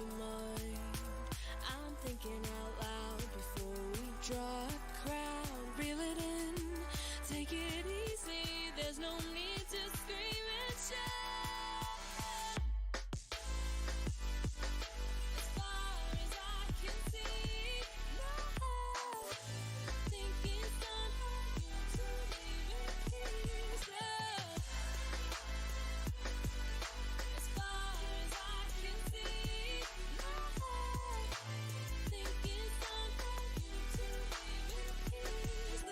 your mind. I'm thinking out loud before we draw a crowd. Reel it in, take it easy. There's no need to scream and shout. As far as I can see, now think it's time for you to leave in peace. As far as I can see, now think it's time for you to leave in peace.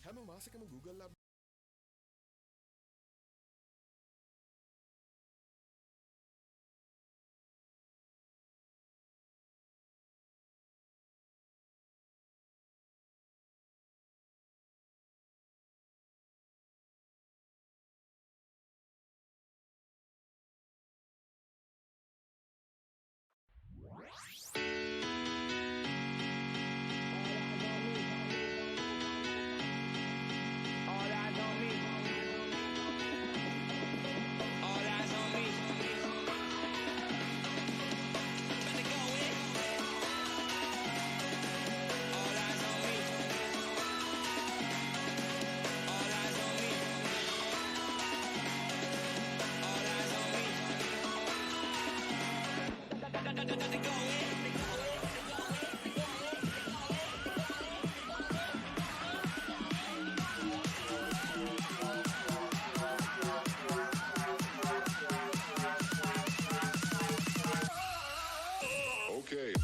Kamu masih kamu Google lah. Okay.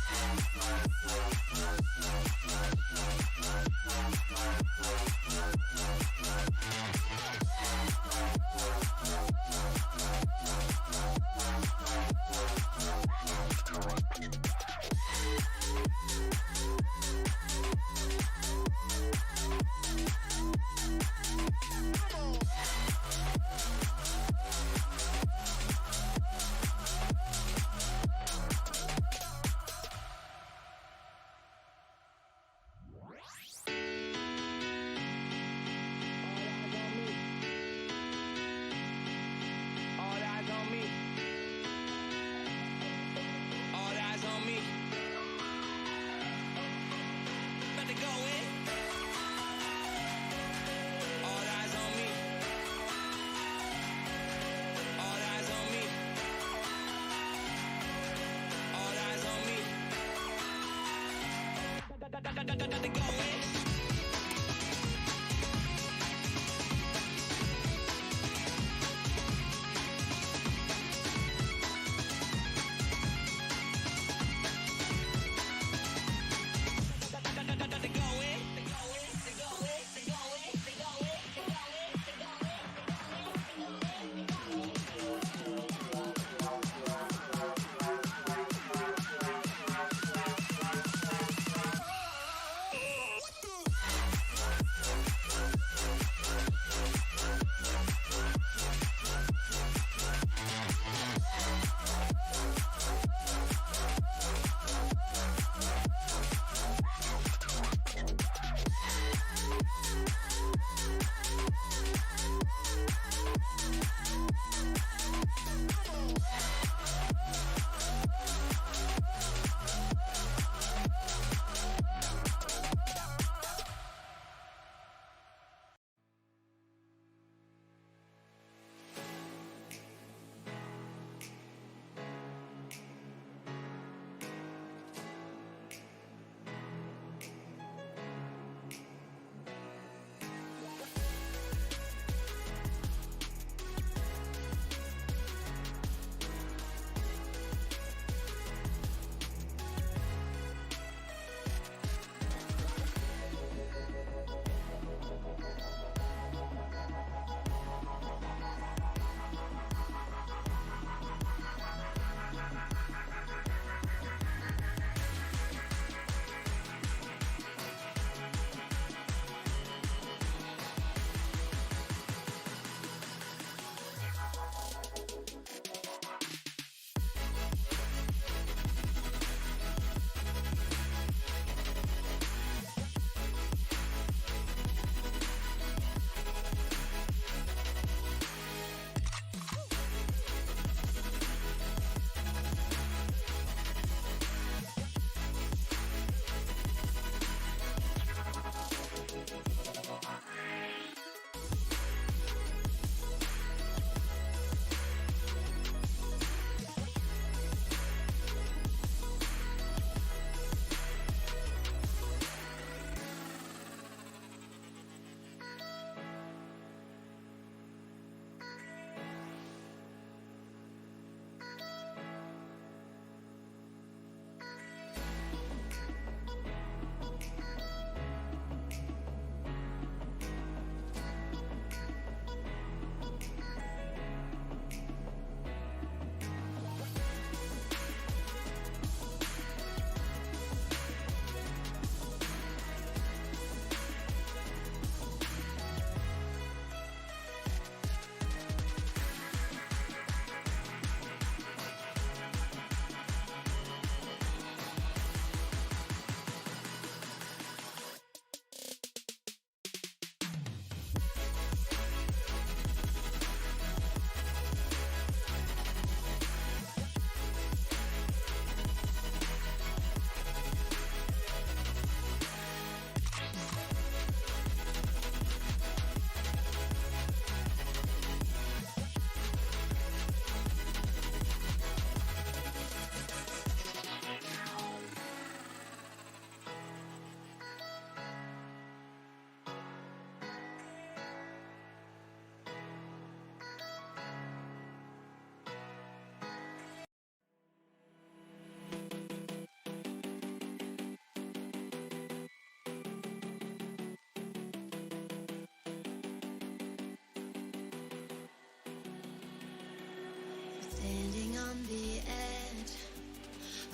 on the edge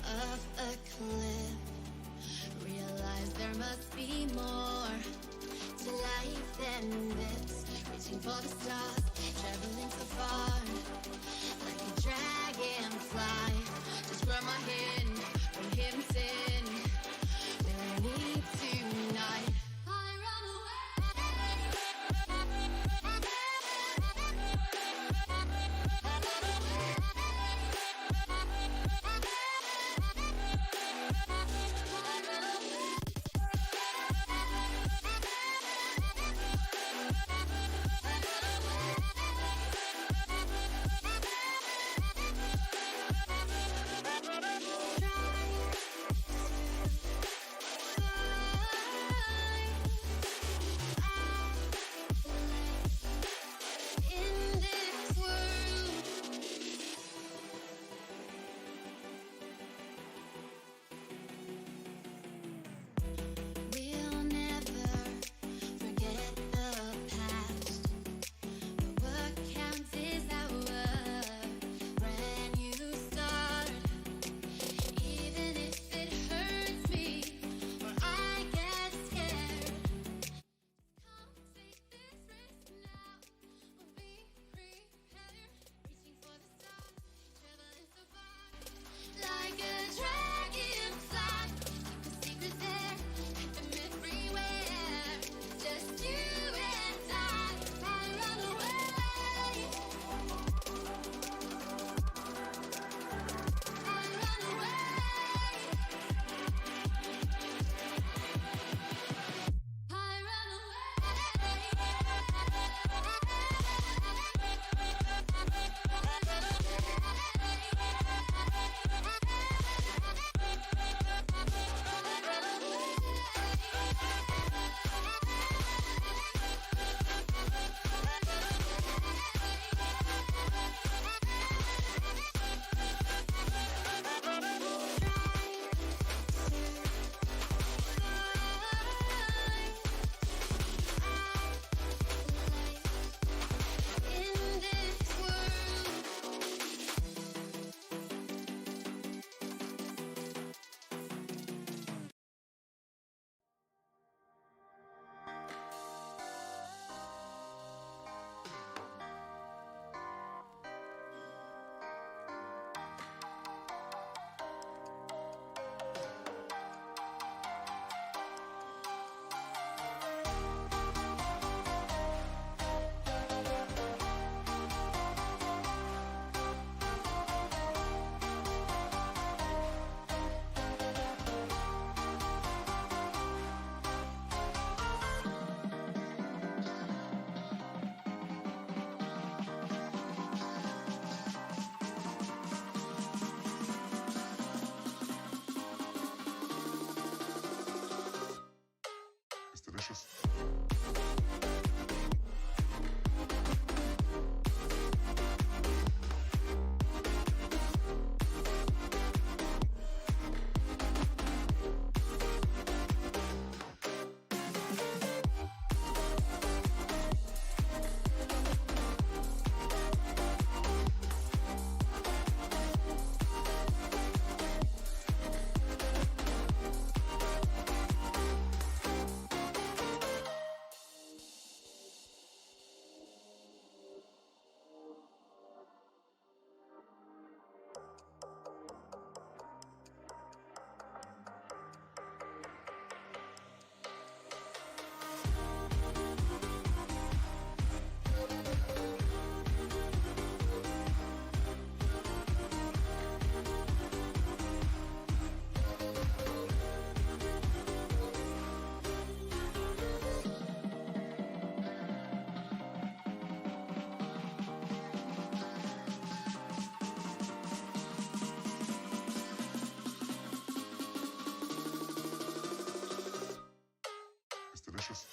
of a cliff. Realize there must be more to life than this. Reaching for the stars, traveling so far, like a dragonfly. Just grab my hand from hidden sin. Where we need tonight. I run delicious. It's delicious.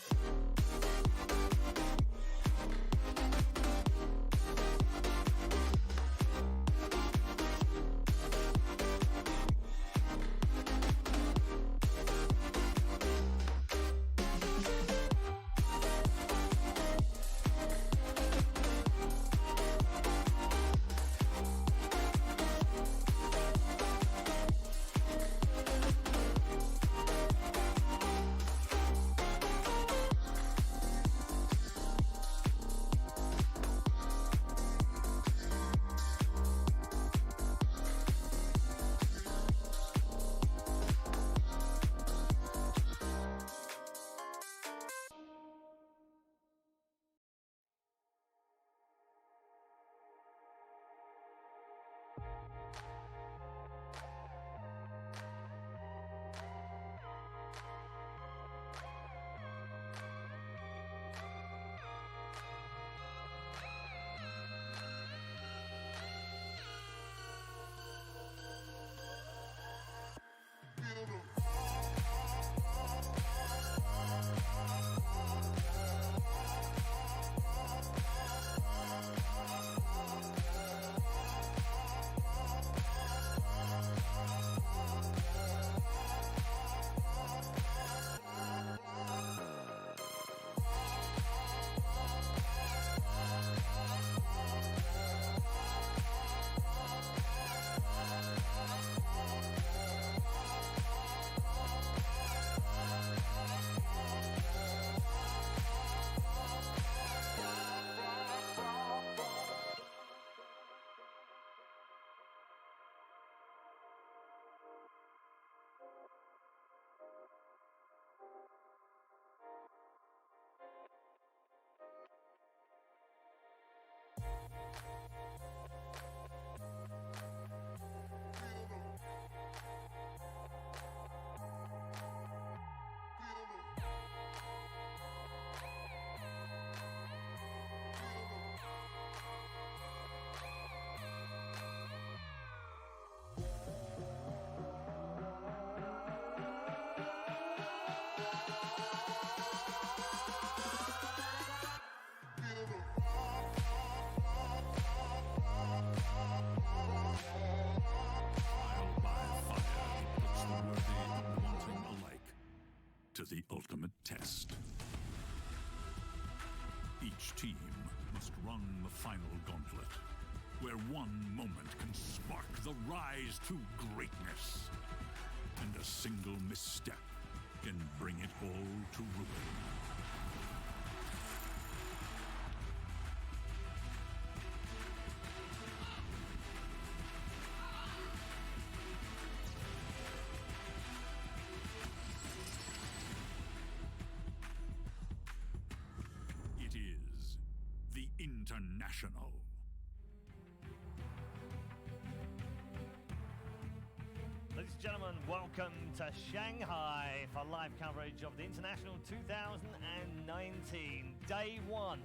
To the ultimate test. Each team must run the final gauntlet, where one moment can spark the rise to greatness, and a single misstep can bring it all to ruin. International. Ladies and gentlemen, welcome to Shanghai for live coverage of the International 2019. Day one,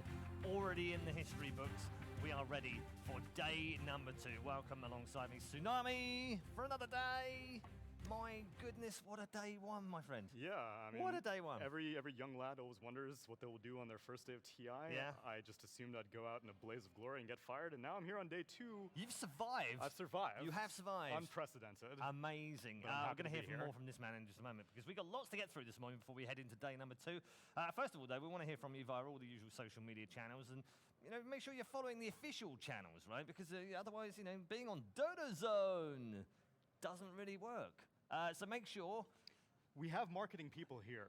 already in the history books. We are ready for day number 2. Welcome alongside me, Tsunami, for another day. My goodness, what a day one, my friend. Yeah, I mean, What a day one. Every young lad always wonders what they will do on their first day of TI. Yeah. I just assumed I'd go out in a blaze of glory and get fired, and now I'm here on day 2. You've survived. I've survived. You have survived. Unprecedented. Amazing. But I'm We're happy going to to hear be from here. more from this man in just a moment because we've got lots to get through this morning before we head into day number 2. First of all, though, we want to hear from you via all the usual social media channels and make sure you're following the official channels, right? Because otherwise, being on Dota Zone doesn't really work. So make sure. We have marketing people here,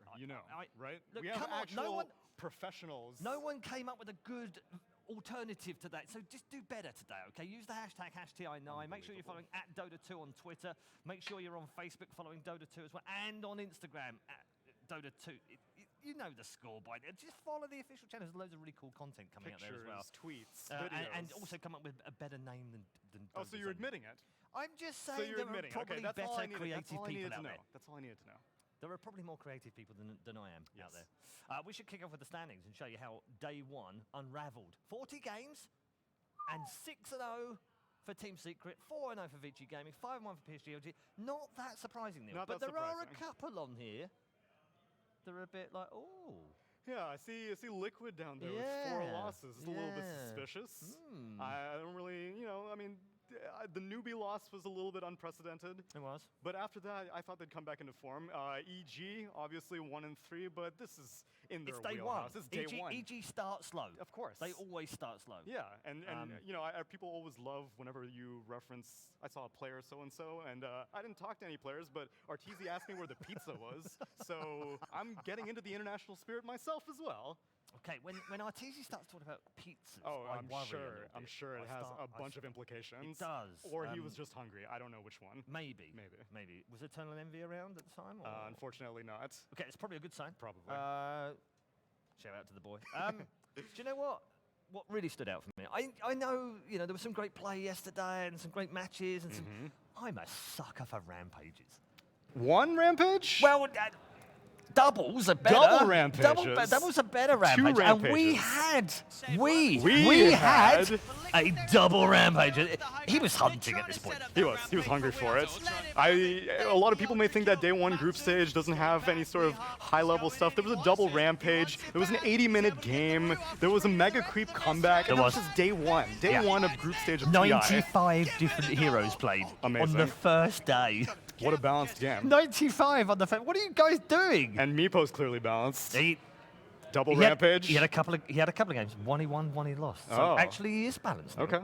right? Look, we have come on, actual professionals. No one came up with a good alternative to that, so just do better today, okay? Use the hashtag #TI9. Make sue you're following @Dota2 on Twitter. Make sure you're on Facebook following Dota2 as well, and on Instagram @Dota2. You know the score by now. Just follow the official channels. There's loads of really cool content coming out there as well. Tweets, videos. And also come up with a better name than Oh, Dota so you're Zone. admitting it? I'm just So saying you're there admitting are probably okay, that's all I better needed. creative That's all I people needed out to know. there. That's all I needed to know. There are probably more creative people than I am out Yes. there. We should kick off with the standings and show you how day 1 unraveled. 40 games and 6-0 for Team Secret, 4-0 for Vici Gaming, 5-1 for PSG. Not that surprising, Neil. Not but that there are a surprising. couple on here. They're a bit like, oh. Yeah, I see Liquid down there with 4 losses. It's a little bit suspicious. I don't really, I mean, the newbie loss was a little bit unprecedented. It was. But after that, I thought they'd come back into form. EG, obviously 1 and 3, but this is in their It's day wheelhouse. 1. It's day 1. EG starts slow. Of course. They always start slow. Yeah, and people always love whenever you reference, I saw a player so-and-so, and I didn't talk to any players, but Arteezy asked me where the pizza was, so I'm getting into the international spirit myself as well. Okay, when Arteezy starts talking about pizzas, Oh, I I'm worry a sure. little I'm bit. sure it I has start- a I bunch of s- implications. It does. Or he was just hungry. I don't know which one. Maybe. Maybe. Was Eternal Envy around at the time? Or? Unfortunately not. Okay, it's probably a good sign. Probably. Shout out to the boy. Do you know what? What really stood out for me? I know, there was some great play yesterday and some great matches and some. I'm a sucker for rampages. One rampage? Well, doubles are better. Double rampages. Doubles are better rampage. And we rampages. had had a double rampage. He was hunting at this point. He was hungry for it. A lot of people may think that day 1 group stage doesn't have any sort of high-level stuff. There was a double rampage. There was an 80-minute game. There was a mega creep comeback. There and was. This is day 1. Day 1 of group stage of TI. 95 different heroes played on Amazing. the first day. What a balanced game. 95 on the first. What are you guys doing? And Meepo's clearly balanced. He Double had- rampage. He had a couple of games. One he won, one he lost. So Oh. actually, he is balanced. Okay.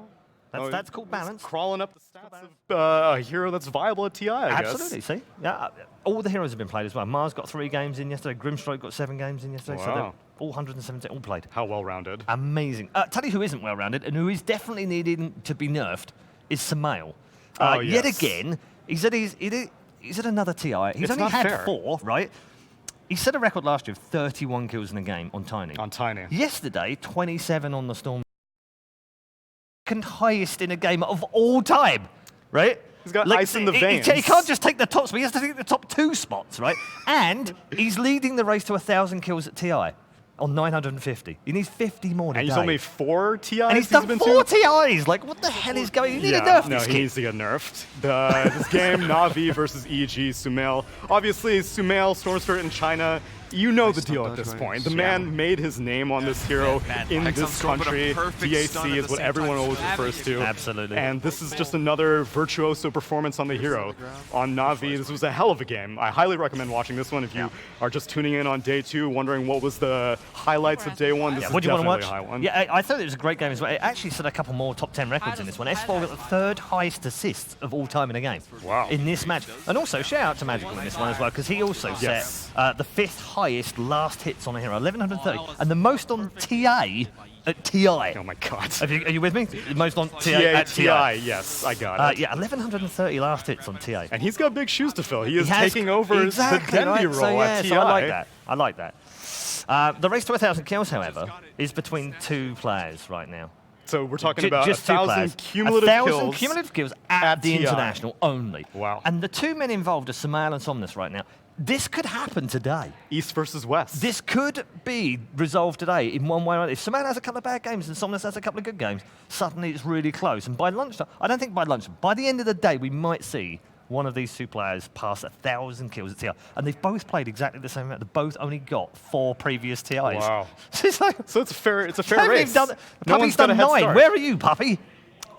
That's called balance. Crawling up the stats of a hero that's viable at TI, I guess. Absolutely. See, yeah, all the heroes have been played as well. Mars got 3 games in yesterday. Grimstroke got 7 games in yesterday. So Wow. they're all 117 all played. How well-rounded. Amazing. Tell you who isn't well-rounded and who is definitely needing to be nerfed is Samael. Oh, Yet yes. again, he's at another TI. He's It's only not had fair. 4, right? He set a record last year of 31 kills in a game on Tiny. On Tiny. Yesterday, 27 on the Storm. Second highest in a game of all time, right? He's got ice in the veins. He can't just take the top spot, he has to take the top 2 spots, right? And he's leading the race to 1,000 kills at TI on 950. He needs 50 more today. And he's only 4 TIs And he's done been 4 to? TIs. Like, what the hell is going on? You need to nerf no, this he kid. needs to get nerfed. This game, Na'Vi versus EG, Sumail. Obviously, Sumail, Storm Spirit in China. You know the deal at this point. The man made his name on this hero in this country. DAC is what everyone always refers to. Absolutely. And this is just another virtuoso performance on the hero. On Na'Vi, this was a hell of a game. I highly recommend watching this one if you are just tuning in on day 2, wondering what was the highlights of day 1. This is What do you want to definitely watch? a high one. Yeah, I thought it was a great game as well. It actually set a couple more top 10 records in this one. S4 got the 3rd highest assists of all time in a game. Wow. In this match. And also, shout out to Magical in this one as well, because he also Yes. set the 5th highest last hits on a hero, 1,130. And the most on TA at TI. Oh my god. Are you with me? The most on TA at TI. Yes, I got it. Yeah, 1,130 last hits on TA. And he's got big shoes to fill. He is has- taking over exactly the Denby right. role So, at TI. So I like that. The race to 1,000 kills, however, is between 2 players right now. So we're talking about just 2 1,000 players. cumulative 1,000 kills. cumulative kills at the TI. international only. Wow. And the 2 men involved are Samael and Somnus right now. This could happen today. East versus West. This could be resolved today in one way or another. If Samael has a couple of bad games and Somnus has a couple of good games, suddenly it's really close. And by lunchtime, I don't think by lunchtime, by the end of the day, we might see one of these two players pass 1,000 kills at TI. And they've both played exactly the same amount. They've both only got 4 previous TIs. Wow. It's like, So it's a fair race. Puppy's done 9. Where are you, Puppy?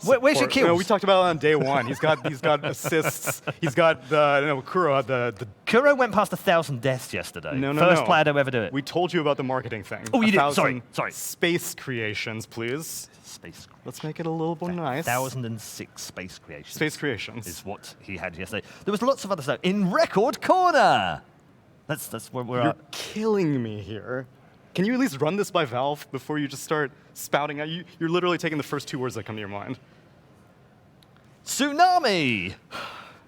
Where's your kills? You know, we talked about it on day 1. He's got assists. He's got Kuro. Kuro went past 1,000 deaths yesterday. No. First player to ever do it. We told you about the marketing thing. Oh, you did. 1,000 Sorry. Space creations, please. Let's make it a little bit nice. 1,006 space creations. Space creations is what he had yesterday. There was lots of other stuff in record corner. That's where we're You're at. killing me here. Can you at least run this by Valve before you just start spouting out? You're literally taking the first 2 words that come to your mind. Tsunami.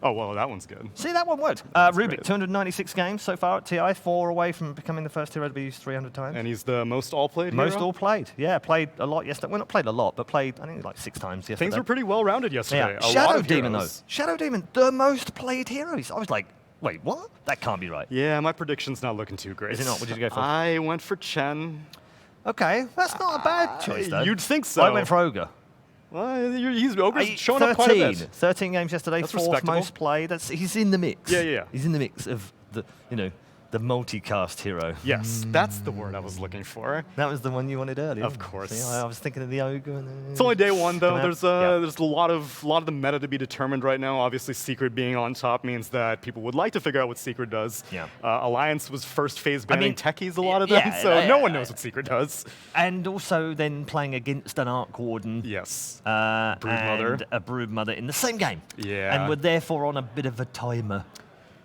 Oh, well, that one's good. See, that one worked. Rubik, great. 296 games so far at TI, 4 away from becoming the first hero to be used 300 times. And he's the most all-played Most hero? all-played. Yeah, played a lot yesterday. Well, not played a lot, but played, I think, like 6 times yesterday. Things were pretty well-rounded yesterday. Yeah. A Shadow lot of Demon, heroes. though. Shadow Demon, the most played heroes. I was like, wait, what? That can't be right. Yeah, my prediction's not looking too great. Is it not? What did you go for? I went for Chen. Okay, that's not a bad choice, though. You'd think so. I went for Ogre. Well, Ogre's showing up quite a bit. 13 games yesterday, That's 4th respectable. most played. He's in the mix. Yeah. He's in the mix of the multicast hero. Yes, that's the word I was looking for. That was the one you wanted earlier. Of course. See, I was thinking of the Ogre. And It's only day 1, though. Come out. There's a lot of the meta to be determined right now. Obviously, Secret being on top means that people would like to figure out what Secret does. Yeah. Alliance was first phase banning techies, a lot of yeah, them, so no one knows what Secret does. And also then playing against an Arc Warden. Yes. Broodmother. And a Broodmother in the same game. Yeah. And we're therefore on a bit of a timer.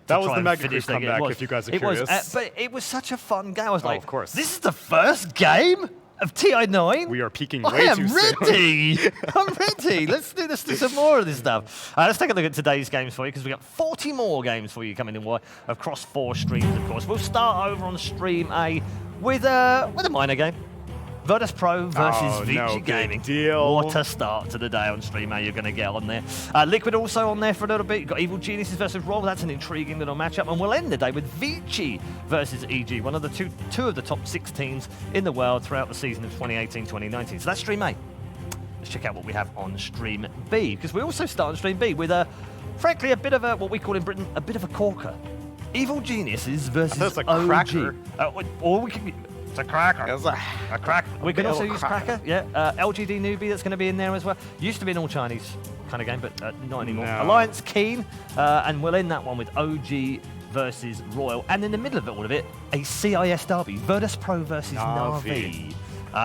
That was try the and Mega finish Creep that game. comeback, if you guys are curious. But it was such a fun game. I was like, of course. This is the first game of TI9? We are peaking I way am too soon. ready. I'm ready. Let's do some more of this stuff. Let's take a look at today's games for you, because we've got 40 more games for you coming in across 4 streams, of course. We'll start over on stream A with a minor game. Virtus Pro versus Vici Gaming. Deal. What a start to the day on stream A you're going to get on there. Liquid also on there for a little bit. You've got Evil Geniuses versus Roll. That's an intriguing little matchup. And we'll end the day with Vici versus EG, one of the two of the top 6 teams in the world throughout the season of 2018-2019. So that's stream A. Let's check out what we have on stream B, because we also start on stream B with frankly, a bit of what we call in Britain, a bit of a corker. Evil Geniuses versus that's a OG. cracker. Or we can... It's a cracker. It's A crack. We can also use cracker. Yeah. LGD newbie that's going to be in there as well. Used to be an all Chinese kind of game, but not anymore. No. Alliance Keen, and we'll end that one with OG versus Royal, and in the middle of all of it, a CIS derby, Virtus Pro versus Na'Vi.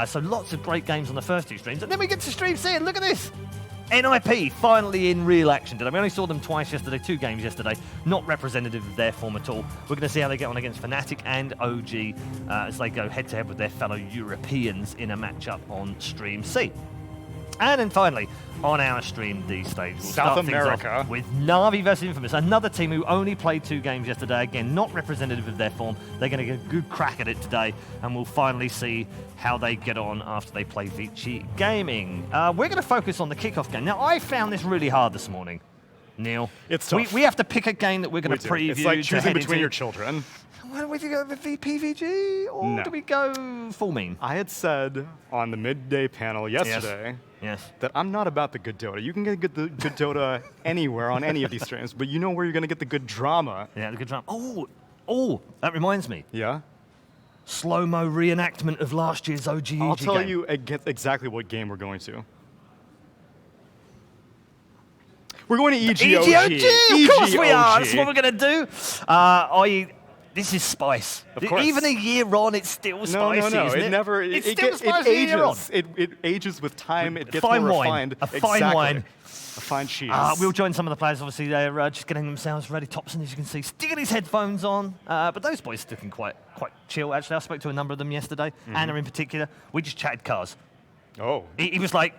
So lots of great games on the first 2 streams, and then we get to stream C, and look at this. NIP finally in real action today. We only saw them twice yesterday, 2 games yesterday, not representative of their form at all. We're going to see how they get on against Fnatic and OG as they go head-to-head with their fellow Europeans in a matchup on Stream C. And then finally, on our Stream D stage, we'll South start things America off with Na'Vi versus Infamous, another team who only played 2 games yesterday. Again, not representative of their form. They're going to get a good crack at it today, and we'll finally see how they get on after they play Vici Gaming. We're going to focus on the kickoff game. Now, I found this really hard this morning, Neil. It's tough. We have to pick a game that we're going to preview. It's like choosing between your into. children. Why do we go with PVG, or do we go full meme? I had said on the midday panel yesterday that I'm not about the good Dota. You can get good Dota anywhere on any of these streams, but you know where you're going to get the good drama. Yeah, the good drama. Oh, that reminds me. Yeah? Slow-mo reenactment of last year's OG I'll tell game. you exactly what game we're going to. We're going to EGOG. Of course we are. That's what we're going to do. This is spice. Of course. Even a year on, it's still spicy, No. isn't it? It never. It's It still spicy a year on. ages. It ages with time. It gets Fine more wine. refined. A fine Exactly. wine. A fine cheese. We'll join some of the players, obviously. They're just getting themselves ready. Thompson, as you can see, sticking his headphones on. But those boys are looking quite chill, actually. I spoke to a number of them yesterday. Anna in particular. We just chatted cars. Oh. He was like,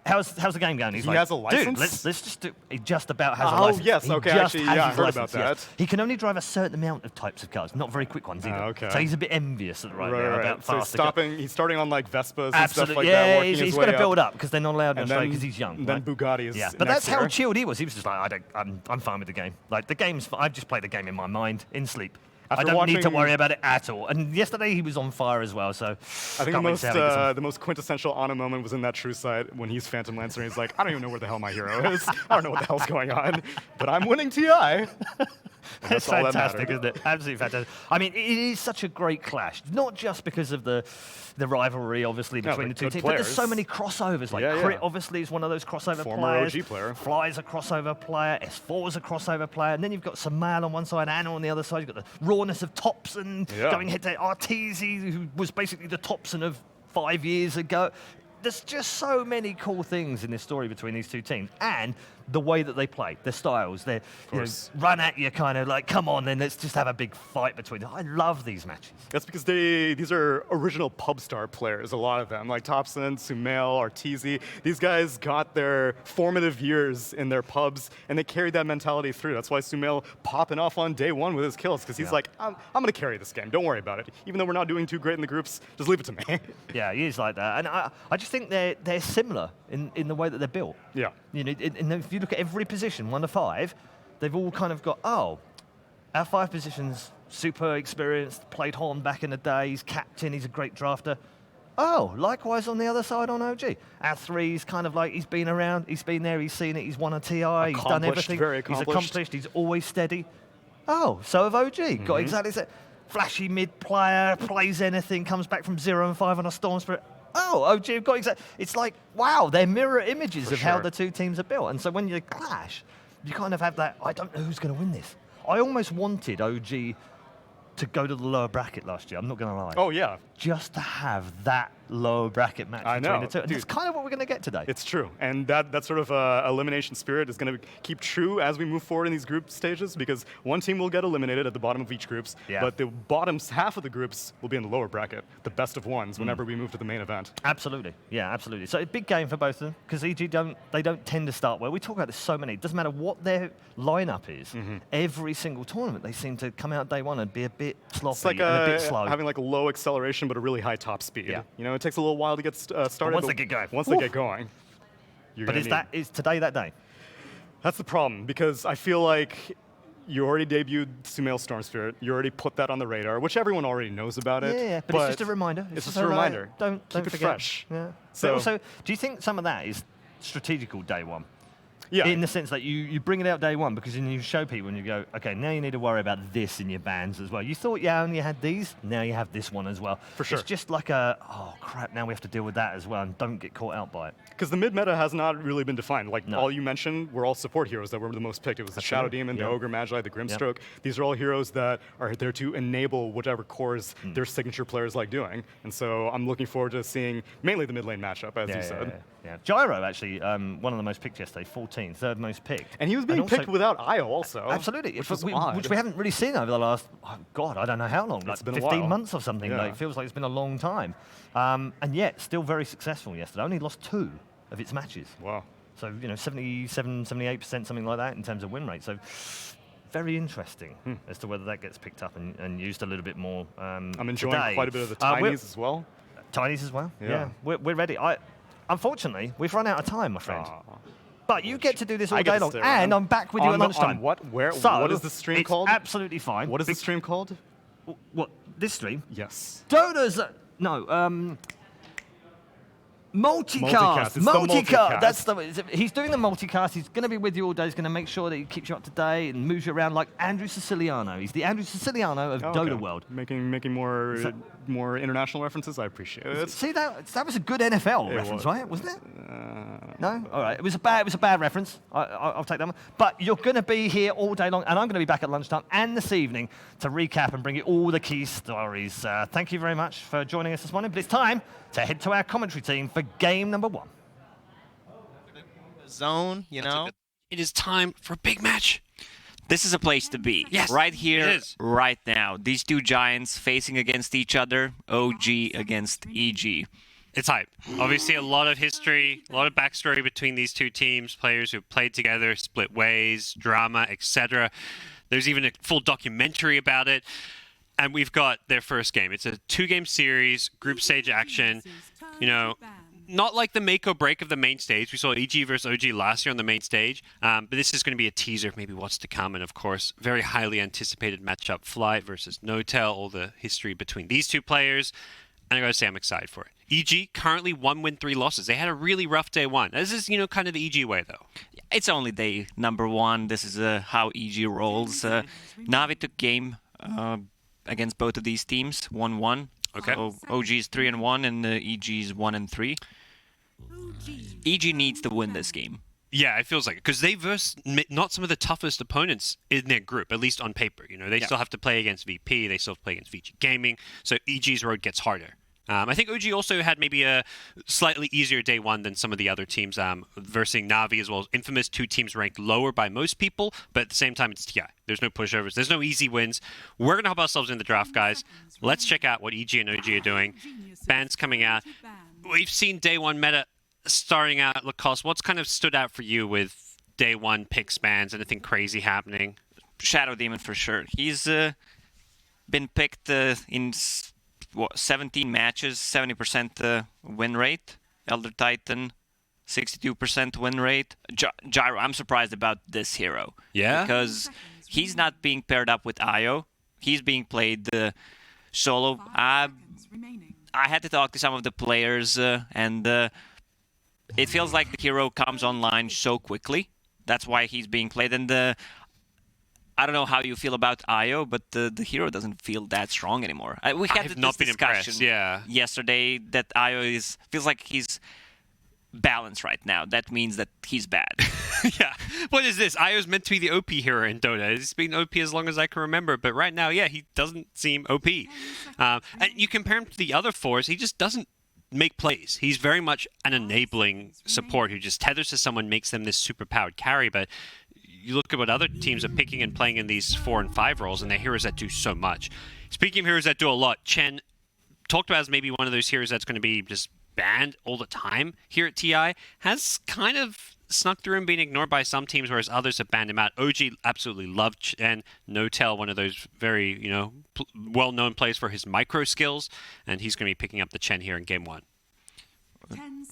how's the game going? He's He like, has a license? Dude, let's just do. He just about has a Oh, license. yes, He okay, just actually, has yeah, I his heard about license, that. He can only drive a certain amount of types of cars, not very quick ones either. Okay. So he's a bit envious right now about So faster cars. he's starting on like Vespas and Absolutely, stuff like yeah, that. Working he's his got way to build up. up because they're not allowed in And Australia then- because he's young. and then Bugatti is Yeah, but that's next how year. chilled he was. He was just like, I'm fine with the game. Like the game's, I've just played the game in my mind, in sleep. I don't need to worry about it at all. And yesterday he was on fire as well, so I think the most quintessential Ana moment was in that True Sight when he's Phantom Lancer and he's like, I don't even know where the hell my hero is. I don't know what the hell's going on, but I'm winning TI. It's fantastic, isn't it? Absolutely fantastic. I mean, it is such a great clash, not just because of the rivalry, obviously, between the two teams, but there's so many crossovers. Like Crit, obviously, is one of those crossover players. Former OG player. Fly's a crossover player. S4's a crossover player. And then you've got Samal on one side, Anna on the other side. You've got the rawness of Thompson going head-to-head. Arteezy, who was basically the Thompson of 5 years ago. There's just so many cool things in this story between these two teams, and the way that they play, their styles, they run at you kind of like, come on then, let's just have a big fight between them. I love these matches. That's because these are original pub star players, a lot of them, like Thompson, Sumail, Arteezy. These guys got their formative years in their pubs, and they carried that mentality through. That's why Sumail popping off on day one with his kills, because he's like, I'm going to carry this game. Don't worry about it. Even though we're not doing too great in the groups, just leave it to me. Yeah, he is like that. And I just think they're similar in the way that they're built. Yeah. You know, and if you look at every position, 1 to 5, they've all kind of got, our 5 positions, super experienced, played Horn back in the day, he's captain, he's a great drafter. Oh, likewise on the other side on OG. Our 3's kind of like, he's been around, he's been there, he's seen it, he's won a TI, he's done everything. Very accomplished. He's accomplished, he's always steady. Oh, so have OG, got exactly that. Flashy mid player, plays anything, comes back from 0 and 5 on a Storm Spirit. Oh, OG have got exactly. It's like, wow, they're mirror images of how the two teams are built. And so when you clash, you kind of have that, I don't know who's going to win this. I almost wanted OG to go to the lower bracket last year, I'm not going to lie. Oh, yeah. Just to have that lower bracket match between the two. And that's kind of what we're going to get today. It's true. And that sort of elimination spirit is going to keep true as we move forward in these group stages, because one team will get eliminated at the bottom of each groups, but the bottom half of the groups will be in the lower bracket, the best of ones, whenever we move to the main event. Absolutely. Yeah, absolutely. So a big game for both of them, because EG don't tend to start well. We talk about this so many. It doesn't matter what their lineup is. Every single tournament, they seem to come out day one and be a bit sloppy and a bit slow. Having like a low acceleration but a really high top speed. Yeah. You know, it takes a little while to get started. But once they get going. Once they get going. But is today that day? That's the problem, because I feel like you already debuted Sumail Storm Spirit. You already put that on the radar, which everyone already knows about it. Yeah, but it's just a reminder. It's just a reminder. Don't keep it forget. fresh. Yeah. So but also, do you think some of that is strategical day one? Yeah. In the sense that you bring it out day one, because then you show people and you go, okay, now you need to worry about this in your bans as well. You thought you only had these, now you have this one as well. For sure. It's just like oh crap, now we have to deal with that as well, and don't get caught out by it. Because the mid-meta has not really been defined. Like all you mentioned were all support heroes that were the most picked. It was the Shadow Demon, the Ogre Magi, the Grimstroke. These are all heroes that are there to enable whatever cores their signature players like doing. And so I'm looking forward to seeing mainly the mid lane matchup, as you said. Yeah. Gyro, actually, one of the most picked yesterday, 14, third most picked. And he was being picked without IO also. Absolutely. Which we haven't really seen over the last, God, I don't know how long, it's like been 15 months or something. Yeah. Like, it feels like it's been a long time. And yet, still very successful yesterday. Only lost 2 of its matches. Wow. So, 77, 78%, something like that in terms of win rate. So, very interesting as to whether that gets picked up and used a little bit more I'm enjoying quite a bit of the Tinies as well. Tinies as well? Yeah. We're ready. Unfortunately, we've run out of time, my friend. But you get to do this all day long, and I'm back with you at lunchtime. On what? Where? So, what is the stream called? Absolutely fine. What is the stream called? What? This stream? Yes. Dota's... No, Multicast. Multicast. That's he's doing the multicast. He's going to be with you all day. He's going to make sure that he keeps you up to date and moves you around like Andrew Siciliano. He's the Andrew Siciliano of Dota world. Making more international references. I appreciate it. See, that was a good NFL reference, right? Wasn't it? No? All right. It was a bad reference. I'll take that one. But you're going to be here all day long, and I'm going to be back at lunchtime and this evening to recap and bring you all the key stories. Thank you very much for joining us this morning. But it's time to head to our commentary team for game number 1. Zone, It is time for a big match. This is a place to be. Yes, right here, it is. right now. These two giants facing against each other, OG against EG. It's hype. Obviously, a lot of history, a lot of backstory between these two teams, players who played together, split ways, drama, etc. There's even a full documentary about it. And we've got their first game. It's a 2-game series, group stage action. not like the make or break of the main stage. We saw EG versus OG last year on the main stage, but this is going to be a teaser of maybe what's to come. And of course, very highly anticipated matchup, Flight versus NoTel, all the history between these two players. And I got to say, I'm excited for it. EG currently 1 win, 3 losses. They had a really rough day one. This is, kind of the EG way, though. It's only day number 1. This is how EG rolls. Navi took game against both of these teams, 1-1. Okay. So OG is 3-1 and EG is 1-3. EG needs to win this game. Yeah, it feels like it. Because they versed not some of the toughest opponents in their group, at least on paper. They still have to play against VP. They still have to play against VG Gaming. So EG's road gets harder. I think OG also had maybe a slightly easier day one than some of the other teams, versus Navi as well as Infamous, 2 teams ranked lower by most people, but at the same time, it's TI. There's no pushovers. There's no easy wins. We're going to help ourselves in the draft, guys. Let's check out what EG and OG are doing. Bans coming out. We've seen day one meta starting out at Lacoste. What's kind of stood out for you with day one picks, bans, anything crazy happening? Shadow Demon for sure. He's been picked in 17 matches, 70% win rate. Elder Titan, 62% win rate. Gyro, I'm surprised about this hero. Yeah? Because he's not being paired up with Io. He's being played solo. I had to talk to some of the players, and it feels like the hero comes online so quickly. That's why he's being played. And I don't know how you feel about Io, but the hero doesn't feel that strong anymore. We had this discussion yesterday that Io feels like he's balanced right now. That means that he's bad. Yeah. What is this? Io's meant to be the OP hero in Dota. He's been OP as long as I can remember, but right now, yeah, he doesn't seem OP. And you compare him to the other 4s, he just doesn't make plays. He's very much an enabling support who just tethers to someone, makes them this super-powered carry, but you look at what other teams are picking and playing in these 4 and 5 roles, and they're heroes that do so much. Speaking of heroes that do a lot, Chen talked about as maybe one of those heroes that's going to be just banned all the time here at TI, has kind of snuck through and been ignored by some teams, whereas others have banned him out. OG absolutely loved Chen. NoTel, one of those very, well-known players for his micro skills, and he's going to be picking up the Chen here in game 1.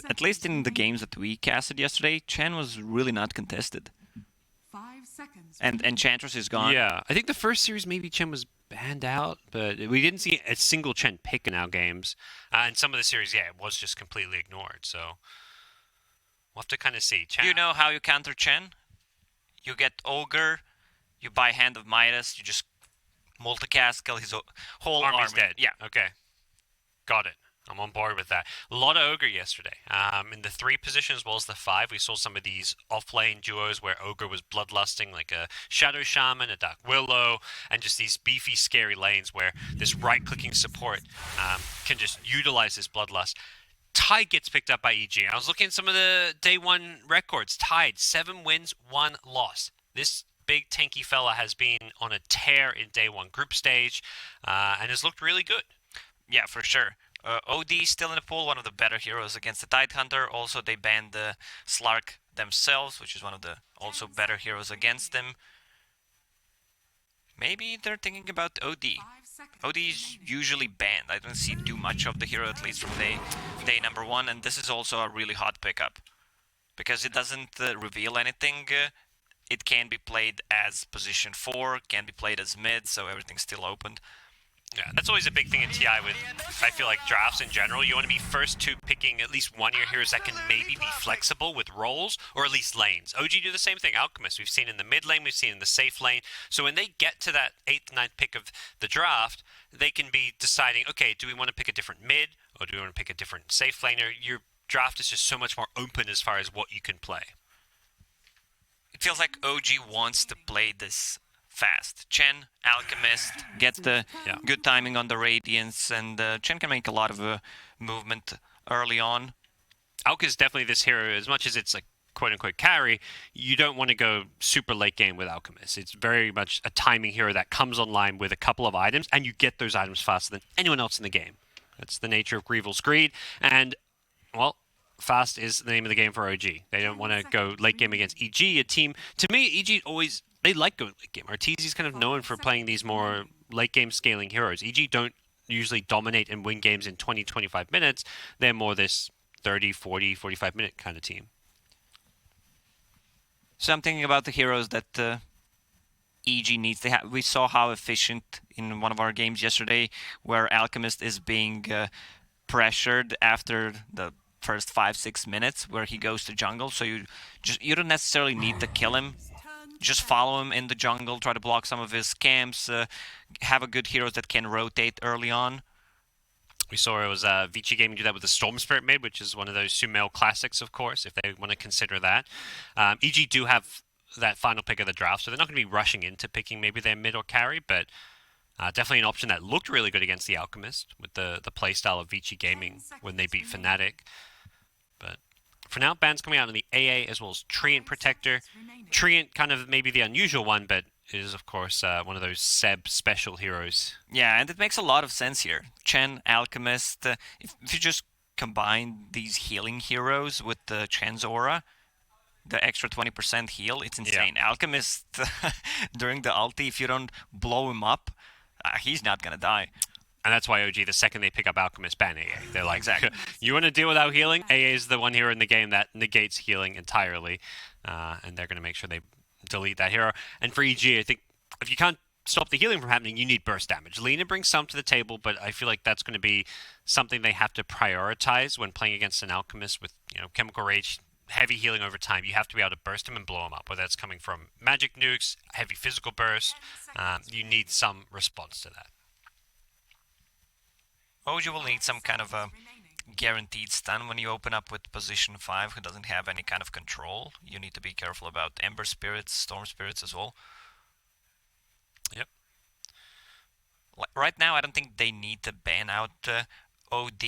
At least in the games that we casted yesterday, Chen was really not contested. 5 seconds. And Enchantress is gone. Yeah, I think the first series maybe Chen was banned out, but we didn't see a single Chen pick in our games. And some of the series, it was just completely ignored. So we'll have to kind of see. Do you know how you counter Chen? You get Ogre, you buy Hand of Midas, you just multicast, kill his whole army. Army's dead. Yeah. Okay. Got it. I'm on board with that. A lot of Ogre yesterday. In the 3 position as well as the 5, we saw some of these off-lane duos where Ogre was bloodlusting, like a Shadow Shaman, a Dark Willow, and just these beefy, scary lanes where this right-clicking support can just utilize this bloodlust. Tide gets picked up by EG. I was looking at some of the day 1 records. Tide, 7 wins, 1 loss. This big tanky fella has been on a tear in day 1 group stage and has looked really good. Yeah, for sure. OD still in the pool, one of the better heroes against the Tidehunter. Also, they banned the Slark themselves, which is one of the also better heroes against them. Maybe they're thinking about OD. OD is usually banned. I don't see too much of the hero, at least from day number 1, and this is also a really hot pickup. Because it doesn't reveal anything. It can be played as position 4, can be played as mid, so everything's still open. Yeah, that's always a big thing in TI with, I feel like, drafts in general. You want to be first to picking at least one of your heroes that can maybe be flexible with roles, or at least lanes. OG do the same thing. Alchemist, we've seen in the mid lane, we've seen in the safe lane. So when they get to that 8th, 9th pick of the draft, they can be deciding, okay, do we want to pick a different mid, or do we want to pick a different safe laner? Your draft is just so much more open as far as what you can play. It feels like OG wants to play this fast. Chen, Alchemist, gets the good timing on the Radiance, and Chen can make a lot of movement early on. Alk is definitely this hero, as much as it's like quote-unquote carry, you don't want to go super late game with Alchemist. It's very much a timing hero that comes online with a couple of items, and you get those items faster than anyone else in the game. That's the nature of Grieval's greed, and, well, fast is the name of the game for OG. They don't want to go late game against EG, a team. To me, EG always... They like going late game. Arteezy's kind of known for playing these more late game scaling heroes. EG don't usually dominate and win games in 20-25 minutes. They're more this 30, 40, 45-minute kind of team. Something about the heroes that EG needs. We saw how efficient in one of our games yesterday, where Alchemist is being pressured after the first 5-6 minutes, where he goes to jungle. So you don't necessarily need to kill him. Just follow him in the jungle, try to block some of his camps, have a good heroes that can rotate early on. We saw it was Vici Gaming do that with the Storm Spirit mid, which is one of those Sumail classics, of course, if they want to consider that. EG do have that final pick of the draft, so they're not going to be rushing into picking maybe their mid or carry, but definitely an option that looked really good against the Alchemist with the playstyle of Vici Gaming when they beat Fnatic. But for now, bans coming out in the AA as well as Treant Protector. Treant kind of maybe the unusual one, but it is, of course, one of those Seb special heroes. Yeah, and it makes a lot of sense here. Chen, Alchemist, if you just combine these healing heroes with the Chen's aura, the extra 20% heal, it's insane. Yeah. Alchemist, during the ulti, if you don't blow him up, he's not going to die. And that's why OG, the second they pick up Alchemist, ban AA. They're like, exactly. You want to deal without healing? AA is the one hero in the game that negates healing entirely. And they're going to make sure they delete that hero. And for EG, I think if you can't stop the healing from happening, you need burst damage. Lina brings some to the table, but I feel like that's going to be something they have to prioritize when playing against an Alchemist with, Chemical Rage, heavy healing over time. You have to be able to burst him and blow him up, whether that's coming from magic nukes, heavy physical burst. You need some response to that. OG will need some kind of a guaranteed stun when you open up with position 5 who doesn't have any kind of control. You need to be careful about Ember Spirits, Storm Spirits as well. Yep. Right now, I don't think they need to ban out OD,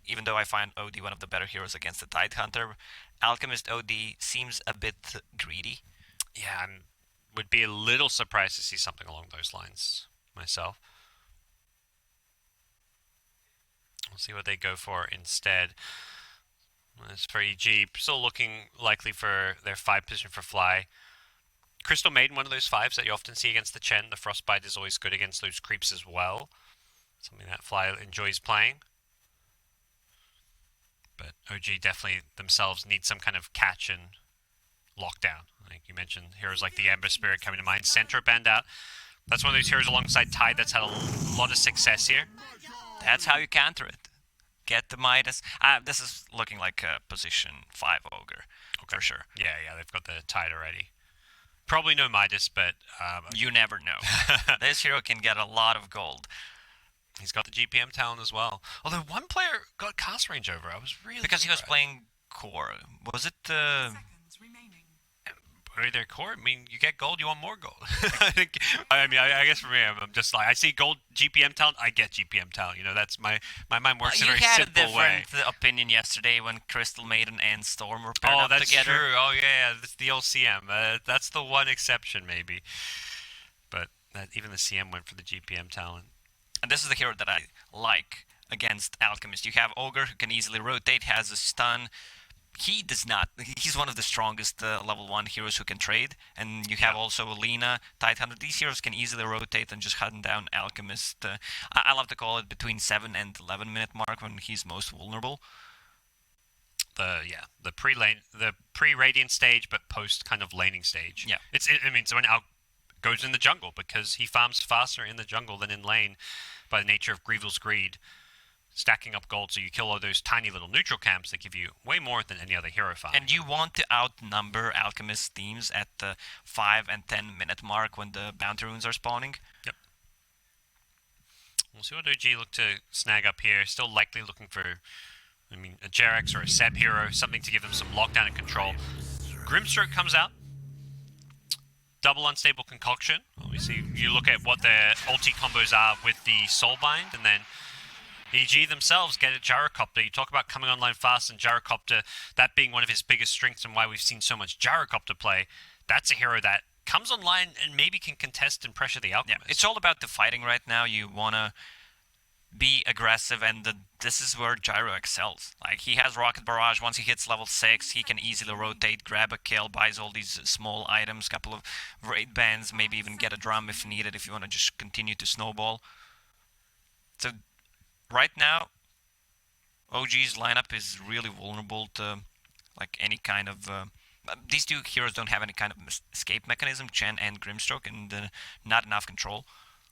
even though I find OD one of the better heroes against the Tidehunter. Alchemist OD seems a bit greedy. Yeah, I would be a little surprised to see something along those lines myself. We'll see what they go for instead. As for EG, still looking likely for their 5 position for Fly. Crystal Maiden, one of those 5s that you often see against the Chen. The Frostbite is always good against those creeps as well. Something that Fly enjoys playing. But OG definitely themselves need some kind of catch and lockdown. Like you mentioned, heroes like the Ember Spirit coming to mind. Centro banned out. That's one of those heroes alongside Tide that's had a lot of success here. That's how you counter it. Get the Midas. This is looking like a position 5 Ogre, for sure. Yeah, they've got the Tide already. Probably no Midas, but... you never know. This hero can get a lot of gold. He's got the GPM talent as well. Although one player got cast range over. I was really Because surprised. He was playing core. Was it... Their core. I mean, you get gold, you want more gold. I guess for me, I'm just like, I see gold GPM talent, I get GPM talent. That's my mind works in a very simple way. You had a different opinion yesterday when Crystal Maiden and Storm were paired up together. Oh, that's true. Oh, yeah, that's the old CM. That's the one exception, maybe. But even the CM went for the GPM talent. And this is the hero that I like against Alchemist. You have Ogre, who can easily rotate, has a stun. He does not. He's one of the strongest level 1 heroes who can trade. And you have also Lina, Tidehunter. These heroes can easily rotate and just hunt down Alchemist. I love to call it between 7 and 11 minute mark when he's most vulnerable. The pre-Radiant stage, but post kind of laning stage. Yeah. So when Al goes in the jungle, because he farms faster in the jungle than in lane by the nature of Grievel's Greed. Stacking up gold so you kill all those tiny little neutral camps that give you way more than any other hero farm. And you want to outnumber Alchemist teams at the 5 and 10 minute mark when the bounty runes are spawning. Yep. We'll see what OG look to snag up here. Still likely looking for, a Jerex or a Seb hero, something to give them some lockdown and control. Grimstroke comes out. Double Unstable Concoction. Obviously, you look at what their ulti combos are with the Soulbind, and then EG themselves get a Gyrocopter. You talk about coming online fast, and Gyrocopter, that being one of his biggest strengths and why we've seen so much Gyrocopter play, that's a hero that comes online and maybe can contest and pressure the Alchemist. Yeah, it's all about the fighting right now. You want to be aggressive, and this is where Gyro excels. Like, he has Rocket Barrage. Once he hits level 6, he can easily rotate, grab a kill, buys all these small items, couple of raid bands, maybe even get a drum if needed, if you want to just continue to snowball. So right now, OG's lineup is really vulnerable to like any kind of. These two heroes don't have any kind of escape mechanism, Chen and Grimstroke, and not enough control.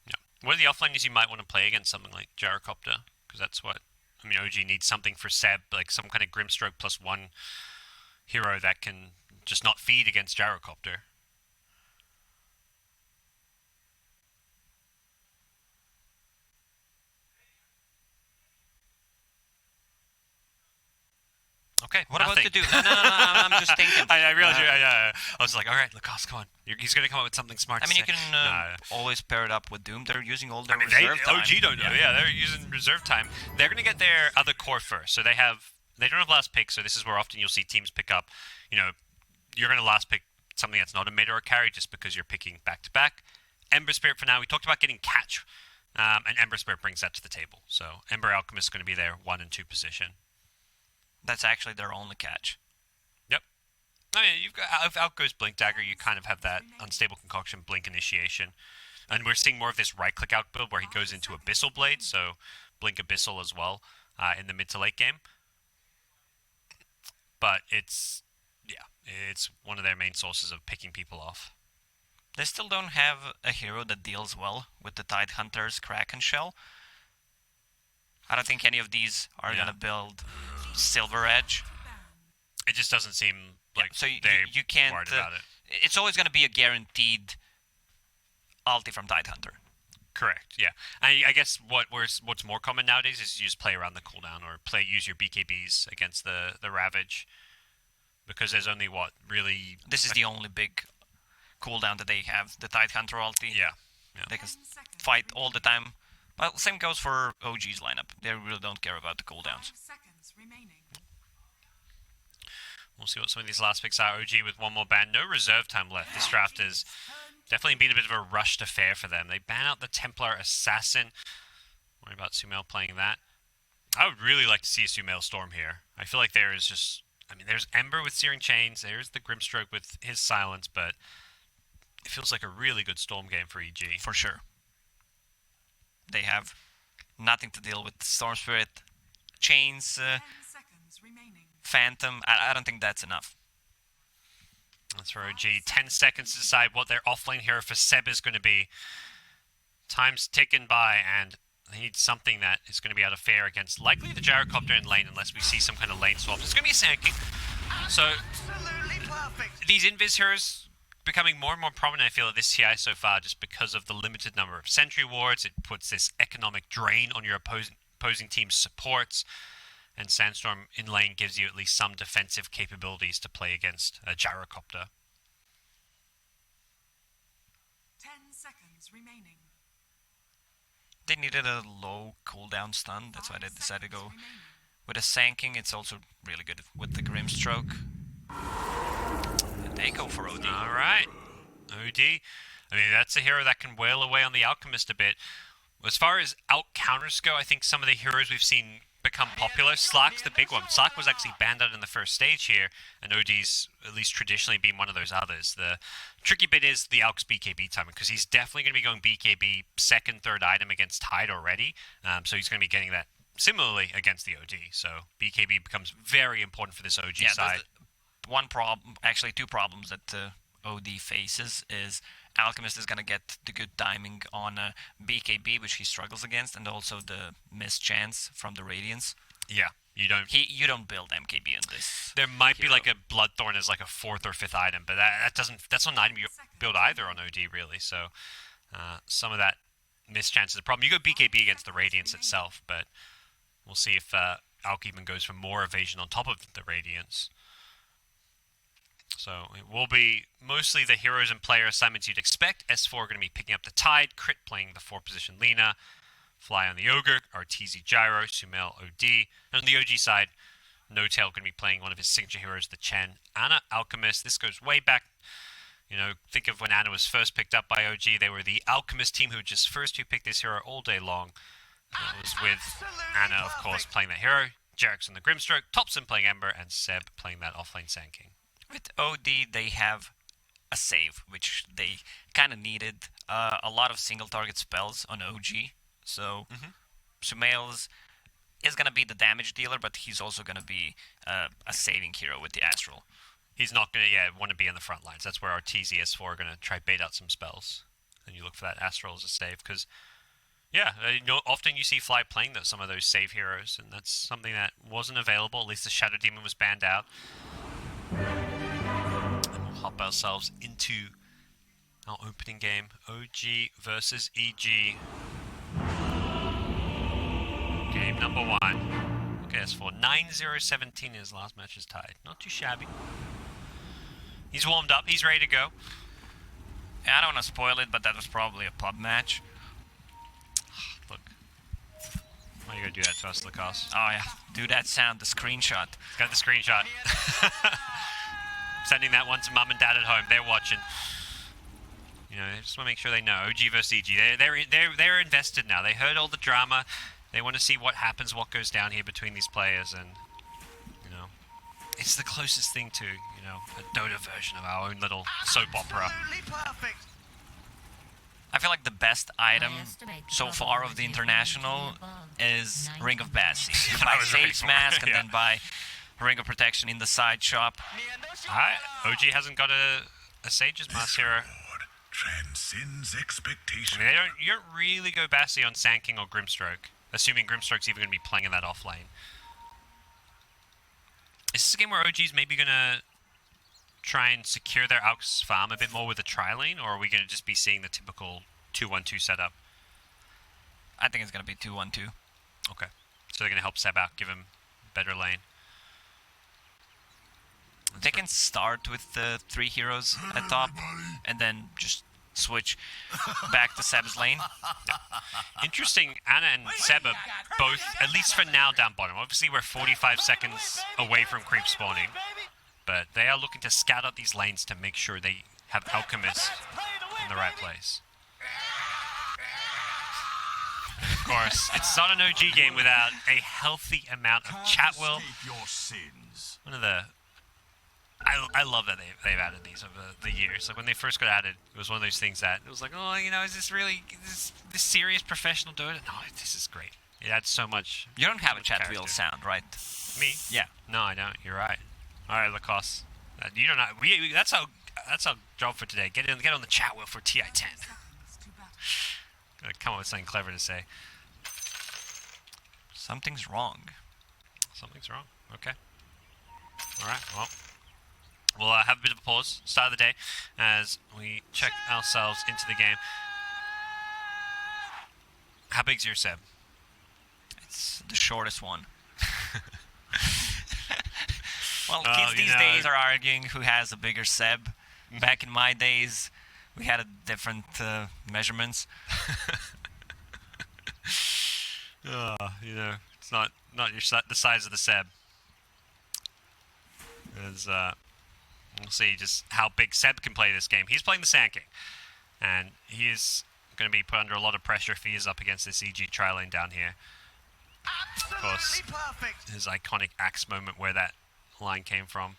Yeah. What are the offlaners you might want to play against something like Gyrocopter? Because that's what I mean. OG needs something for Seb, like some kind of Grimstroke +1 hero that can just not feed against Gyrocopter. Okay, What nothing. about to do? No, I'm just thinking. I realized I was like, all right, Lacoste, come on. He's going to come up with something smart I mean, to you say. can always pair it up with Doom. They're using all their I mean, reserve time. OG don't know. Yeah, they're using reserve time. They're going to get their other core first. So they don't have last pick, so this is where often you'll see teams pick up, you're going to last pick something that's not a mid or a carry just because you're picking back-to-back. Ember Spirit for now. We talked about getting Catch, and Ember Spirit brings that to the table. So Ember Alchemist is going to be their 1 and 2 position. That's actually their only catch. Yep. I mean, you've got if out goes Blink Dagger, you kind of have that unstable concoction Blink initiation, and we're seeing more of this right-click out build where he goes into Abyssal Blade, so Blink Abyssal as well in the mid to late game. But it's one of their main sources of picking people off. They still don't have a hero that deals well with the Tidehunter's Kraken Shell. I don't think any of these are going to build Silver Edge. It just doesn't seem like so you can't, worried about it. It's always going to be a guaranteed ulti from Tidehunter. Correct, yeah. I guess what's more common nowadays is you just play around the cooldown or use your BKBs against the Ravage. Because there's only really... This is the only big cooldown that they have, the Tidehunter ulti. Yeah. They can fight all the time. Well, same goes for OG's lineup. They really don't care about the cooldowns. 5 seconds remaining. We'll see what some of these last picks are. OG with one more ban. No reserve time left. This draft has definitely been a bit of a rushed affair for them. They ban out the Templar Assassin. Worry about Sumail playing that. I would really like to see a Sumail Storm here. I feel like there is just... I mean, there's Ember with Searing Chains. There's the Grimstroke with his Silence, but it feels like a really good Storm game for EG. For sure. They have nothing to deal with Storm Spirit, Chains, 10 seconds remaining. Phantom. I don't think that's enough. That's for OG. 10 seconds to decide what their offlane hero for Seb is going to be. Time's ticking by, and they need something that is going to be out of fair against likely the Gyrocopter in lane unless we see some kind of lane swaps. It's going to be a Sanking. So these Invis heroes becoming more and more prominent, I feel, at this TI so far just because of the limited number of sentry wards. It puts this economic drain on your opposing team's supports. And Sandstorm in lane gives you at least some defensive capabilities to play against a Gyrocopter. 10 seconds remaining. They needed a low cooldown stun. That's why they decided to go with a Sanking. It's also really good with the Grimstroke. And they go for OD. All right. OD. I mean, that's a hero that can wail away on the Alchemist a bit. As far as out counters go, I think some of the heroes we've seen become popular. Slack's the big one. Slack was actually banned out in the first stage here, and OD's at least traditionally been one of those others. The tricky bit is the Alk's BKB timing, because he's definitely going to be going BKB second, third item against Tide already, so he's going to be getting that similarly against the OD. So BKB becomes very important for this OG side. One problem, actually two problems that OD faces is Alchemist is going to get the good timing on BKB, which he struggles against, and also the missed chance from the Radiance. Yeah, you don't build MKB in this. There might be like a Bloodthorn as like a fourth or fifth item, but that's not an item you build either on OD really. So some of that missed chance is a problem. You go BKB against the Radiance itself, but we'll see if Alk even goes for more evasion on top of the Radiance. So it will be mostly the heroes and player assignments you'd expect. S4 are going to be picking up the Tide, Crit playing the 4-position Lina, Fly on the Ogre, Arteezy Gyro, Sumail OD. And on the OG side, No Tail going to be playing one of his signature heroes, the Chen. Ana Alchemist, this goes way back. You know, think of when Ana was first picked up by OG. They were the Alchemist team who just first who picked this hero all day long. It was with Ana, of course, playing the hero, Jerax on the Grimstroke, Thompson playing Ember, and Seb playing that offlane Sand King. With OD, they have a save, which they kind of needed. A lot of single target spells on OG. So Sumail's is going to be the damage dealer, but he's also going to be a saving hero with the Astral. He's not going to want to be in the front lines. That's where our TZS4 are going to try bait out some spells. And you look for that Astral as a save, because, often you see Fly playing some of those save heroes, and that's something that wasn't available. At least the Shadow Demon was banned out. And we'll hop ourselves into our opening game, OG versus EG. Game number 1. Okay, that's for 9-0-17 in his last match is tied. Not too shabby. He's warmed up. He's ready to go. Yeah, I don't want to spoil it, but that was probably a pub match. Look. Why are you going to do that to us, Lacoste? Oh, yeah. Do that sound, the screenshot. Got the screenshot. Sending that one to mum and dad at home. They're watching. You know, just want to make sure they know. OG versus EG. They're invested now. They heard all the drama. They want to see what happens, what goes down here between these players, and, you know, it's the closest thing to, you know, a Dota version of our own little soap opera. I feel like the best item so far of the International is Ring of Bassy. You buy Sage Mask and then buy Ring of Protection in the side shop. OG hasn't got a Sage's Mask hero. Transcends expectation. I mean, you don't really go Bassy on Sand King or Grimstroke, assuming Grimstroke's even going to be playing in that off lane. Is this a game where OG's maybe going to try and secure their Aux farm a bit more with a tri-lane, or are we going to just be seeing the typical 2-1-2 setup? I think it's going to be 2-1-2. Okay. So they're going to help Seb out, give him better lane. They can start with the 3 heroes at top, and then just switch back to Seb's lane. Yeah. Interesting, Anna and Seb are both, at least for now, down bottom. Obviously, we're 45 seconds away from creep spawning, but they are looking to scout out these lanes to make sure they have Alchemist in the right place. And of course, it's not an OG game without a healthy amount of chat will. One of the... I love that they've added these over the years. Like when they first got added, it was one of those things that it was like, oh, you know, is this really this serious professional Dota? No, this is great. It adds so much. You don't have a chat wheel sound, right? Me? Yeah. No, I don't. You're right. All right, Lacoste. You don't know. That's our job for today. Get on the chat wheel for TI10. Come up with something clever to say. Something's wrong. Something's wrong. Okay. All right. Well. We'll have a bit of a pause, start of the day, as we check ourselves into the game. How big's your Seb? It's the shortest one. Well, kids these days are arguing who has a bigger Seb. Back in my days, we had different measurements. You know, it's not the size of the Seb. As we'll see just how big Seb can play this game. He's playing the Sand King, and he is going to be put under a lot of pressure if he is up against this EG tri-lane down here. Of course, his iconic axe moment where that line came from.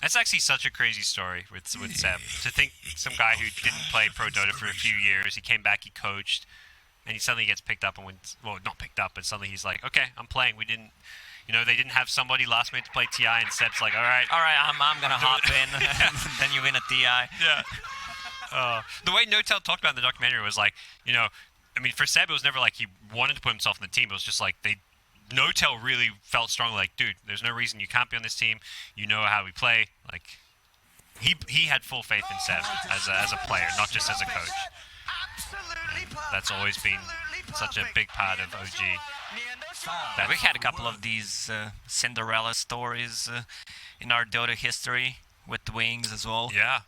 That's actually such a crazy story with Seb. To think some guy who didn't play Pro Dota for a few years, he came back, he coached, and he suddenly gets picked up and wins. Well, not picked up, but suddenly he's like, okay, I'm playing. We didn't... You know, they didn't have somebody last minute to play TI, and Seb's like, all right, I'm gonna hop in. Then you win a TI. Yeah. The way NoTel talked about in the documentary was like, you know, I mean, for Seb, it was never like he wanted to put himself in the team. It was just like NoTel really felt strongly like, dude, there's no reason you can't be on this team. You know how we play. Like, he had full faith in Seb as a player, not just as a coach. And that's always been such a big part of OG. We had a couple of these Cinderella stories in our Dota history with the Wings as well. Yeah.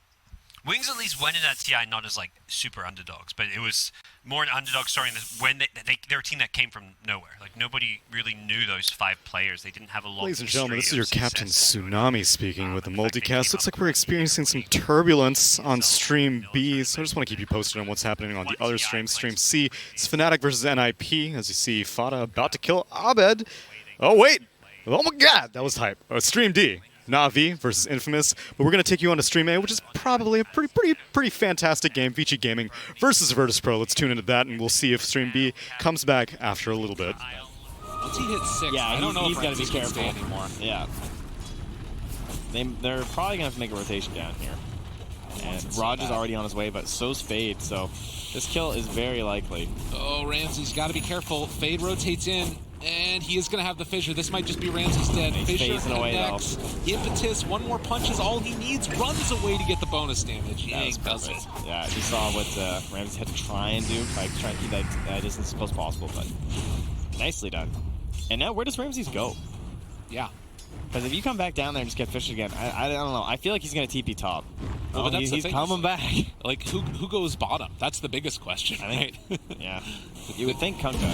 Wings at least went in at TI not as like super underdogs, but it was more an underdog story in this, when they're a team that came from nowhere. Like nobody really knew those 5 players. They didn't have a lot. Ladies and history gentlemen, this is of your success. Captain Tsunami speaking with the multicast. Looks like we're experiencing some turbulence on stream B, so I just want to keep you posted on what's happening on the other stream. Stream C, it's Fnatic versus NIP, as you see Fada about to kill Abed. Oh wait! Oh my god, that was hype. Stream D, Na'Vi versus Infamous, but we're going to take you on to Stream A, which is probably a pretty fantastic game, Vici Gaming versus Virtus Pro. Let's tune into that, and we'll see if Stream B comes back after a little bit. Once he hits 6, Yeah, I don't know he's if got to be Ramses can stay careful anymore. Yeah. They're probably gonna have to make a rotation down here. And Roger's already on his way, but so's Fade, so this kill is very likely. Oh, Ramsey's got to be careful. Fade rotates in, and he is going to have the fissure. This might just be Ramsey's dead. He's Fissure phasing away, connects. Impetus, one more punch is all he needs. Runs away to get the bonus damage. Yang does it. Yeah, you saw what Ramsey had to try and do, by trying to keep that distance as close as possible, but nicely done. And now, where does Ramses go? Yeah. Because if you come back down there and just get fished again, I don't know. I feel like he's going to TP top. Well, but he's coming back. Like, who goes bottom? That's the biggest question, right? Yeah. You would think Kunka.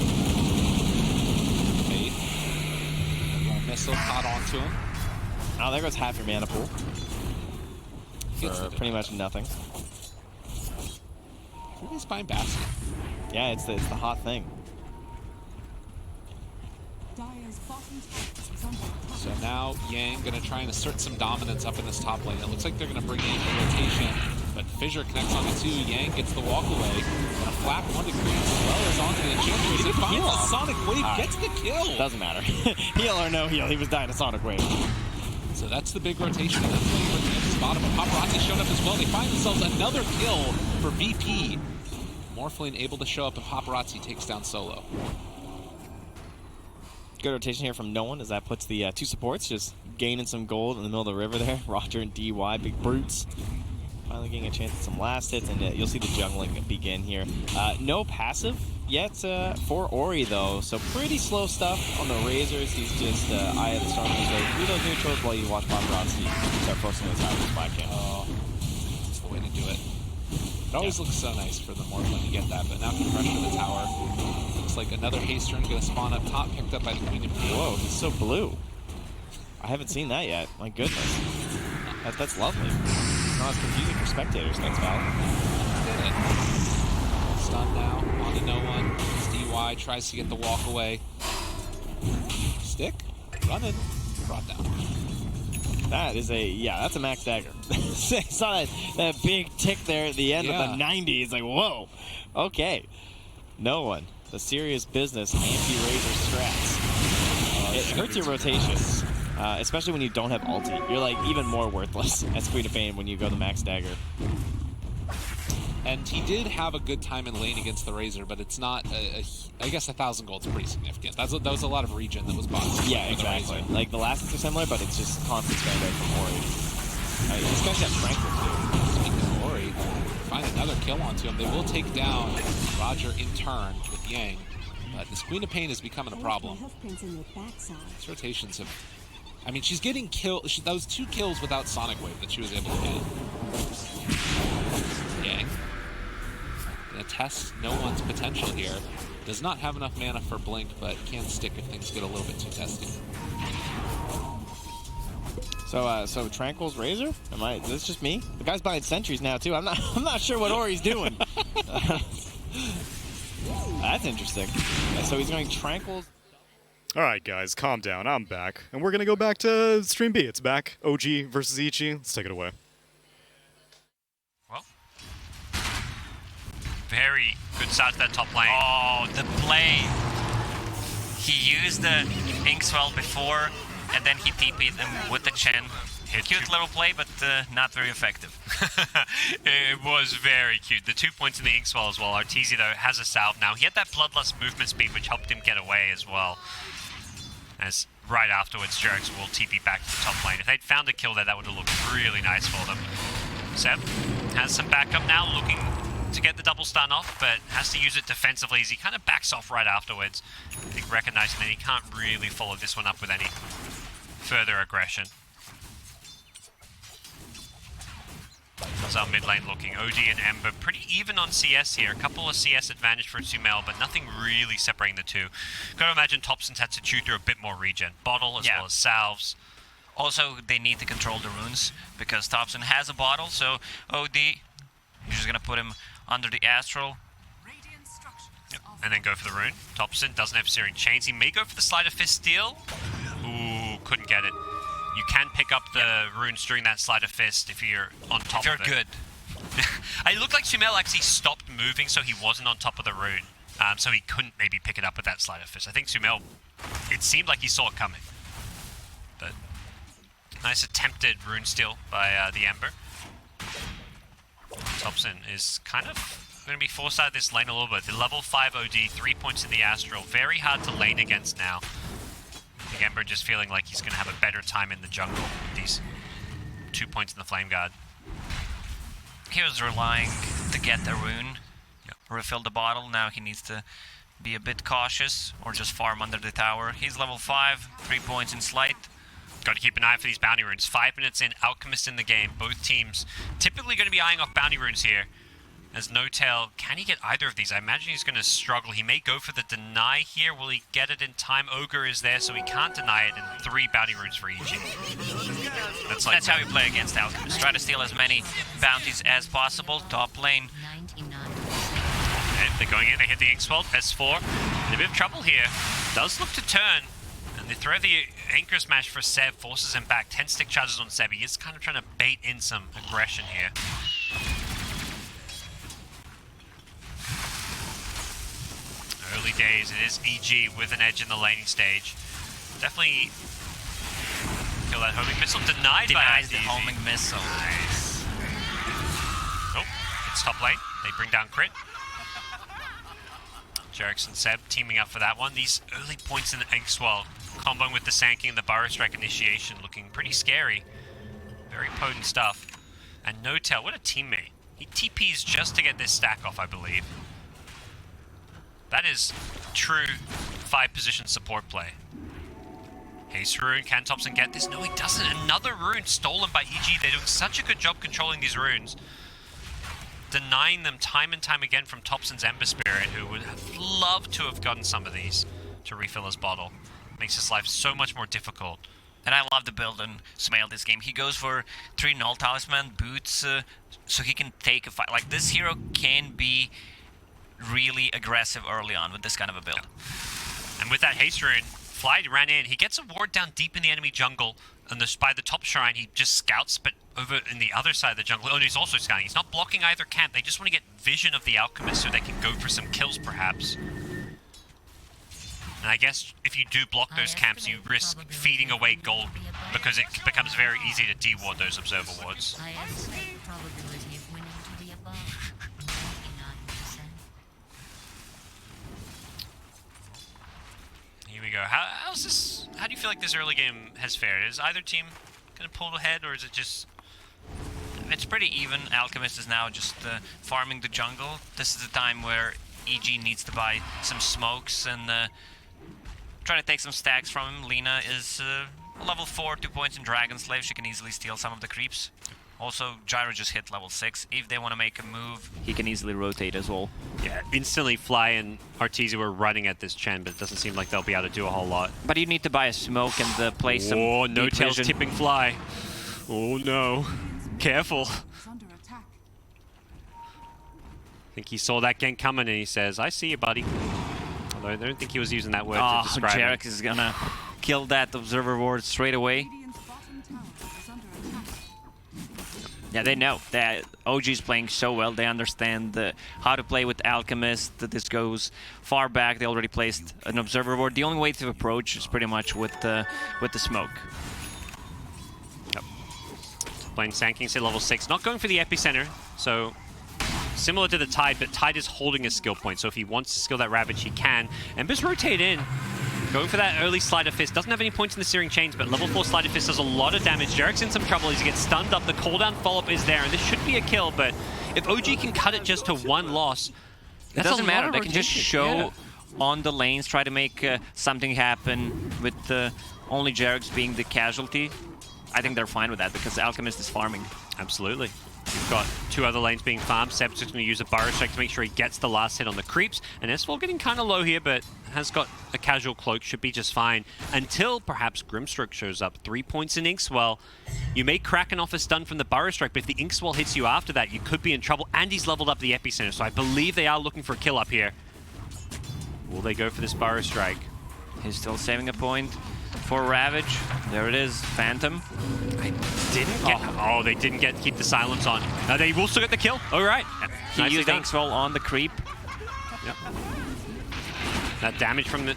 Fade. Missile caught onto him. Oh, there goes half your mana pool. For pretty much nothing. Who is buying Bastion? Yeah, it's the hot thing. So now Yang going to try and assert some dominance up in this top lane. It looks like they're going to bring in a rotation, but Fissure connects onto 2. Yang gets the walk away. Gonna flap one to Green as well as onto the Enchantress. He finds the Sonic Wave, gets the kill. Doesn't matter. Heal or no heal, he was dying to Sonic Wave. So that's the big rotation. And that's why he brings the bottom. But Paparazzi showed up as well. They find themselves another kill for VP. Morphling able to show up, and Paparazzi takes down Solo. Good rotation here from no one as that puts the 2 supports just gaining some gold in the middle of the river there. Roger and DY, big brutes. Finally getting a chance at some last hits, and you'll see the jungling begin here. No passive yet for Ori, though, so pretty slow stuff on the Razors. He's just Eye of the Storm his way through those neutrals while you watch Paparazzi start forcing those high spike camp. Oh, that's the way to do it. It always looks so nice for the Morphling to get that, but now can pressure the tower. Looks like another haste turn going to spawn up top, picked up by the Queen of Pain. Whoa, he's so blue. I haven't seen that yet. My goodness. That's lovely. It's not as confusing for spectators. Thanks, Val. Did it. Stun now, on to no one. DY tries to get the walk away. Stick, running, brought down. That is that's a max dagger. Saw that big tick there at the end of the 90s. Like, whoa, okay. No one. The serious business anti-razor strats. It hurts your rotations, especially when you don't have ulti. You're like even more worthless as Queen of Pain when you go the max dagger. And he did have a good time in lane against the Razor, but it's not, I guess 1,000 gold is pretty significant. That was a lot of regen that was bought. Yeah, exactly. Like the last ones are similar, but it's just constant spam rate from Ori. Especially at Frankfurt too. Speaking of Ori, find another kill onto him. They will take down Roger in turn with Yang. But this Queen of Pain is becoming a problem. These rotations have... I mean, she's getting killed. That was 2 kills without Sonic Wave that she was able to get. Yang. Gonna test no one's potential here. Does not have enough mana for Blink, but can stick if things get a little bit too testy. So Tranquil's Razor? Is this just me? The guy's buying sentries now too. I'm not sure what Ori's doing. That's interesting. So he's going Tranquil's. All right, guys, calm down. I'm back, and we're gonna go back to Stream B. It's back. OG versus Ichi. Let's take it away. Well, very good start to that top lane. Oh, the play. He used the Inkswell before, and then he TP'd him with the Chen. Cute little play, but not very effective. It was very cute. The 2 points in the Inkswell as well. Arteezy, though, has a salve now. He had that Bloodlust movement speed, which helped him get away as well. As right afterwards, Jerax will TP back to the top lane. If they'd found a kill there, that would have looked really nice for them. Seb has some backup now, looking to get the double stun off, but has to use it defensively as he kind of backs off right afterwards. I think recognizing that he can't really follow this one up with any further aggression. That's our mid lane looking. OG and Ember pretty even on CS here. A couple of CS advantage for Sumail, but nothing really separating the two. Gotta imagine Thompson's had to chew through a bit more regen. Bottle as well as salves. Also, they need to control the runes because Thompson has a bottle, so OD, you're just gonna put him under the Astral. Yep. And then go for the rune. Thompson doesn't have Searing Chains. He may go for the Sleight of Fist steal. Ooh, couldn't get it. You can pick up the runes during that Sleight of Fist if you're on top of it. If you're good. It looked like Sumail actually stopped moving so he wasn't on top of the rune. so he couldn't maybe pick it up with that sleight of fist. I think Sumail, it seemed like he saw it coming. But nice attempted rune steal by the Ember. Thompson is kind of going to be forced out of this lane a little bit. The level 5 OD, 3 points in the Astral. Very hard to lane against now. The Ember just feeling like he's going to have a better time in the jungle with these 2 points in the Flame Guard. He was relying to get a rune, refill the bottle. Now he needs to be a bit cautious or just farm under the tower. He's level 5, 3 points in Sleight. Got to keep an eye for these bounty runes. 5 minutes in, Alchemist in the game. Both teams typically going to be eyeing off bounty runes here. As No Tail, can he get either of these? I imagine he's going to struggle. He may go for the deny here. Will he get it in time? Ogre is there, so he can't deny it, and 3 bounty runes for EG. That's how we play against Alchemist. Try to steal as many bounties as possible. Top lane. And they're going in. They hit the Inkswell. S4. In a bit of trouble here. Does look to turn. And they throw the Anchor Smash for Seb. Forces him back. 10 stick charges on Seb. He is kind of trying to bait in some aggression here. Early days, it is EG with an edge in the laning stage. Definitely kill that homing missile. Denied by the homing missile. Nice. Nope, it's top lane. They bring down crit. JerAx and Seb teaming up for that one. These early points in the Inkswell, comboing with the Sanking and the Burrow Strike initiation, looking pretty scary. Very potent stuff. And No Tail, what a teammate. He TPs just to get this stack off, I believe. That is true 5-position support play. Haste rune, can Thompson get this? No, he doesn't. Another rune stolen by EG. They're doing such a good job controlling these runes. Denying them time and time again from Thompson's Ember Spirit, who would have loved to have gotten some of these to refill his bottle. Makes his life so much more difficult. And I love the build on Sumail this game. He goes for 3 Null Talisman, boots, so he can take a fight. Like, this hero can be really aggressive early on with this kind of a build. And with that haste rune, Fly ran in. He gets a ward down deep in the enemy jungle, and by the top shrine, he just scouts, but over in the other side of the jungle, oh, he's also scouting. He's not blocking either camp. They just want to get vision of the Alchemist so they can go for some kills, perhaps. And I guess if you do block those camps, you risk feeding away gold, because it becomes very easy to de-ward those observer wards. Here we go. How do you feel like this early game has fared? Is either team going to pull ahead, or is it just... It's pretty even. Alchemist is now just farming the jungle. This is the time where EG needs to buy some smokes and try to take some stacks from him. Lina is level 4, 2 points in Dragon Slave. She can easily steal some of the creeps. Also, Gyro just hit level 6. If they want to make a move, he can easily rotate as well. Yeah, instantly Fly and Arteezy were running at this Chen, but it doesn't seem like they'll be able to do a whole lot. But you need to buy a smoke and play some... Oh, No Tail's tipping Fly. Oh no. Careful. I think he saw that gank coming and he says, I see you, buddy. Although I don't think he was using that word to describe it. JerAx is gonna kill that Observer Ward straight away. Yeah, they know that OG's playing so well. They understand how to play with Alchemist. That this goes far back. They already placed an Observer Ward. The only way to approach is pretty much with the smoke. Yep. Playing Sankings at level 6. Not going for the epicenter, so similar to the Tide, but Tide is holding a skill point. So if he wants to skill that Ravage, he can. Ember's rotate in. Going for that early Sleight of Fist. Doesn't have any points in the Searing Chains, but level 4 Sleight of Fist does a lot of damage. JerAx's in some trouble as he gets stunned up. The cooldown follow-up is there, and this should be a kill, but if OG can cut it just to 1 loss, it doesn't matter. They can just show on the lanes, try to make something happen with only JerAx being the casualty. I think they're fine with that because Alchemist is farming. Absolutely. We've got 2 other lanes being farmed. Seb's just going to use a Burrow Strike to make sure he gets the last hit on the creeps. And S4 getting kind of low here, but has got a casual cloak, should be just fine. Until perhaps Grimstroke shows up. 3 points in Inkswell. You may crack an off a stun from the Burrow Strike, but if the Inkswell hits you after that, you could be in trouble. And he's leveled up the Epicenter, so I believe they are looking for a kill up here. Will they go for this Burrow Strike? He's still saving a point for Ravage. There it is, Phantom. I didn't get... Oh, they didn't keep the silence on. They will still get the kill. All right. He used Inkswell on the creep. Yep. That damage from the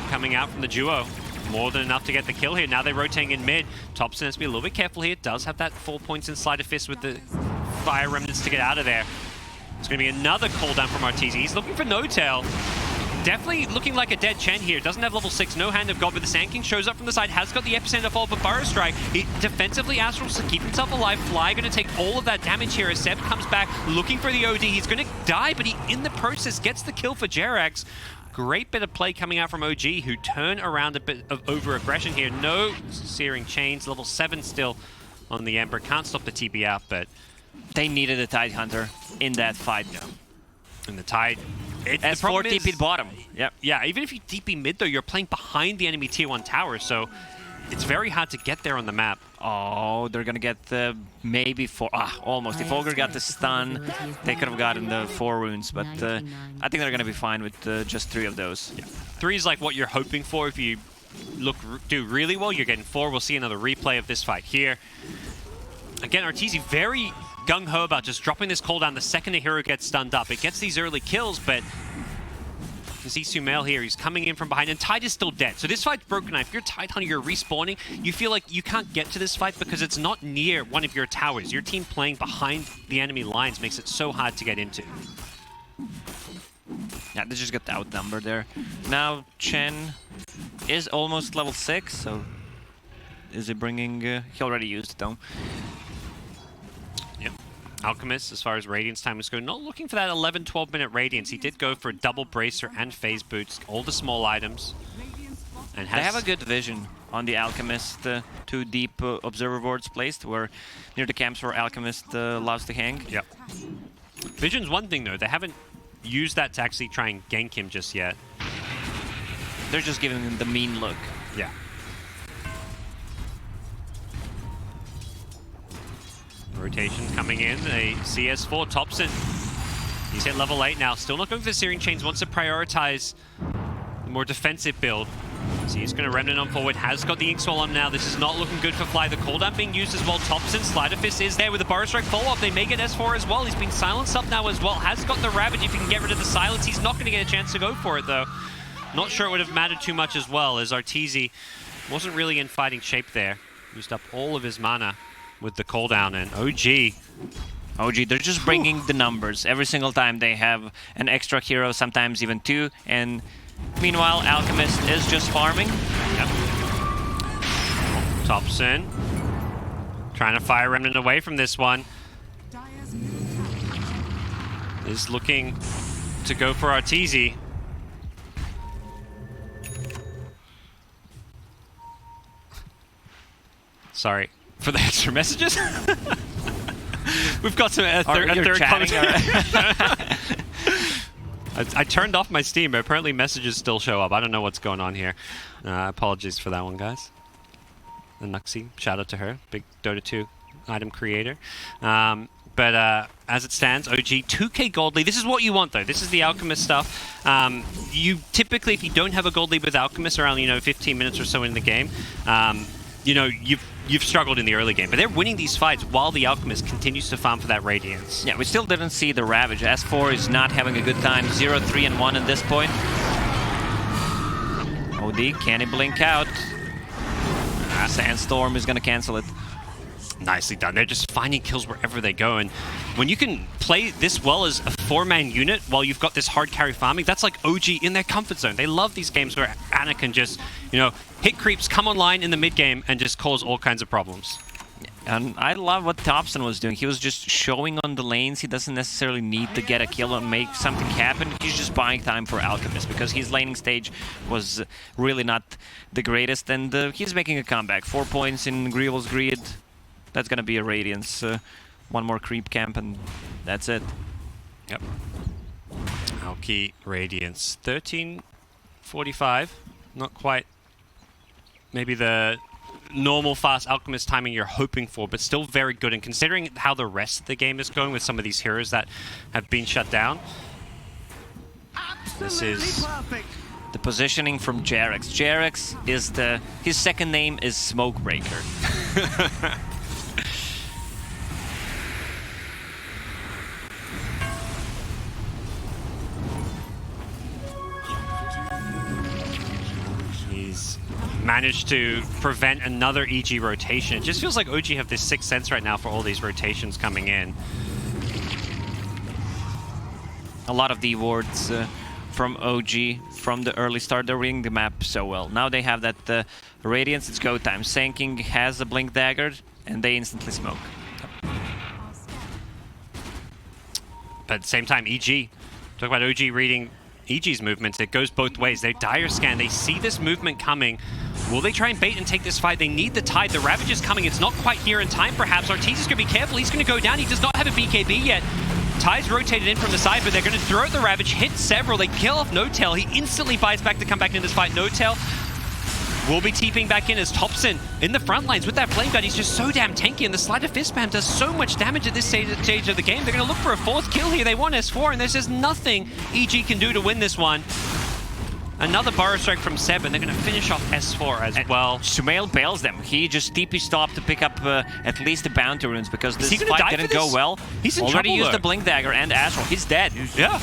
coming out from the duo. More than enough to get the kill here. Now they're rotating in mid. Thompson has to be a little bit careful here. Does have that 4 points in Sleight of Fist with the fire remnants to get out of there. It's going to be another cooldown from Arteezy. He's looking for No Tail. Definitely looking like a dead Chen here. Doesn't have level 6, no Hand of God, but the Sand King shows up from the side. Has got the epicenter fall for Burrow Strike. He defensively, Astrals to keep himself alive. Fly going to take all of that damage here as Seb comes back looking for the OD. He's going to die, but he, in the process, gets the kill for GeForce. Great bit of play coming out from OG, who turn around a bit of over-aggression here. No Searing Chains, level 7 still on the Ember. Can't stop the TP out, but... They needed a Tide Hunter in that fight. Yeah. And the Tide... As 4 TP'd bottom. Yep. Yeah, even if you TP mid, though, you're playing behind the enemy tier 1 tower, so it's very hard to get there on the map. Oh, they're gonna get the maybe 4. Almost. If Ogre got the stun, they could have gotten the 4 wounds, but I think they're gonna be fine with just 3 of those. Yeah. 3 is like what you're hoping for. If you do really well, you're getting 4. We'll see another replay of this fight here. Again, Arteezy very gung-ho about just dropping this cooldown the second the hero gets stunned up. It gets these early kills, but you see Sumail here, he's coming in from behind, and Tide is still dead. So this fight's broken. If you're Tide Hunter, you're respawning, you feel like you can't get to this fight because it's not near one of your towers. Your team playing behind the enemy lines makes it so hard to get into. Yeah, they just got outnumbered there. Now Chen is almost level 6, so is he bringing... he already used it though. Yep. Alchemist, as far as Radiance time is going, not looking for that 11-12 minute Radiance. He did go for a double Bracer and Phase Boots, all the small items. And they have a good vision on the Alchemist. 2 deep observer boards placed where near the camps where Alchemist loves to hang. Yep. Vision's one thing though, they haven't used that to actually try and gank him just yet. They're just giving him the mean look. Yeah. Rotation coming in, a CS4 Thompson. He's hit level 8 now, still not going for the Searing Chains, wants to prioritize the more defensive build. So he's going to Remnant on forward, has got the Inkswell on now. This is not looking good for Fly. The cooldown being used as well. Thompson, Sleight of Fist is there with the Burrow Strike follow-up. They may get S4 as well. He's been silenced up now as well. Has got the Ravage if he can get rid of the silence. He's not going to get a chance to go for it though. Not sure it would have mattered too much as well, as Arteezy wasn't really in fighting shape there. Used up all of his mana with the cooldown, and OG, they're just bringing the numbers. Every single time they have an extra hero, sometimes even 2, and meanwhile, Alchemist is just farming. Yep. Thompson trying to fire Remnant away from this one. Is looking to go for Arteezy. Sorry for the extra messages. We've got some third comment. I turned off my Steam, but apparently messages still show up. I don't know what's going on here. Apologies for that one, guys. And Nuxie, shout out to her, big Dota 2 item creator. But as it stands, OG 2k gold lead. This is what you want, though. This is the Alchemist stuff. You typically, if you don't have a gold lead with Alchemist around 15 minutes or so in the game, you've struggled in the early game, but they're winning these fights while the Alchemist continues to farm for that Radiance. Yeah, we still didn't see the Ravage. S4 is not having a good time. 0, 3, and 1 at this point. OD, can he blink out? Sandstorm is going to cancel it. Nicely done. They're just finding kills wherever they go, and when you can play this well as a 4-man unit while you've got this hard carry farming, that's like OG in their comfort zone. They love these games where Anna can just, hit creeps, come online in the mid game, and just cause all kinds of problems. And I love what Thompson was doing. He was just showing on the lanes. He doesn't necessarily need to get a kill and make something happen. He's just buying time for Alchemist because his laning stage was really not the greatest, and he's making a comeback. 4 points in Grievel's Greed. That's going to be a Radiance. One more creep camp, and that's it. Yep. Alki Radiance. 13:45. Not quite maybe the normal fast Alchemist timing you're hoping for, but still very good. And considering how the rest of the game is going with some of these heroes that have been shut down, this is... The positioning from GeForce. GeForce is his second name is Smokebreaker. managed to prevent another EG rotation. It just feels like OG have this sixth sense right now for all these rotations coming in. A lot of the wards from OG from the early start. They're reading the map so well. Now they have that Radiance, it's go time. Sanking has the Blink Dagger, and they instantly smoke. But at the same time, EG, talk about OG reading EG's movements, it goes both ways. They dire scan, they see this movement coming. Will they try and bait and take this fight? They need the tide. The Ravage is coming. It's not quite here in time, perhaps. Arteezy's going to be careful. He's going to go down. He does not have a BKB yet. Tide's rotated in from the side, but they're going to throw out the Ravage, hit several. They kill off No-Tail. He instantly buys back to come back into this fight. No-Tail will be TPing back in as Thompson in the front lines with that Flame Gun. He's just so damn tanky, and the Sleight of Fist Spam does so much damage at this stage of the game. They're going to look for a fourth kill here. They want S4, and there's just nothing EG can do to win this one. Another Burrow Strike from Seb, and they're going to finish off S4 as well. Sumail bails them. He just TP stopped to pick up at least the bounty runes because this fight didn't go well. He's in already trouble, used though. the Blink Dagger and Asrock. He's dead. Yeah.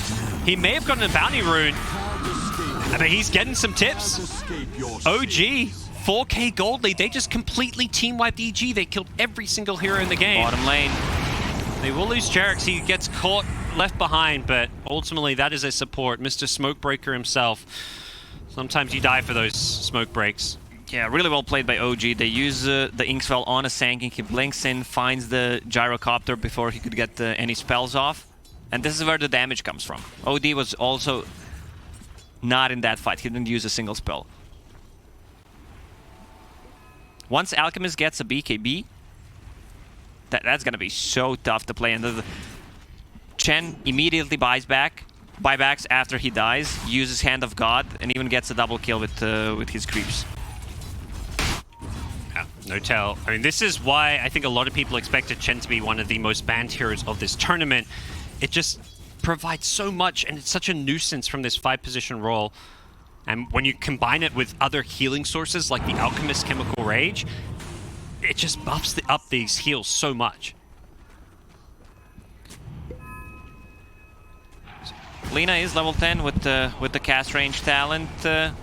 He may have gotten a bounty rune. I mean, he's getting some tips. OG, 4K gold lead. They just completely team-wiped EG. They killed every single hero in the game. Bottom lane. They will lose JerAx. He gets caught, left behind, but ultimately that is a support. Mr. Smokebreaker himself. Sometimes you die for those smoke breaks. Yeah, really well played by OG. They use the Inkswell on a Sanking. He blinks in, finds the Gyrocopter before he could get any spells off. And this is where the damage comes from. OD was also not in that fight. He didn't use a single spell. Once Alchemist gets a BKB, that's going to be so tough to play. And Chen immediately buybacks after he dies, uses Hand of God, and even gets a double kill with his creeps. Yeah, No-Tail. I mean, this is why I think a lot of people expected Chen to be one of the most banned heroes of this tournament. It just provides so much, and it's such a nuisance from this 5-position role. And when you combine it with other healing sources like the Alchemist Chemical Rage, it just buffs up these heals so much. Lina is level 10 with the cast range talent.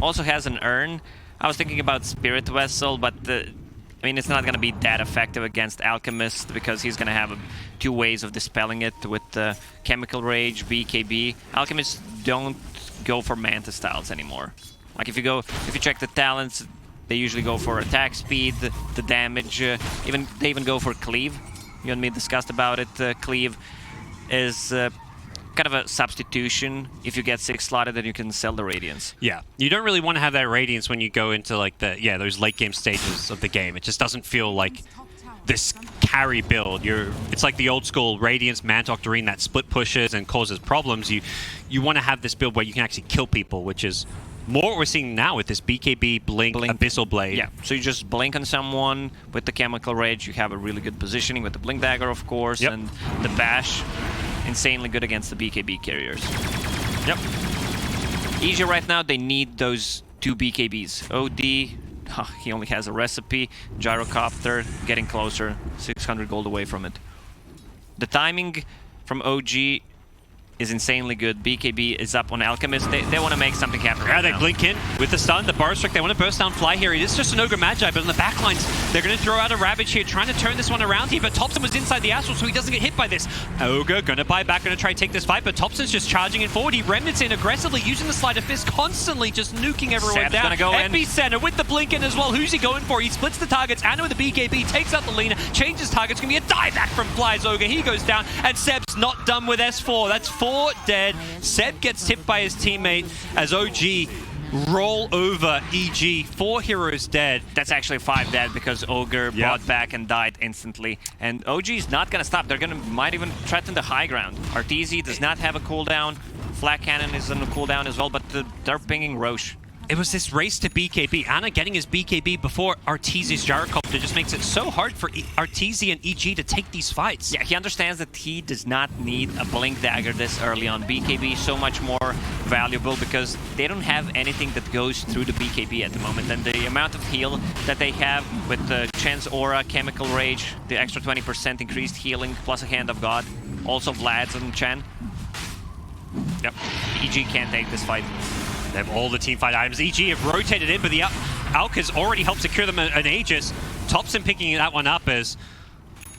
Also has an urn. I was thinking about Spirit Vessel, but I mean, it's not going to be that effective against Alchemist because he's going to have 2 ways of dispelling it with Chemical Rage, BKB. Alchemists don't go for Manta styles anymore. Like if you check the talents, they usually go for attack speed, the damage. They even go for Cleave. You and me discussed about it. Cleave is kind of a substitution. If you get 6 slotted, then you can sell the Radiance. Yeah, you don't really want to have that Radiance when you go into like those late game stages of the game. It just doesn't feel like this carry build. It's like the old school Radiance, Manta, Octarine that split pushes and causes problems. You want to have this build where you can actually kill people, which is more what we're seeing now with this BKB, Blink, Abyssal Blade. Yeah, so you just blink on someone with the Chemical Rage. You have a really good positioning with the Blink Dagger, of course, yep. and the Bash. Insanely good against the BKB carriers. Yep. EG right now, they need those 2 BKBs. OD, he only has a recipe. Gyrocopter, getting closer, 600 gold away from it. The timing from OG is insanely good. BKB is up on Alchemist. They want to make something happen right they now. blink in with the stun, the Burrow Strike. They want to burst down Fly here. It is just an Ogre Magi, but on the backlines, they're going to throw out a Ravage here, trying to turn this one around here, but Thompson was inside the Astral, so he doesn't get hit by this. Ogre going to buy back, going to try and take this fight, but Thompson's just charging it forward. He remnants in aggressively, using the Sleight of Fist, constantly just nuking everyone Seb's down. Gonna go in. Epicenter with the blink in as well. Who's he going for? He splits the targets, and with the BKB, takes out the Lina, changes targets. Going to be a die back from Fly's Ogre. He goes down, and Seb's not done with S4. That's 4 dead. Seb gets tipped by his teammate as OG roll over EG. 4 heroes dead. That's actually 5 dead because Ogre brought back and died instantly. And OG is not going to stop. They're might even threaten the high ground. Arteezy does not have a cooldown. Flak Cannon is on a cooldown as well, but they're pinging Roche. It was this race to BKB. Ana getting his BKB before Arteezy's Gyrocopter just makes it so hard for Arteezy and EG to take these fights. Yeah, he understands that he does not need a Blink Dagger this early on. BKB is so much more valuable because they don't have anything that goes through the BKB at the moment. And the amount of heal that they have with Chen's Aura, Chemical Rage, the extra 20% increased healing, plus a Hand of God, also Vlad's and Chen. Yep. EG can't take this fight. They have all the team fight items. EG have rotated in, but the Alka's already helped secure them an Aegis. Thompson picking that one up as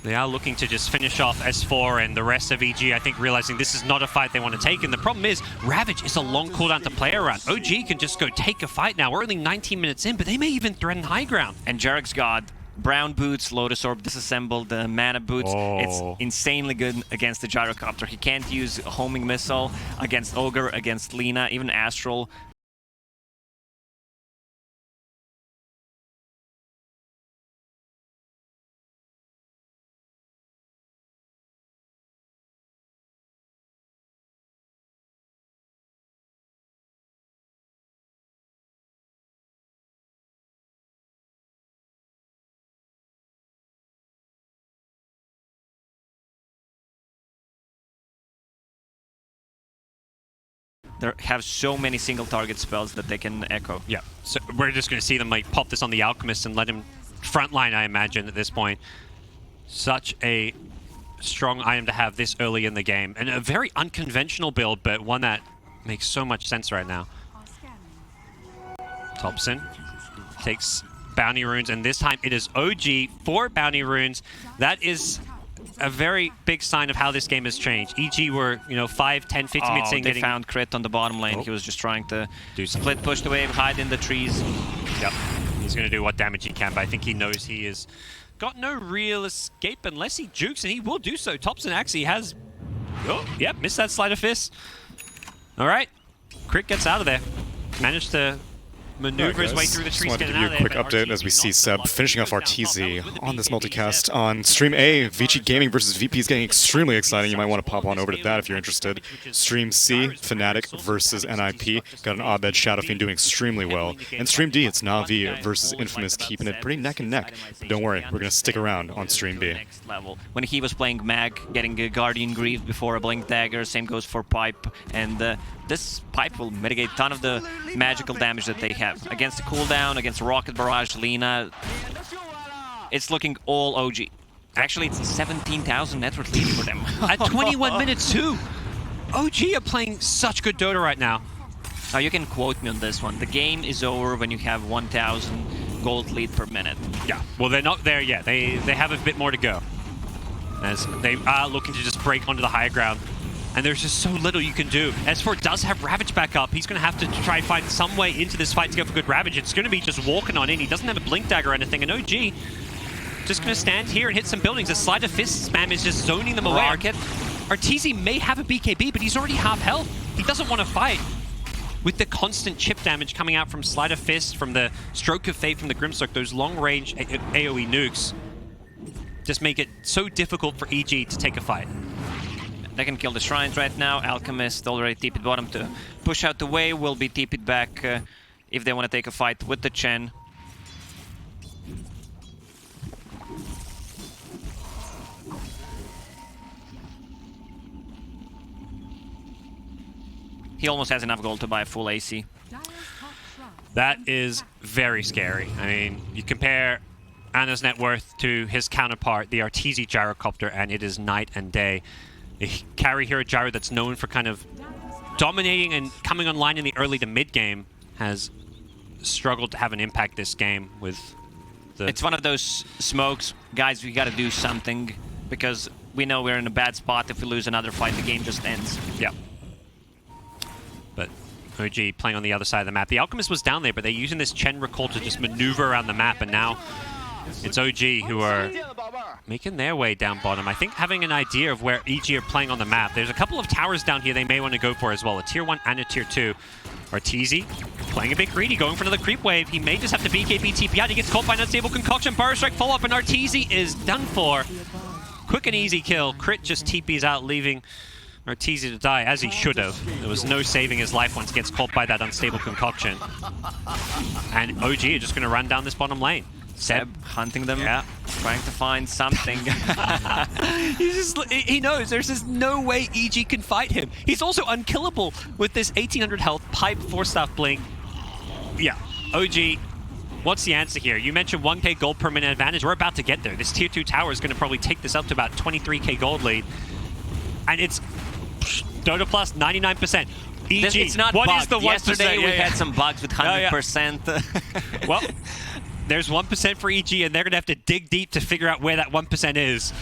they are looking to just finish off S4 and the rest of EG, I think, realizing this is not a fight they want to take. And the problem is, Ravage is a long cooldown to play around. OG can just go take a fight now. We're only 19 minutes in, but they may even threaten high ground. And Jarek's got brown boots, Lotus Orb disassembled, the mana boots. It's insanely good against the Gyrocopter. He can't use homing missile against Ogre, against Lina, even Astral. They have so many single target spells that they can echo. Yeah, so we're just going to see them like pop this on the Alchemist and let him frontline, I imagine, at this point. Such a strong item to have this early in the game. And a very unconventional build, but one that makes so much sense right now. Thompson takes bounty runes, and this time it is OG for bounty runes. That is a very big sign of how this game has changed. EG were, 5, 10, 15 minutes in. They found Crit on the bottom lane. He was just trying to split, push the wave, hide in the trees. Yep. He's going to do what damage he can, but I think he knows he has got no real escape unless he jukes, and he will do so. Thompson actually has... Oh, yep, missed that sleight of fist. All right. Crit gets out of there. Managed to maneuver his way through the trees. Just wanted to give you a quick update as we see Seb finishing off RTZ on this multicast on Stream A. Vici Gaming versus VP is getting extremely exciting. You might want to pop on over to that if you're interested. Stream C, Fnatic versus NIP. Got an Abed Shadowfiend doing extremely well. And Stream D, it's Na'Vi versus Infamous, keeping it pretty neck and neck. But don't worry, we're going to stick around on Stream B. When he was playing Mag, getting a Guardian Greave before a Blink Dagger, same goes for Pipe. And this Pipe will mitigate a ton of the magical damage that they have. Against the cooldown, against Rocket Barrage, Lina, it's looking all OG. Actually, it's 17,000 net worth lead for them. At 21 minutes too! OG are playing such good Dota right now. Now you can quote me on this one. The game is over when you have 1,000 gold lead per minute. Yeah, well they're not there yet. They have a bit more to go. As they are looking to just break onto the higher ground. And there's just so little you can do. S4 does have Ravage back up. He's going to have to try and find some way into this fight to go for good Ravage. It's going to be just walking on in. He doesn't have a Blink Dagger or anything. And OG just going to stand here and hit some buildings. The Sleight of Fist spam is just zoning them away. Arteezy may have a BKB, but he's already half health. He doesn't want to fight. With the constant chip damage coming out from Sleight of Fist, from the Stroke of Fate, from the Grimstock, those long-range AoE nukes just make it so difficult for EG to take a fight. They can kill the shrines right now. Alchemist already TP'd bottom to push out the wave. Will be TP'd back if they want to take a fight with the Chen. He almost has enough gold to buy a full AC. That is very scary. I mean, you compare Anna's net worth to his counterpart, the Arteezy Gyrocopter, and it is night and day. A carry hero gyro that's known for kind of dominating and coming online in the early to mid game has struggled to have an impact this game with the... It's one of those smokes, guys, we gotta do something because we know we're in a bad spot. If we lose another fight, the game just ends. Yeah. But OG playing on the other side of the map. The Alchemist was down there, but they're using this Chen recall to just maneuver around the map, and now it's OG who are making their way down bottom. I think having an idea of where EG are playing on the map. There's a couple of towers down here they may want to go for as well. A tier 1 and a tier 2. Arteezy playing a bit greedy, going for another creep wave. He may just have to BKB TP out. He gets caught by an unstable concoction. Burrow Strike follow-up, and Arteezy is done for. Quick and easy kill. Crit just TPs out, leaving Arteezy to die, as he should have. There was no saving his life once he gets caught by that unstable concoction. And OG are just going to run down this bottom lane. Seb hunting them, trying to find something. He knows there's just no way EG can fight him. He's also unkillable with this 1800 health Pipe 4-staff Blink. Yeah, OG, what's the answer here? You mentioned 1k gold per minute advantage. We're about to get there. This tier 2 tower is going to probably take this up to about 23k gold lead. And it's Dota Plus 99%. EG, It's not what bugged. is the 1%? Yesterday we had some bugs with 100%. Well, there's 1% for EG, and they're going to have to dig deep to figure out where that 1% is.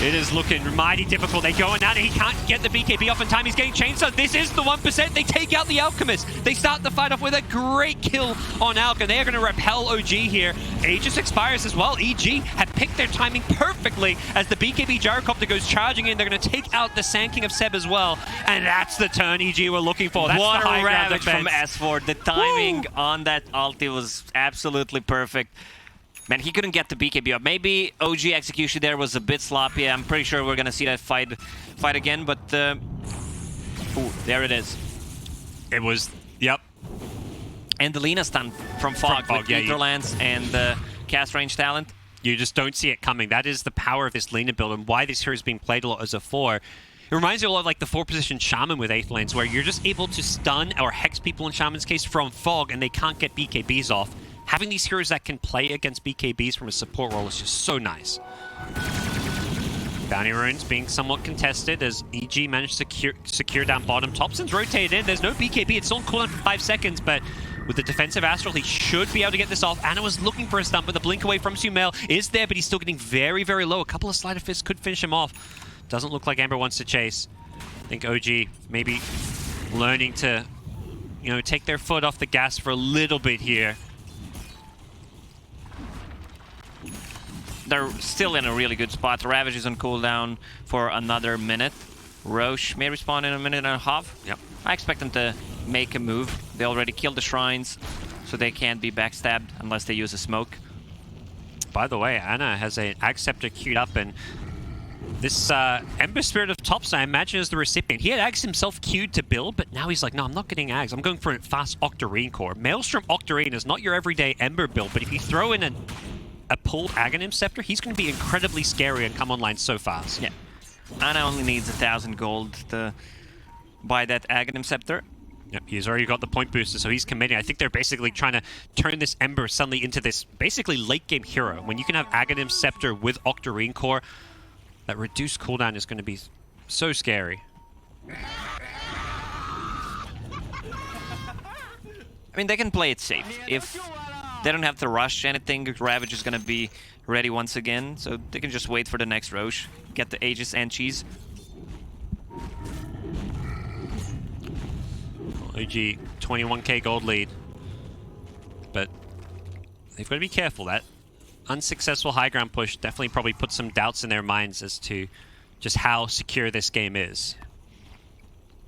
It is looking mighty difficult. They go in now, and he can't get the BKB off in time. He's getting chainsawed. This is the 1%. They take out the Alchemist. They start the fight off with a great kill on Alk, and they are going to repel OG here. Aegis expires as well. EG have picked their timing perfectly as the BKB Gyrocopter goes charging in. They're going to take out the Sand King of Seb as well, and that's the turn EG were looking for. That's what the high a ground ravage defense. from S4. The timing on that ulti was absolutely perfect. Man, he couldn't get the BKB up. Maybe OG execution there was a bit sloppy. I'm pretty sure we're gonna see that fight again, but ooh, there it is. It was, yep. And the Lina stun from Fog with Etherlance and cast range talent. You just don't see it coming. That is the power of this Lina build and why this hero is being played a lot as a 4. It reminds you a lot of like the 4-position Shaman with 8th lanes, where you're just able to stun or hex people in Shaman's case from Fog and they can't get BKBs off. Having these heroes that can play against BKBs from a support role is just so nice. Bounty runes being somewhat contested as EG managed to secure down bottom. Thompson's rotated in. There's no BKB. It's still on cooldown for 5 seconds, but with the defensive Astral, he should be able to get this off. Anna was looking for a stump, but the blink away from Sumail is there, but he's still getting very, very low. A couple of Sleight of Fists could finish him off. Doesn't look like Ember wants to chase. I think OG maybe learning to, you know, take their foot off the gas for a little bit here. They're still in a really good spot. Ravage is on cooldown for another minute. Roche may respawn in a minute and a half. Yep. I expect them to make a move. They already killed the shrines, so they can't be backstabbed unless they use a smoke. By the way, Anna has an Acceptor queued up, and this Ember Spirit of Tops, I imagine, is the recipient. He had Ags himself queued to build, but now he's like, no, I'm not getting Ags. I'm going for a fast Octarine core. Maelstrom Octarine is not your everyday Ember build, but if you throw in a pulled Aghanim Scepter, he's going to be incredibly scary and come online so fast. Yeah. Anna only needs 1,000 gold to buy that Aghanim Scepter. Yep, he's already got the point booster, so he's committing. I think they're basically trying to turn this Ember suddenly into this basically late-game hero. When you can have Aghanim Scepter with Octarine Core, that reduced cooldown is going to be so scary. I mean, they can play it safe. If they don't have to rush anything, Ravage is going to be ready once again, so they can just wait for the next Roche, get the Aegis and Cheese. OG, 21k gold lead. But they've got to be careful. That unsuccessful high ground push definitely probably put some doubts in their minds as to just how secure this game is.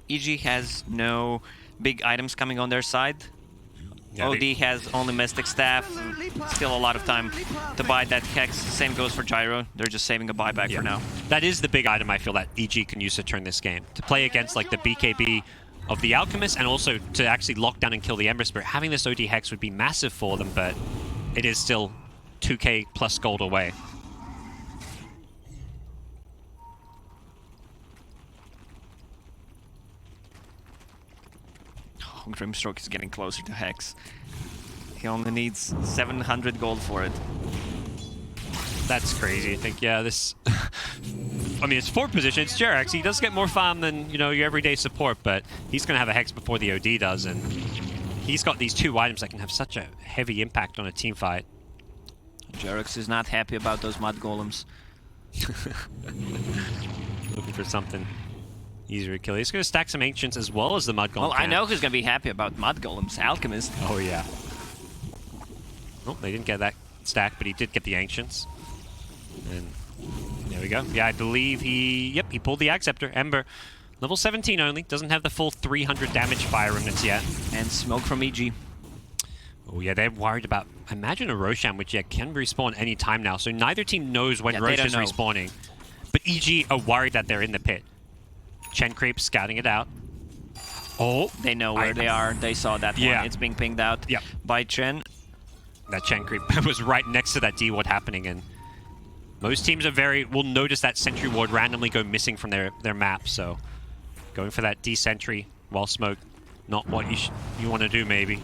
EG has no big items coming on their side. Yeah, OD has only Mystic Staff. Still a lot of time to buy that Hex. Same goes for Gyro. They're just saving a buyback for now. That is the big item I feel that EG can use to turn this game. To play against like the BKB of the Alchemist and also to actually lock down and kill the Ember Spirit. Having this OD Hex would be massive for them, but it is still 2k plus gold away. Grimstroke is getting closer to Hex. He only needs 700 gold for it. That's crazy. I think, yeah, this... I mean, it's 4th position, it's Jerax. He does get more farm than, you know, your everyday support, but he's going to have a Hex before the OD does, and he's got these 2 items that can have such a heavy impact on a team fight. Jerax is not happy about those mud golems. Looking for something easier to kill. He's going to stack some Ancients as well as the Mud Golem. Well, I know who's going to be happy about Mud Golems. Alchemist. Oh, yeah. Oh, they didn't get that stack, but he did get the Ancients. And there we go. Yeah, I believe he pulled the Acceptor. Ember, level 17 only. Doesn't have the full 300 damage fire remnants yet. And smoke from EG. Oh, yeah, they're worried about... Imagine a Roshan, which, yeah, can respawn any time now. So neither team knows when Rosh is respawning. But EG are worried that they're in the pit. Chen Creep scouting it out. Oh, they know where they are. They saw that one. It's being pinged out by Chen. That Chen Creep was right next to that D ward happening, and most teams are will notice that sentry ward randomly go missing from their map. So going for that D sentry while smoke, not what you want to do maybe.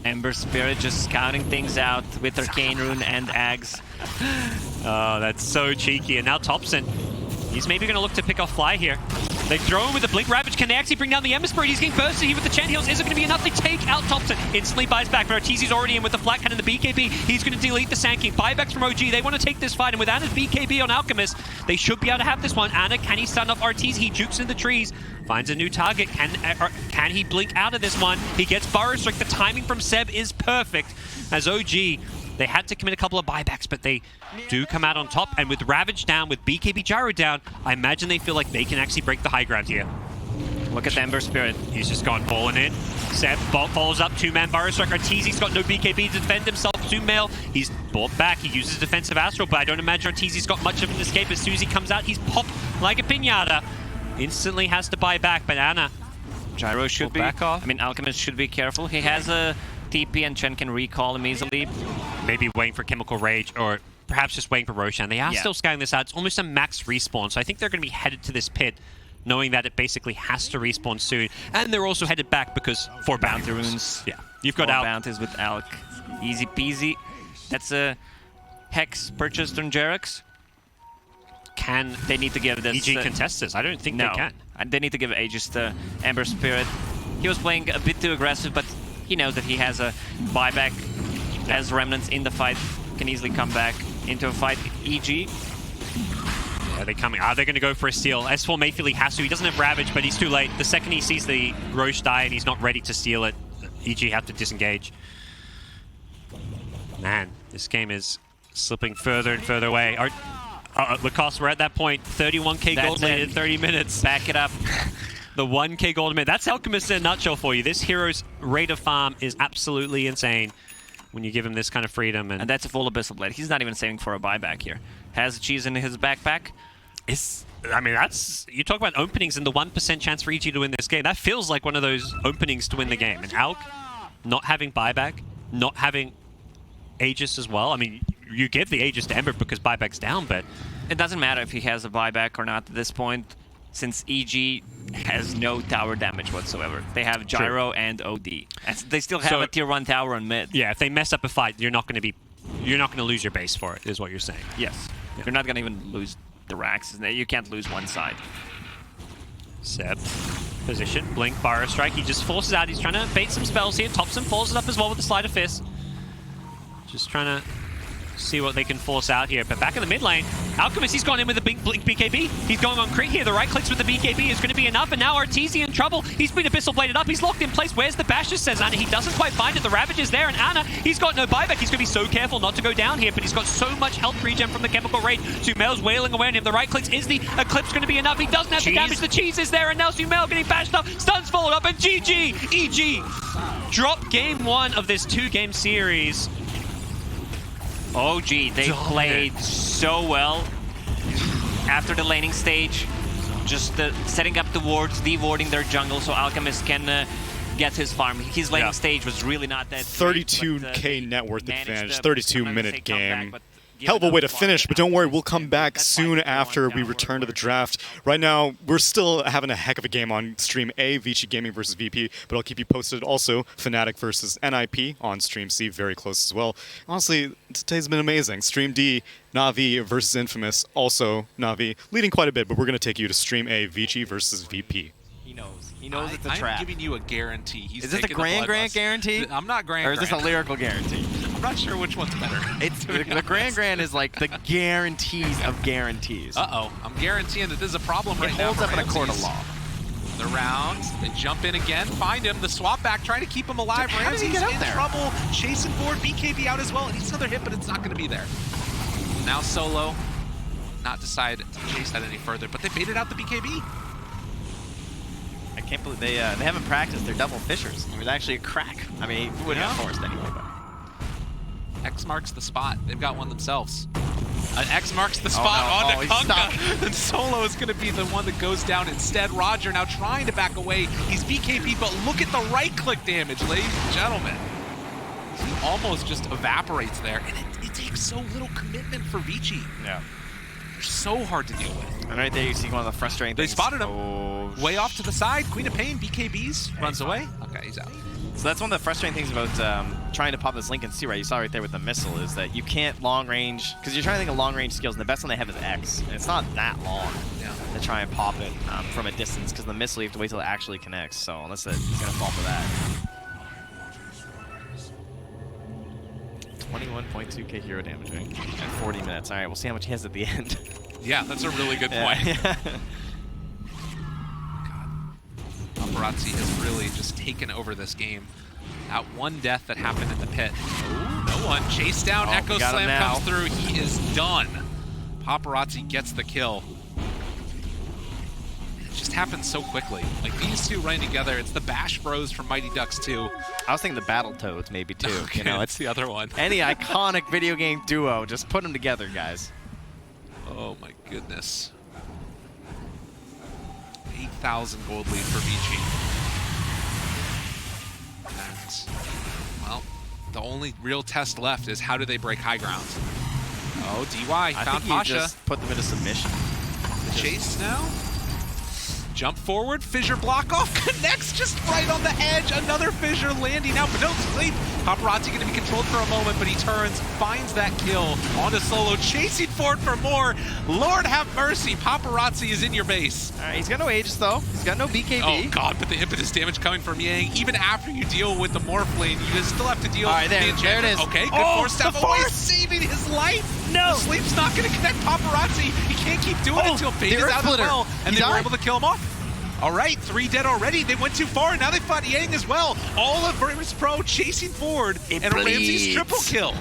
Ember Spirit just scouting things out with Arcane Rune and Ags. Oh, that's so cheeky. And now Thompson, he's maybe going to look to pick off Fly here. They throw him with the Blink Ravage. Can they actually bring down the Ember Spirit? He's getting bursted here with the Chen Heals. Is it going to be enough? They take out Thompson. Instantly buys back. But Arteezy's already in with the Flat Cannon and the BKB. He's going to delete the Sand King. Buybacks from OG. They want to take this fight. And with Anna's BKB on Alchemist, they should be able to have this one. Anna, can he stun off Arteezy? He jukes in the trees. Finds a new target. Can he blink out of this one? He gets Burrow Strike. The timing from Seb is perfect. As OG, they had to commit a couple of buybacks, but they do come out on top. And with Ravage down, with BKB Gyro down, I imagine they feel like they can actually break the high ground here. Look at the Ember Spirit. He's just gone balling in. Seb follows up, two-man Burrow Strike. Arteezy's got no BKB to defend himself. Sumail, he's bought back. He uses defensive Astral, but I don't imagine Arteezy's got much of an escape. As soon as he comes out, he's popped like a pinata. Instantly has to buy back, but Anna. Gyro should be back off. I mean, Alchemist should be careful. He has a TP and Chen can recall him easily. Maybe waiting for Chemical Rage, or perhaps just waiting for Roshan. They are still scanning this out. It's almost a max respawn, so I think they're going to be headed to this pit, knowing that it basically has to respawn soon. And they're also headed back because for bounty runes. Yeah, you've got Alk. Bounties with Alk. Easy peasy. That's a Hex purchased on GeForce. Can they need to give this EG contest this? I don't think they can. They need to give Aegis the Ember Spirit. He was playing a bit too aggressive, but he knows that he has a buyback as Remnants in the fight. Can easily come back into a fight. EG. Are they coming? Are they going to go for a steal? S4 may feel he has to. He doesn't have Ravage, but he's too late. The second he sees the Roche die and he's not ready to steal it, EG have to disengage. Man, this game is slipping further and further away. Lacoste, we're at that point. 31k gold minute in 30 minutes. Back it up. The 1k gold minute. That's Alchemist in a nutshell for you. This hero's rate of farm is absolutely insane when you give him this kind of freedom. And that's a full Abyssal Blade. He's not even saving for a buyback here. Has cheese in his backpack. I mean, that's... You talk about openings and the 1% chance for EG to win this game. That feels like one of those openings to win the game. And Alk not having buyback, not having Aegis as well. I mean, you give the Aegis to Ember because buyback's down, but... It doesn't matter if he has a buyback or not at this point, since EG has no tower damage whatsoever. They have Gyro and OD. They still have a tier 1 tower on mid. Yeah, if they mess up a fight, you're not going to lose your base for it, is what you're saying. Yes. Yeah. You're not going to even lose the racks. You can't lose one side. Seb, position, blink, Burrow Strike. He just forces out. He's trying to bait some spells here. Thompson follows it up as well with the Sleight of Fist. Just trying to see what they can force out here. But back in the mid lane, Alchemist, he's gone in with a big blink BKB. He's going on crit here. The right clicks with the BKB is going to be enough. And now Arteezy in trouble. He's been Abyssal Bladed up. He's locked in place. Where's the Bashes, says Anna. He doesn't quite find it. The Ravage is there. And Anna, he's got no buyback. He's going to be so careful not to go down here. But he's got so much health regen from the Chemical Raid. Sumail's wailing away on him. The right clicks. Is the Eclipse going to be enough? He doesn't have the damage. The cheese is there. And now Sumail getting bashed up. Stuns followed up. And GG. EG drop game 1 of this 2-game series. OG, they played so well after the laning stage, just setting up the wards, de-warding their jungle so Alchemist can get his farm. His laning stage was really not that 32k net worth advantage, 32-minute game. Hell of a way to finish, but don't worry, we'll come back soon after we return to the draft. Right now, we're still having a heck of a game on Stream A, Vici Gaming versus VP, but I'll keep you posted. Also, Fnatic versus NIP on Stream C, very close as well. Honestly, today's been amazing. Stream D, Na'Vi versus Infamous, also Na'Vi, leading quite a bit, but we're going to take you to Stream A, Vici versus VP. He knows. He knows it's a trap. I'm giving you a guarantee. Is this a grand guarantee? I'm not grand. Or is this a lyrical guarantee? I'm not sure which one's better. It's the grand is like the guarantees of guarantees. Uh-oh. I'm guaranteeing that this is a problem right now. It holds up in a court of law. The round, they jump in again, find him, the swap back, trying to keep him alive. How does he get out there? Trouble, chasing forward, BKB out as well. He needs another hit, but it's not going to be there. Now Solo, not decided to chase that any further, but they baited out the BKB. I can't believe they haven't practiced their double fishers. It was actually a crack. I mean, he wouldn't have forced anyway, but... X marks the spot. They've got one themselves. An X marks the spot onto Kunga. And Solo is going to be the one that goes down instead. Roger now trying to back away. He's BKB, but look at the right-click damage, ladies and gentlemen. He almost just evaporates there, and it takes so little commitment for Vici. Yeah. They're so hard to deal with. And right there you see one of the frustrating things. They spotted him. Way off to the side. Queen of Pain, BKBs, runs away. Okay, he's out. So that's one of the frustrating things about trying to pop this Lincoln C, right? You saw right there with the missile is that you can't long range, because you're trying to think of long range skills, and the best one they have is X. And it's not that long to try and pop it from a distance, because the missile you have to wait till it actually connects. So unless it's going to fall for that. 21.2k hero damage, right? At 40 minutes. All right, we'll see how much he has at the end. Yeah, that's a really good point. Yeah. Paparazzi has really just taken over this game. That one death that happened in the pit. Ooh, no one. Chase down, Echo Slam comes through. He is done. Paparazzi gets the kill. It just happens so quickly. Like, these two running together, it's the Bash Bros from Mighty Ducks 2. I was thinking the Battletoads maybe too. Okay, you know, it's the other one. Any iconic video game duo, just put them together, guys. Oh my goodness. 8,000 gold lead for Vici. And, well, the only real test left is how do they break high ground. Oh, DY found Pasha. Just put them into submission. The chase now. Jump forward, fissure block off, connects just right on the edge. Another fissure landing out, but no sleep. Paparazzi going to be controlled for a moment, but he turns, finds that kill onto Solo, chasing forward for more. Lord have mercy, Paparazzi is in your base. All right, he's got no Aegis though. He's got no BKB. Oh God, but the impetus damage coming from Yang, even after you deal with the Morphling, you still have to deal with the enchantment. There it is. Okay, good force step away, saving his life. No. The sleep's not going to connect Paparazzi. He can't keep doing it until Fade is out as well, and they were able to kill him off. All right, 3 dead already. They went too far, and now they fought Yang as well. All of Virtus Pro chasing forward, and a Ramsey's triple kill.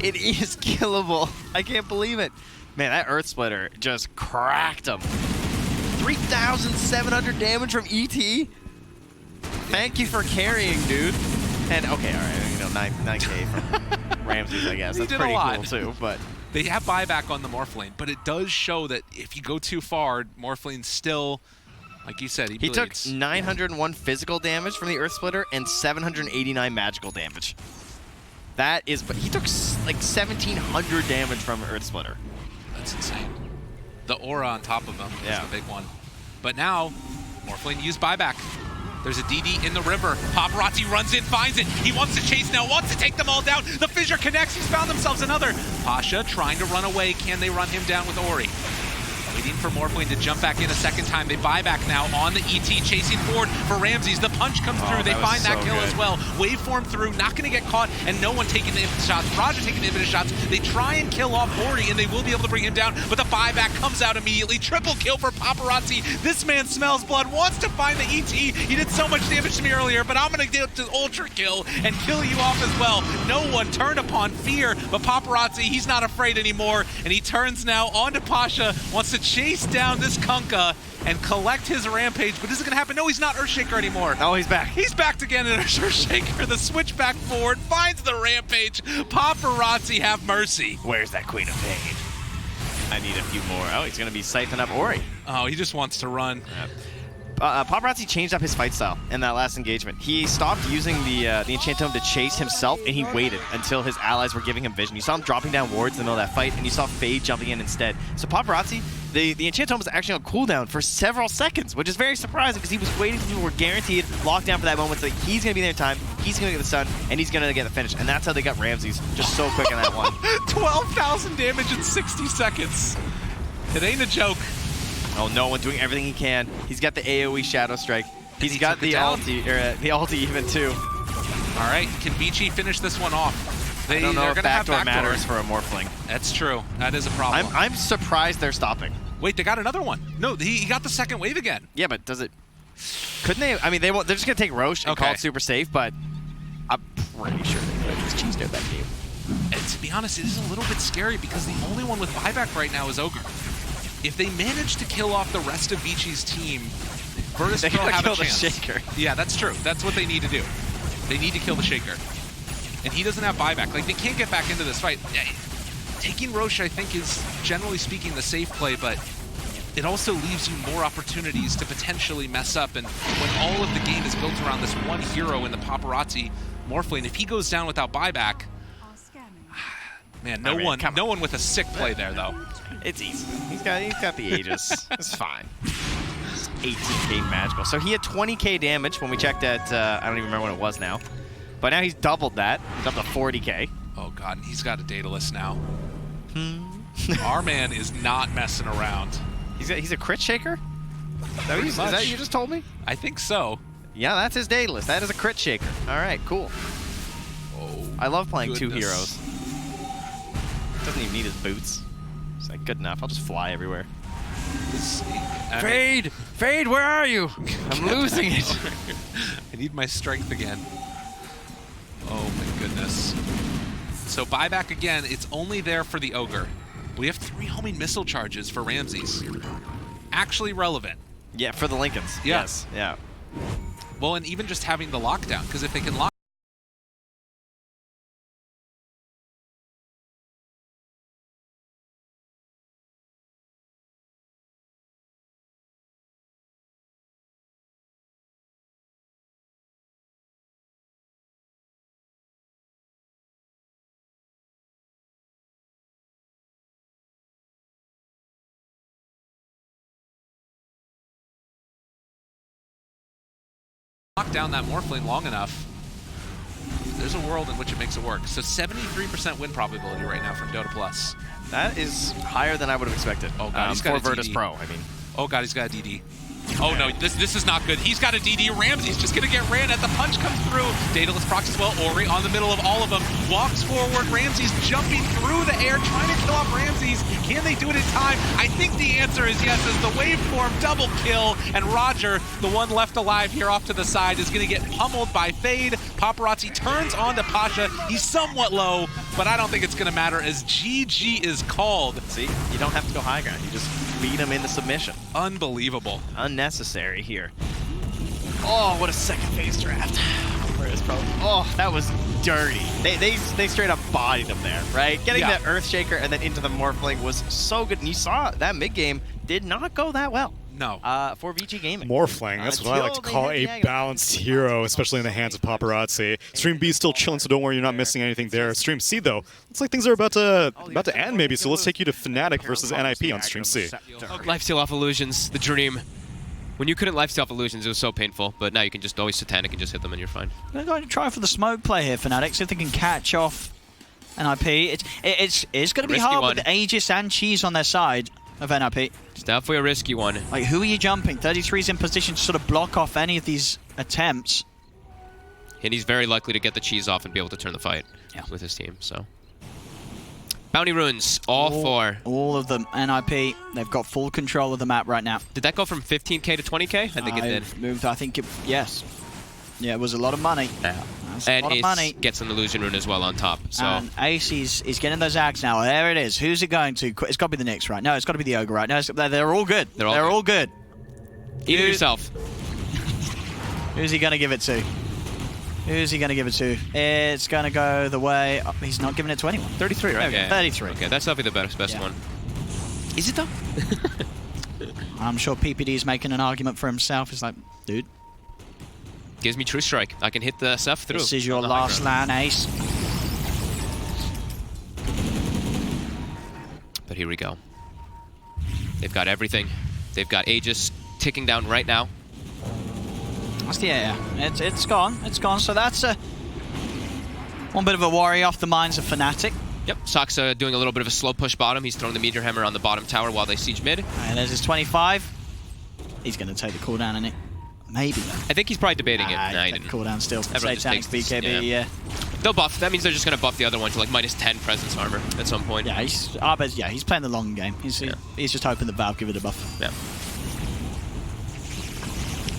It is killable. I can't believe it. Man, that Earth Splitter just cracked him. 3,700 damage from ET. Thank you for carrying, dude. And okay, all right, you know, 9K from Ramses, I guess. That's pretty cool too. But they have buyback on the Morphling, but it does show that if you go too far, Morphling's still. Like you said, he bleeds. Took 901 physical damage from the Earth Splitter and 789 magical damage. That is, but he took like 1,700 damage from Earth Splitter. That's insane. The aura on top of him is the big one. But now, Morphling used buyback. There's a DD in the river. Paparazzi runs in, finds it. He wants to chase now, wants to take them all down. The fissure connects, he's found themselves another. Pasha trying to run away. Can they run him down with Ori? Waiting for Morphling to jump back in a second time. They buy back now on the ET, chasing forward for Ramses. The punch comes through. They find that kill as well. Waveform through, not going to get caught, and no one taking the impetus shots. Roger taking the impetus shots. They try and kill off Ori, and they will be able to bring him down, but the buyback comes out immediately. Triple kill for Paparazzi. This man smells blood, wants to find the ET. He did so much damage to me earlier, but I'm going to get to ultra kill and kill you off as well. No one turned upon fear, but Paparazzi, he's not afraid anymore, and he turns now onto Pasha, wants to chase down this Kunkka and collect his rampage, but is it going to happen? No, he's not Earthshaker anymore. Oh, he's back. He's back again in Earthshaker. The switch back forward, finds the rampage. Paparazzi have mercy. Where's that Queen of Pain? I need a few more. Oh, he's going to be siphoning up Ori. Oh, he just wants to run. Paparazzi changed up his fight style in that last engagement. He stopped using the Enchanted to chase himself, and he waited until his allies were giving him vision. You saw him dropping down wards in the middle of that fight, and you saw Fade jumping in instead. So Paparazzi, the Enchanted was actually on cooldown for several seconds, which is very surprising because he was waiting until people were guaranteed lockdown for that moment. So he's going to be there in time, he's going to get the stun, and he's going to get the finish. And that's how they got Ramses just so quick in that one. 12,000 damage in 60 seconds. It ain't a joke. Oh, no one doing everything he can. He's got the AoE Shadow Strike. He's got the ulti even too. All right, can Vici finish this one off? I don't know if backdoor matters for a Morphling. That's true. That is a problem. I'm surprised they're stopping. Wait, they got another one. No, he got the second wave again. Yeah, but does it? Couldn't they? I mean, they're just gonna take Roche and call it super safe, but I'm pretty sure they could have just cheesed out that game. And to be honest, it is a little bit scary because the only one with buyback right now is Ogre. If they manage to kill off the rest of Vici's team, Virtus Pro have a chance. The Shaker. Yeah, that's true. That's what they need to do. They need to kill the Shaker. And he doesn't have buyback. Like, they can't get back into this fight. Taking Roche, I think, is, generally speaking, the safe play, but it also leaves you more opportunities to potentially mess up. And when all of the game is built around this one hero in the Paparazzi Morphling, if he goes down without buyback, man, no one with a sick play there, though. It's easy. He's got the Aegis. It's fine. 18k magical. So he had 20k damage when we checked at, I don't even remember what it was now. But now he's doubled that. He's up to 40k. Oh god, he's got a Daedalus now. Our man is not messing around. He's a crit shaker? Is that what you just told me? I think so. Yeah, that's his Daedalus. That is a crit shaker. All right, cool. Oh, I love playing goodness. 2 heroes. Doesn't even need his boots. It's like, good enough. I'll just fly everywhere. Fade! Fade, where are you? I'm losing it. I need my strength again. Oh my goodness. So buyback again, it's only there for the Ogre. We have 3 homing missile charges for Ramses. Actually relevant. Yeah, for the Lincolns. Yeah. Yes, yeah. Well, and even just having the lockdown, because if they can lock down that Morphling long enough, there's a world in which it makes it work. So 73% win probability right now from Dota Plus. That is higher than I would have expected. Oh god, he's got for a Virtus DD. Pro, I mean. Oh god, he's got a DD. Oh no, this is not good. He's got a DD. Ramsey's just gonna get ran as the punch comes through. Daedalus procs as well. Ori on the middle of all of them. Walks forward. Ramsey's jumping through the air, trying to kill off Ramsey's. Can they do it in time? I think the answer is yes, as the waveform double kill. And Roger, the one left alive here off to the side, is gonna get pummeled by Fade. Paparazzi turns on to Pasha. He's somewhat low, but I don't think it's gonna matter as GG is called. See, you don't have to go high ground. You just beat him into submission. Unbelievable. Unnecessary here. Oh, what a second phase draft. Oh, that was dirty. They straight up bodied him there, right? Getting Yeah. the Earthshaker and then into the Morphling was so good. And you saw that mid game did not go that well. No. For VG Gaming. Morphling, that's what I like to call a balanced hero, especially in the hands of Paparazzi. Stream B is still chilling, so don't worry, you're not missing anything there. Stream C, though, looks like things are about to end, maybe, so let's take you to Fnatic versus NIP on Stream C. Lifesteal off illusions, the dream. When you couldn't lifesteal off illusions, it was so painful, but now you can just always satanic and just hit them and you're fine. They're going to try for the smoke play here, Fnatic, see if they can catch off NIP. It's going to be hard with Aegis and Cheese on their side of NIP. It's definitely a risky one. Like, who are you jumping? 33's in position to sort of block off any of these attempts. And he's very likely to get the cheese off and be able to turn the fight with his team, so. Bounty runes, all 4. All of them. NIP, they've got full control of the map right now. Did that go from 15k to 20k? I think it did. Moved, I think yes. Yeah, it was a lot of money. Yeah. That's And a lot of Ace money. gets an illusion rune as well on top. So And Ace is getting those Ags now. There it is. Who's it going to? It's got to be the Nyx, right? No, it's got to be the Ogre, right? No, they're all good. They're all good. Eat it yourself. Who's he going to give it to? Who's he going to give it to? It's going to go the way... Oh, he's not giving it to anyone. 33, right? Okay. 33. Okay, that's definitely the best one. Is it though? I'm sure PPD's making an argument for himself. He's like, dude. Gives me True Strike. I can hit the stuff through. This is your last LAN, Ace. But here we go. They've got everything. They've got Aegis ticking down right now. Yeah. It's gone. It's gone. So that's one bit of a worry off the minds of Fnatic. Yep, Saksa doing a little bit of a slow push bottom. He's throwing the Meteor Hammer on the bottom tower while they siege mid. And there's his 25. He's going to take the cooldown, isn't it? Maybe. I think he's probably debating it. Nah, he didn't. Cooldown still. Everyone just takes this, BKB, yeah. They'll buff. That means they're just going to buff the other one to like -10 presence armor at some point. Yeah, he's playing the long game. He's just hoping that Valve give it a buff. Yeah.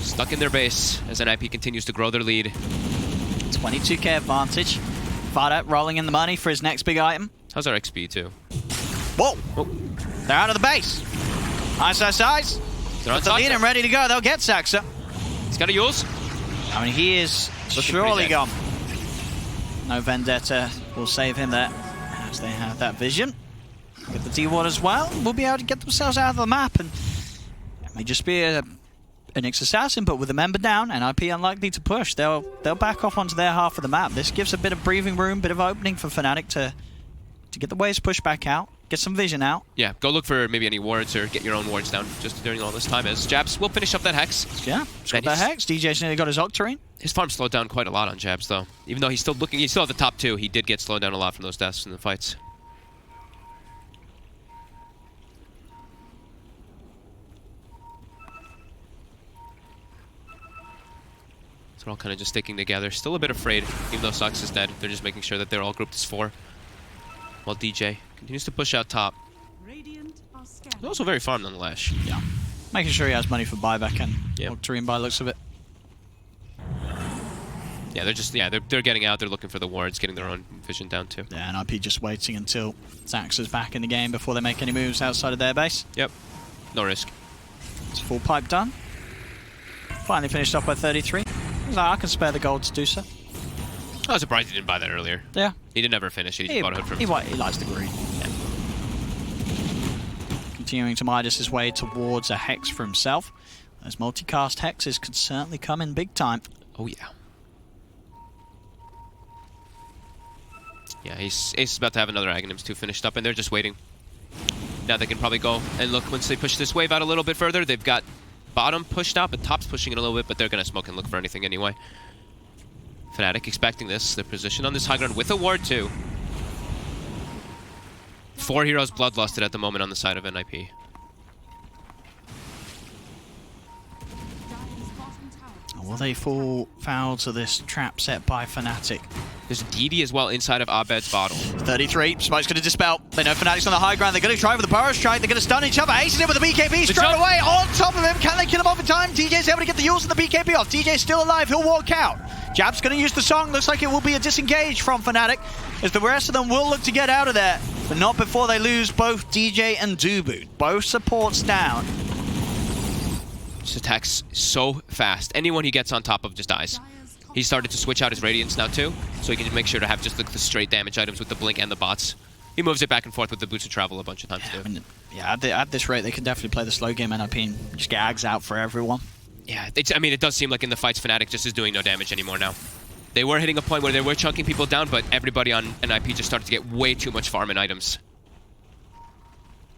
Stuck in their base as NIP continues to grow their lead. 22k advantage. Vada rolling in the money for his next big item. How's our XP too? Whoa! They're out of the base. Ice. They're on the lead Saksa. and ready to go. They'll get Saksa. He's got a use. I mean, he is surely gone. No Vendetta will save him there as they have that vision. Get the D-Ward as well. We'll be able to get themselves out of the map, and it may just be an Nyx Assassin, but with a member down, NIP unlikely to push. They'll back off onto their half of the map. This gives a bit of breathing room, bit of opening for Fnatic to get the waves pushed back out. get some vision out. Yeah, go look for maybe any wards or get your own wards down just during all this time as Jabs will finish up that Hex. Yeah, got that Hex. DJ's nearly got his Octarine. His farm slowed down quite a lot on Jabs, though. Even though he's still at the top 2, he did get slowed down a lot from those deaths in the fights. So they're all kind of just sticking together. Still a bit afraid, even though Sux is dead. They're just making sure that they're all grouped as 4. While DJ continues to push out top. He's also very farmed nonetheless. Yeah. Making sure he has money for buyback and Octarine by the looks of it. Yeah, they're getting out, they're looking for the wards, getting their own vision down too. Yeah, and IP just waiting until Zax is back in the game before they make any moves outside of their base. Yep. No risk. It's full pipe done. Finally finished off by 33. He's like, I can spare the gold to do so. I was surprised he didn't buy that earlier. Yeah. He didn't ever finish it, he just bought a hood for himself. He likes the green. Yeah. Continuing to Midas his way towards a Hex for himself. Those multicast Hexes could certainly come in big time. Oh yeah. Yeah, Ace is about to have another Aghanims 2 finished up, and they're just waiting. Now they can probably go and look once they push this wave out a little bit further. They've got bottom pushed out, but top's pushing it a little bit, but they're going to smoke and look for anything anyway. Fnatic expecting this. Their position on this high ground with a ward too. 4 heroes bloodlusted at the moment on the side of NIP. Will they fall foul to this trap set by Fnatic? There's DD as well inside of Abed's bottle. 33. Smoke's going to dispel. They know Fnatic's on the high ground. They're going to try with the Burrow Strike. They're going to stun each other. Aces in with the BKB straight away on top of him. Can they kill him off in time? DJ's able to get the Yules and the BKB off. DJ's still alive. He'll walk out. Jab's going to use the song. Looks like it will be a disengage from Fnatic, as the rest of them will look to get out of there. But not before they lose both DJ and Dubu. Both supports down. Just attacks so fast. Anyone he gets on top of just dies. He started to switch out his Radiance now too, so he can make sure to have just the straight damage items with the Blink and the bots. He moves it back and forth with the Boots of Travel a bunch of times too. I mean, yeah, at this rate, they can definitely play the slow game NIP and just get Ags out for everyone. Yeah, I mean, it does seem like in the fights, Fnatic just is doing no damage anymore now. They were hitting a point where they were chunking people down, but everybody on NIP just started to get way too much farm and items.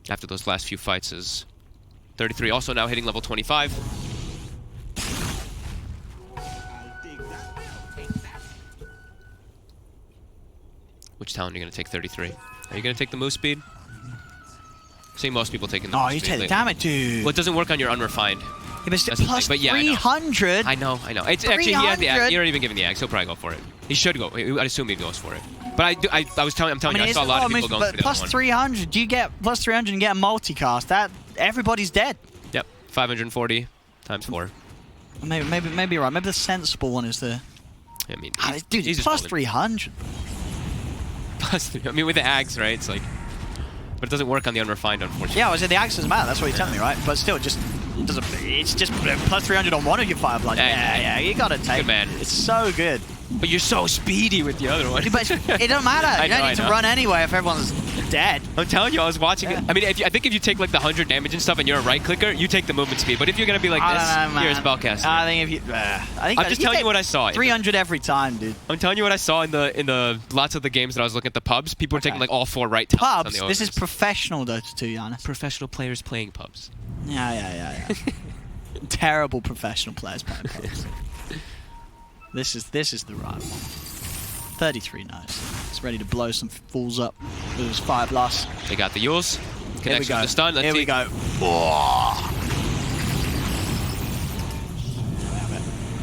After those last few fights is 33 also now hitting level 25. Which talent are you going to take 33? Are you going to take the move speed? I'm seeing most people taking the move speed. Oh, you take the damage, dude. Well, it doesn't work on your unrefined. Yeah, but it's plus 300. I know. It's actually, he had the Axe. You're not even giving the Axe. He'll probably go for it. He should go. I'd assume he goes for it. But I'm telling you, I saw a lot of people going for the plus other one. 300. You get plus 300 and get a multicast. That everybody's dead. Yep. 540 times 4. Maybe you're right. Maybe the sensible one is the. I mean, dude, he's plus 300. Plus, I mean, with the Axe, right? It's like, but it doesn't work on the unrefined, unfortunately. Yeah, I was in the Axe doesn't matter. That's what you're telling me, right? But still, it just doesn't. It's just plus 300 on one of your fire blood. Yeah, you gotta take. Good man. It's so good. But you're so speedy with the other one. But it doesn't matter. You don't need to run anyway if everyone's dead. I'm telling you, I was watching it. I mean, I think if you take like the 100 damage and stuff, and you're a right clicker, you take the movement speed. But if you're gonna be like this, you're a spellcaster. I think if you, I'm just telling you what I saw. 300 every time, dude. I'm telling you what I saw in the lots of the games that I was looking at the pubs. People were taking like all 4 right talents on the Pubs. This is professional Dota 2, Giannis. Professional players playing pubs. Yeah. Terrible professional players playing pubs. This is the right one. 33 knows. It's ready to blow some fools up with his fire blast. They got the Yules. Connection to the stun. Here we go.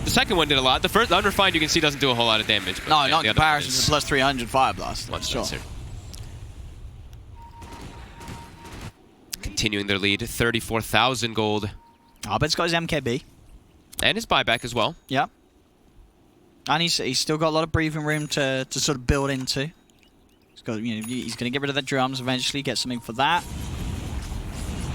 The second one did a lot. The first, the unrefined, you can see doesn't do a whole lot of damage. But no, not in comparison to plus 300 fire blast. Much nicer. Continuing their lead, 34,000 gold. Abed's got his MKB. And his buyback as well. Yep. And he's still got a lot of breathing room to sort of build into. He's got, he's going to get rid of the drums eventually, get something for that.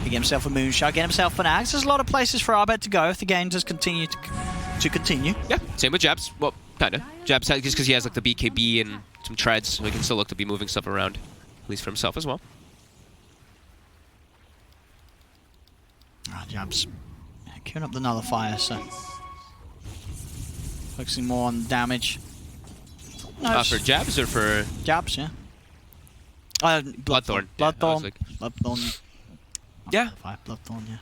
He get himself a moonshot, get himself an axe. There's a lot of places for Abed to go if the game does continue to continue. Yeah, same with Jabs. Well, kind of. Jabs, just because he has like the BKB and some treads, so he can still look to be moving stuff around, at least for himself as well. Jabs queuing up the nullifier, so focusing more on damage. For Jabs or for... Jabs, yeah. Bloodthorn. Bloodthorn. Yeah, Bloodthorn. Yeah. Bloodthorn, yeah.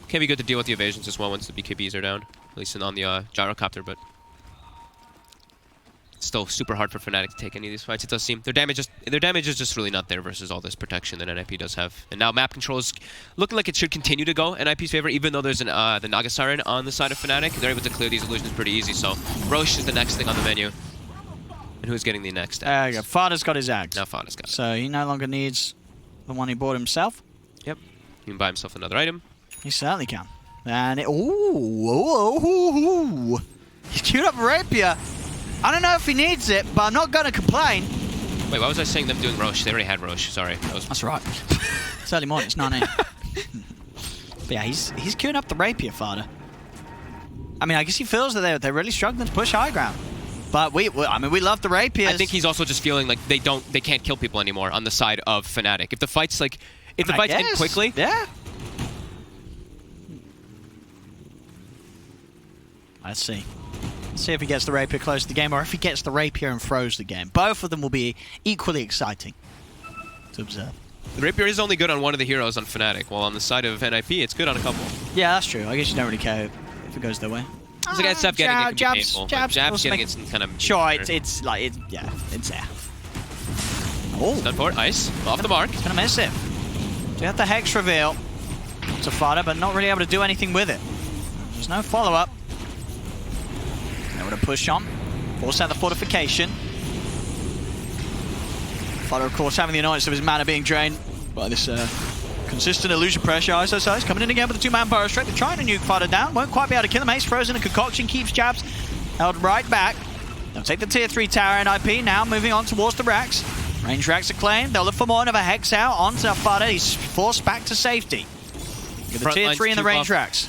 Can be good to deal with the evasions as well once the BKBs are down. At least on the gyrocopter, but it's still super hard for Fnatic to take any of these fights. It does seem their damage is just really not there versus all this protection that NIP does have. And now map control is looking like it should continue to go in NIP's favor, even though there's the Naga Siren on the side of Fnatic. They're able to clear these illusions pretty easy. So Roche is the next thing on the menu. And who's getting the next? There you go. Fada's got his axe. Now Fada's got it. So he no longer needs the one he bought himself. Yep. He can buy himself another item. He certainly can. And it, ooh. He's queued up Rapier. I don't know if he needs it, but I'm not going to complain. Wait, why was I saying them doing Roche? They already had Roche. Sorry. That's right. It's early morning. It's 9 a.m. But yeah, he's queuing up the Rapier, Fada. I mean, I guess he feels that they're really struggling to push high ground. But we love the Rapiers. I think he's also just feeling like they can't kill people anymore on the side of Fnatic. If the fights end quickly, yeah. Let's see. Let's see if he gets the Rapier close to the game, or if he gets the Rapier and throws the game. Both of them will be equally exciting to observe. The Rapier is only good on one of the heroes on Fnatic, while on the side of NIP, it's good on a couple. Yeah, that's true. I guess you don't really care if it goes their way. It's like stuff getting it can be painful. Jabs getting it's kind of... Sure, it's there. Oh. Done for it. Ice. Off the mark. He's going to miss it. So you have the Hex reveal to Fada, but not really able to do anything with it. There's no follow-up. Able to push on. Force out the fortification. Fada, of course, having the annoyance of his mana being drained by this consistent illusion pressure. ISO coming in again with the two-man burrow strike. They're trying to nuke Fada down. Won't quite be able to kill him. Ace frozen. A concoction keeps Jabs held right back. They'll take the tier 3 tower NIP. Now moving on towards the racks. Range racks are claimed. They'll look for more. Another Hex out onto Fada. He's forced back to safety. Get the tier 3 in the range racks.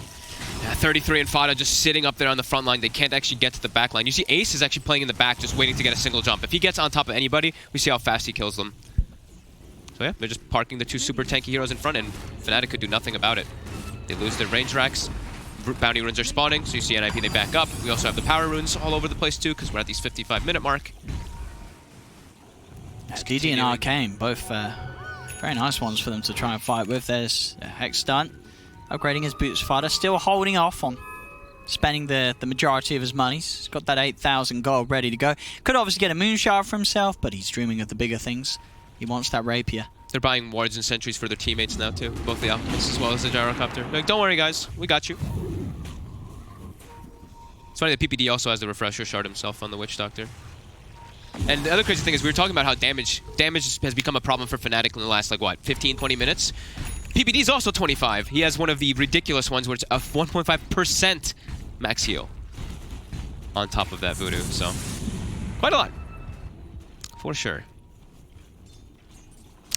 Yeah, 33 and Fada just sitting up there on the front line. They can't actually get to the back line. You see Ace is actually playing in the back, just waiting to get a single jump. If he gets on top of anybody, we see how fast he kills them. So yeah, they're just parking the two super tanky heroes in front, and Fnatic could do nothing about it. They lose their range racks. Bounty runes are spawning, so you see NIP, they back up. We also have the power runes all over the place too, because we're at these 55-minute mark. DD and Arcane, both very nice ones for them to try and fight with. There's a Hex stunt. Upgrading his boots. Fada still holding off on spending the majority of his money. He's got that 8,000 gold ready to go. Could obviously get a Moonshard for himself, but he's dreaming of the bigger things. He wants that Rapier. They're buying wards and sentries for their teammates now too, both the Optimus as well as the gyrocopter. Like, don't worry guys, we got you. It's funny that PPD also has the refresher shard himself on the Witch Doctor. And the other crazy thing is we were talking about how damage has become a problem for Fnatic in the last, like, what, 15, 20 minutes? PPD is also 25. He has one of the ridiculous ones where it's a 1.5% max heal on top of that voodoo, so quite a lot, for sure.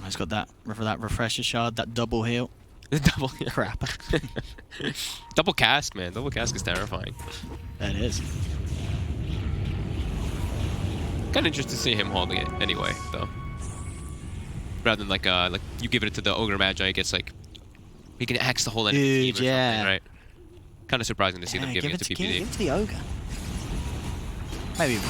He's got that refresher shard, that double heal. Double heal. Crap. Double cask, man. Double cask is terrifying. That is. Kind of interested to see him holding it anyway, though. Rather than like you give it to the Ogre Magi, it gets like he can axe the whole enemy team or something, right? Kind of surprising to see them giving it to PPD. Give it to the Ogre. Maybe.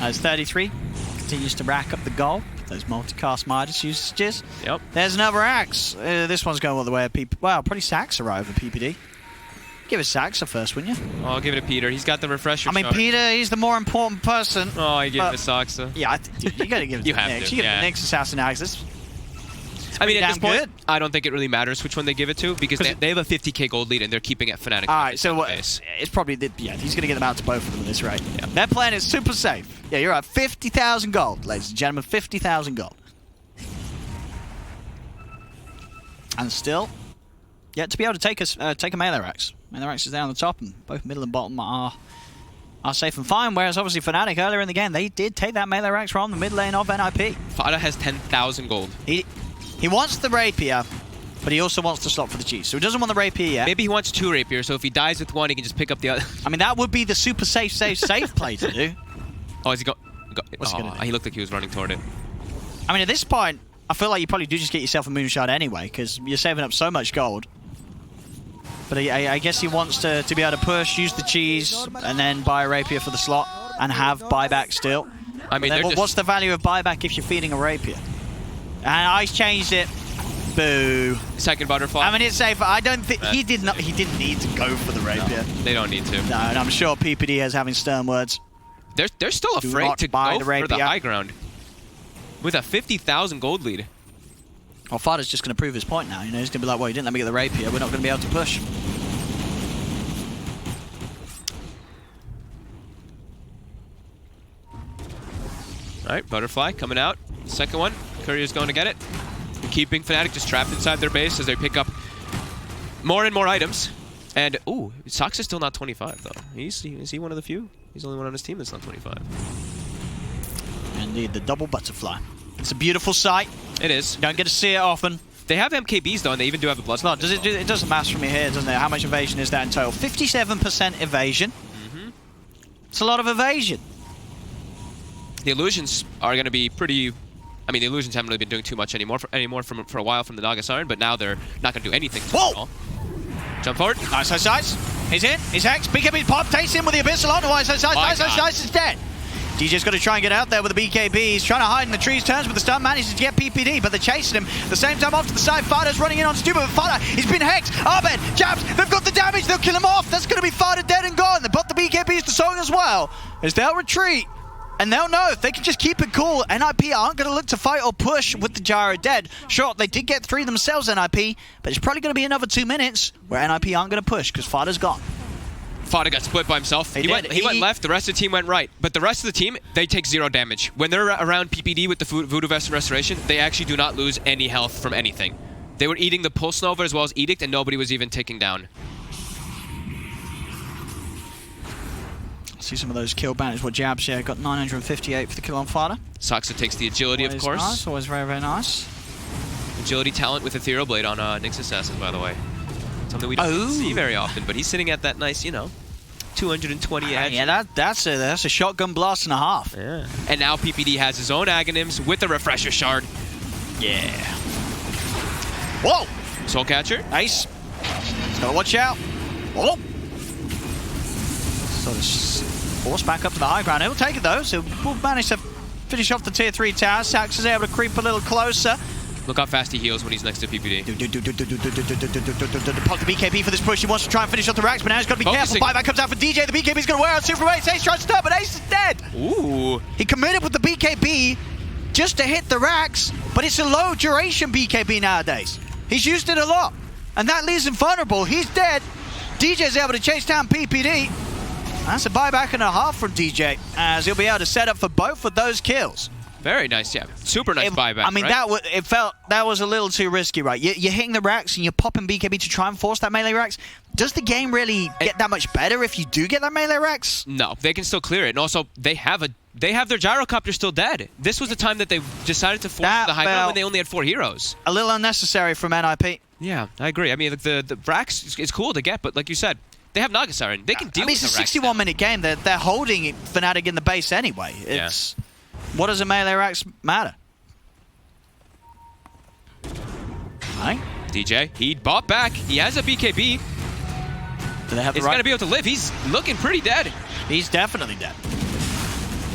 As 33 continues to rack up the gold. Those multicast Midas usages. Yep. There's another axe. This one's going all the way at PPD. Well, probably Saxa over PPD. Give it Saxa first, wouldn't you? Oh, I'll give it to Peter. He's got the refresher. I mean, Peter, he's the more important person. Oh, I give it to Saxa. Yeah, dude, you gotta give it to Nyx. You give it to Nyx Assassin Axe. I mean, at this point, I don't think it really matters which one they give it to because they have a 50k gold lead and they're keeping it Fnatic. Alright, so it's probably, he's going to get them out to both of them at this rate. Yeah. Their plan is super safe. Yeah, you're at 50,000 gold, ladies and gentlemen. 50,000 gold. And still, yet to be able to take a melee axe. Melee axe is down the top, and both middle and bottom are safe and fine, whereas obviously Fnatic earlier in the game, they did take that melee axe from the mid lane of NIP. Fada has 10,000 gold. He wants the Rapier, but he also wants to slot for the cheese. So he doesn't want the Rapier yet. Maybe he wants 2 Rapiers, so if he dies with one, he can just pick up the other. I mean, that would be the super safe play to do. Oh, is he What's he gonna do? He looked like he was running toward it. I mean, at this point, I feel like you probably do just get yourself a Moonshard anyway, because you're saving up so much gold. But I guess he wants to be able to push, use the cheese, and then buy a Rapier for the slot, and have buyback still. I mean, what's the value of buyback if you're feeding a rapier? And Ice changed it. Boo. Second butterfly. I mean, it's safe. I don't think he didn't need to go for the rapier. No, they don't need to. No, and I'm sure PPD is having stern words. They're still afraid to go for the high ground with a 50,000 gold lead. Well, Fada's just going to prove his point now. You know, he's going to be like, well, you didn't let me get the rapier. We're not going to be able to push. All right, butterfly coming out. Second one. Courier's going to get it. Keeping Fnatic just trapped inside their base as they pick up more and more items. And, ooh, Sox is still not 25, though. Is he one of the few? He's the only one on his team that's not 25. Indeed, the double butterfly. It's a beautiful sight. It is. You don't get to see it often. They have MKBs, though, and they even do have a blood. No, it doesn't matter from here, doesn't it? How much evasion is that in total? 57% evasion. It's a lot of evasion. The illusions are going to be pretty... I mean, the illusions haven't really been doing too much anymore for a while from the Naga Siren, but now they're not going to do anything. Whoa! Jump forward. Nice. He's in. He's Hex. BKB pop takes him with the Abyssal on. Nice is dead. DJ's got to try and get out there with the BKB. He's trying to hide in the trees, turns with the stun, manages to get PPD, but they're chasing him. At the same time, off to the side, Fada's running in on Stupid, but Fada, he's been hexed. Arbed, jabs, they've got the damage, they'll kill him off. That's going to be Fada dead and gone. They put the BKBs to Song as well, as they'll retreat. And they'll know if they can just keep it cool, NIP aren't going to look to fight or push with the Gyro dead. Sure, they did get 3 themselves, NIP, but it's probably going to be another 2 minutes where NIP aren't going to push because Fada's gone. Fada got split by himself. He went left, the rest of the team went right. But the rest of the team, they take 0 damage. When they're around PPD with the Voodoo Vest and Restoration, they actually do not lose any health from anything. They were eating the Pulse Nova as well as Edict, and nobody was even taking down. See some of those kill bounties. What jabs here? Got 958 for the kill on Fada. Saxa takes the agility, of course. Nice, always very, very nice. Agility talent with Ethereal Blade on Nyx Assassin, by the way. Something we don't see very often, but he's sitting at that nice, 220 edge. Yeah, that's a shotgun blast and a half. Yeah. And now PPD has his own Aghanims with the Refresher Shard. Yeah. Whoa! Soul Catcher. Nice. Just gotta watch out. Whoa! Sort of force back up to the high ground. He'll take it though, so we'll manage to finish off the tier 3 tower. Sax is able to creep a little closer. Look how fast he heals when he's next to PPD. Pop the BKB for this push. He wants to try and finish off the racks, but now he's got to be careful. Buyback comes out for DJ. The BKB's going to wear out Super Ace. Ace tries to stop, but Ace is dead. Ooh. He committed with the BKB just to hit the racks, but it's a low duration BKB nowadays. He's used it a lot, and that leaves him vulnerable. He's dead. DJ's able to chase down PPD. That's a buyback and a half from DJ, as he'll be able to set up for both of those kills. Very nice, yeah. Super nice buyback. I mean, right? that was a little too risky, right? You're hitting the racks and you're popping BKB to try and force that melee racks. Does the game really get that much better if you do get that melee racks? No, they can still clear it, and also they have their gyrocopter still dead. This was the time that they decided to force the high ground when they only had 4 heroes. A little unnecessary from NIP. Yeah, I agree. I mean, the racks is cool to get, but like you said, they have Naga Siren. They can deal with the racks. It's a 61-minute game. They're holding Fnatic in the base anyway. It's what does a melee racks matter? Right. DJ, he bought back. He has a BKB. Do they have the He's going to be able to live. He's looking pretty dead. He's definitely dead.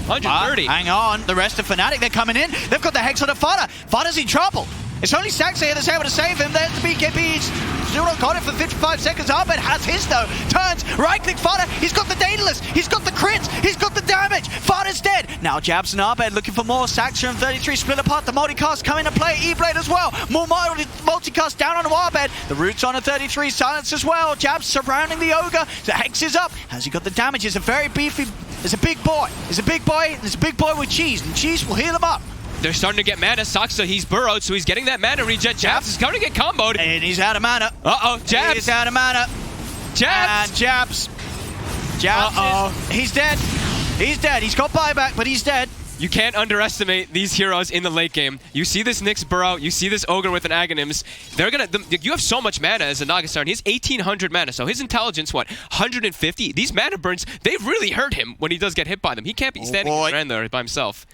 130. Hang on. The rest of Fnatic, they're coming in. They've got the Hex on the Fada. Fada's in trouble. It's only Saxa here that's able to save him. There's the BKB. Still not got it for 55 seconds. Arbed has his though. Turns, right-click Fada. He's got the Daedalus. He's got the crits. He's got the damage. Fada's dead. Now Jabs and Arbed looking for more. Saxa and 33 split apart. The multicast come into play. E-Blade as well. More multicast down on Arbed. The roots on a 33. Silence as well. Jabs surrounding the Ogre. The Hex is up. Has he got the damage? It's a very beefy... It's a big boy. It's a big boy. It's a big boy with cheese. And cheese will heal him up. They're starting to get mana. Saxa, he's burrowed, so he's getting that mana regen. Jabs is going to get comboed. And he's out of mana. Uh-oh, Jabs. He's out of mana. Jabs. And Jabs. He's dead. He's dead. He's got buyback, but he's dead. You can't underestimate these heroes in the late game. You see this Nyx burrow. You see this Ogre with an Aghanims. You have so much mana as a Naga Siren. He has 1,800 mana, so his intelligence, 150? These mana burns, they really hurt him when he does get hit by them. He can't be standing around there by himself.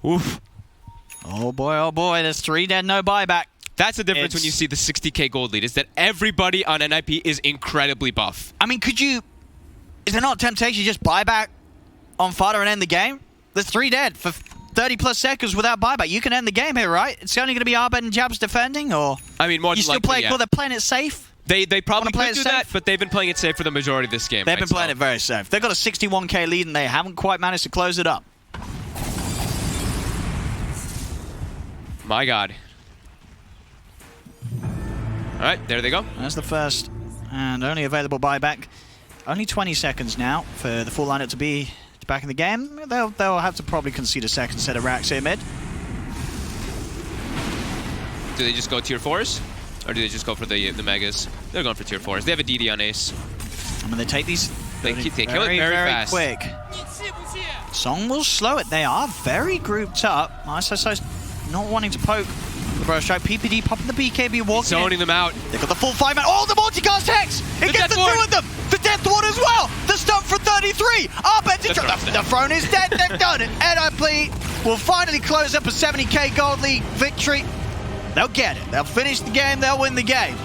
Oof. Oh boy, there's 3 dead, no buyback. That's the difference when you see the 60k gold lead, is that everybody on NIP is incredibly buff. I mean, is there not a temptation to just buy back on Fada and end the game? The 3 dead for 30+ seconds without buyback. You can end the game here, right? It's only going to be Arbed and Jabs defending, or I mean, more you than still likely, play yeah. cool? They're playing it safe. They probably play could it do safe? that, but they've been playing it safe for the majority of this game. They've been playing it very safe. They've got a 61k lead and they haven't quite managed to close it up. My God. All right, there they go. That's the first and only available buyback. Only 20 seconds now for the full lineup to be back in the game. They'll have to probably concede a second set of racks here mid. Do they just go tier 4s? Or do they just go for the Megas? They're going for tier 4s. They have a DD on Ace. I mean, they take these They kill it very fast. quick. Song will slow it. They are very grouped up. ISSO's not wanting to poke the Bro Strike. PPD popping the BKB, walking Zoning them out. They've got the full 5-man. Oh, the multicast Hex! It gets the 2 of them! The Death Ward as well! The stun for 33! The throne is dead, they've done it! NIP will finally close up a 70k Gold League victory. They'll get it. They'll finish the game, they'll win the game.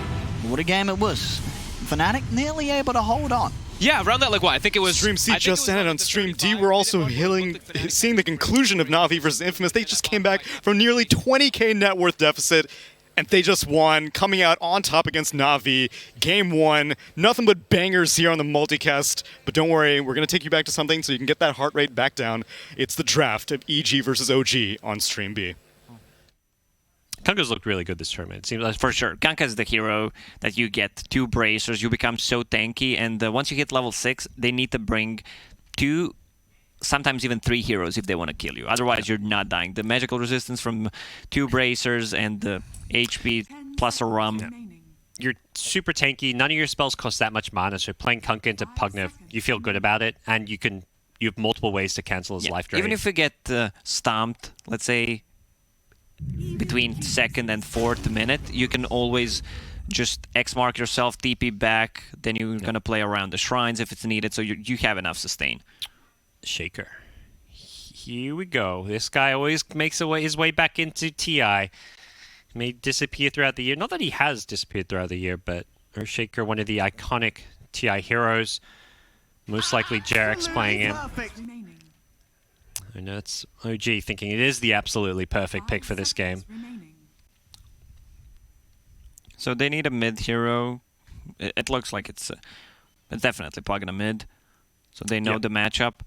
What a game it was. Fnatic nearly able to hold on. Yeah, around that, like what? I think it was... Stream C just ended on Stream D. We're also seeing the conclusion of Na'Vi versus Infamous. They just came back from nearly 20k net worth deficit, and they just won, coming out on top against Na'Vi. Game 1. Nothing but bangers here on the multicast. But don't worry, we're going to take you back to something so you can get that heart rate back down. It's the draft of EG versus OG on Stream B. Kunkka's looked really good this tournament. It seems like For sure. Kunkka is the hero that you get 2 bracers, you become so tanky, and once you hit level 6, they need to bring 2, sometimes even 3 heroes if they want to kill you. Otherwise, you're not dying. The magical resistance from 2 bracers and the HP plus a rum. Yeah. You're super tanky. None of your spells cost that much mana, so playing Kunkka into Pugna, you feel good about it, and you have multiple ways to cancel his life drain. Even if you get stomped, let's say, between 2nd and 4th minute, you can always just X-mark yourself, TP back, then you're going to play around the shrines if it's needed, so you have enough sustain. Shaker. Here we go. This guy always makes his way back into TI. He may disappear throughout the year. Not that he has disappeared throughout the year, but Shaker, one of the iconic TI heroes. Most likely Jarek's playing him. I know it's OG thinking it is the absolutely perfect pick for this game. So they need a mid hero. It looks like it's definitely Pugna mid. So they know the matchup.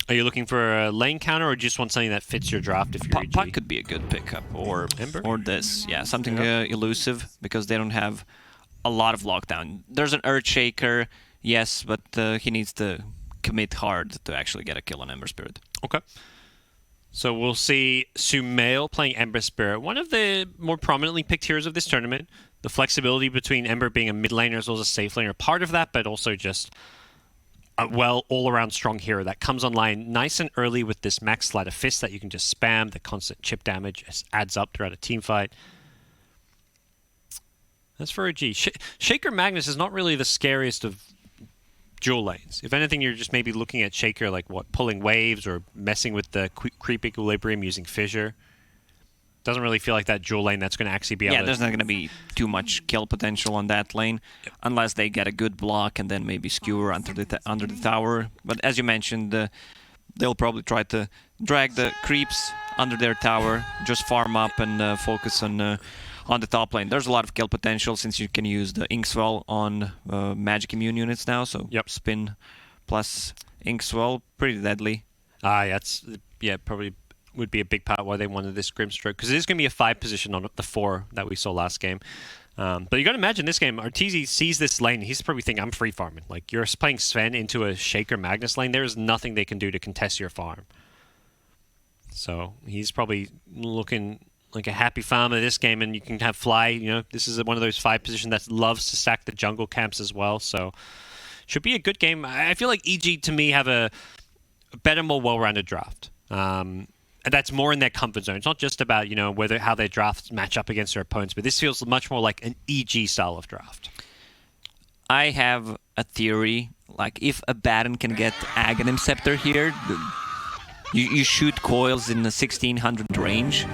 Are you looking for a lane counter or just want something that fits your draft if you're EG? Pug could be a good pickup, or Ember? or this. Yeah, something elusive, because they don't have a lot of lockdown. There's an Earthshaker, yes, but he needs to commit hard to actually get a kill on Ember Spirit. Okay. So we'll see Sumail playing Ember Spirit, one of the more prominently picked heroes of this tournament. The flexibility between Ember being a mid laner as well as a safe laner, part of that, but also just a all-around strong hero that comes online nice and early with this max sleight of fist that you can just spam. The constant chip damage adds up throughout a team fight. That's for OG. Shaker Magnus is not really the scariest of dual lanes. If anything, you're just maybe looking at Shaker like pulling waves or messing with the creep equilibrium using fissure. Doesn't really feel like that dual lane that's going to actually be able to... Yeah, there's not going to be too much kill potential on that lane, unless they get a good block and then maybe skewer under the tower. But as you mentioned, they'll probably try to drag the creeps under their tower, just farm up and focus on the top lane. There's a lot of kill potential since you can use the Inkswell on magic immune units now, so spin plus Inkswell, pretty deadly. Probably would be a big part why they wanted this Grimstroke, because it is going to be a 5 position on the 4 that we saw last game. But you got to imagine this game, Arteezy sees this lane, he's probably thinking, I'm free farming. Like, you're playing Sven into a Shaker Magnus lane, there is nothing they can do to contest your farm. So he's probably looking like a happy farmer this game, and you can have Fly, this is one of those 5 positions that loves to stack the jungle camps as well, so should be a good game. I feel like EG, to me, have a better, more well-rounded draft. And that's more in their comfort zone. It's not just about, how their drafts match up against their opponents, but this feels much more like an EG style of draft. I have a theory, like if a Baron can get Aghanim Scepter here, you shoot coils in the 1600 range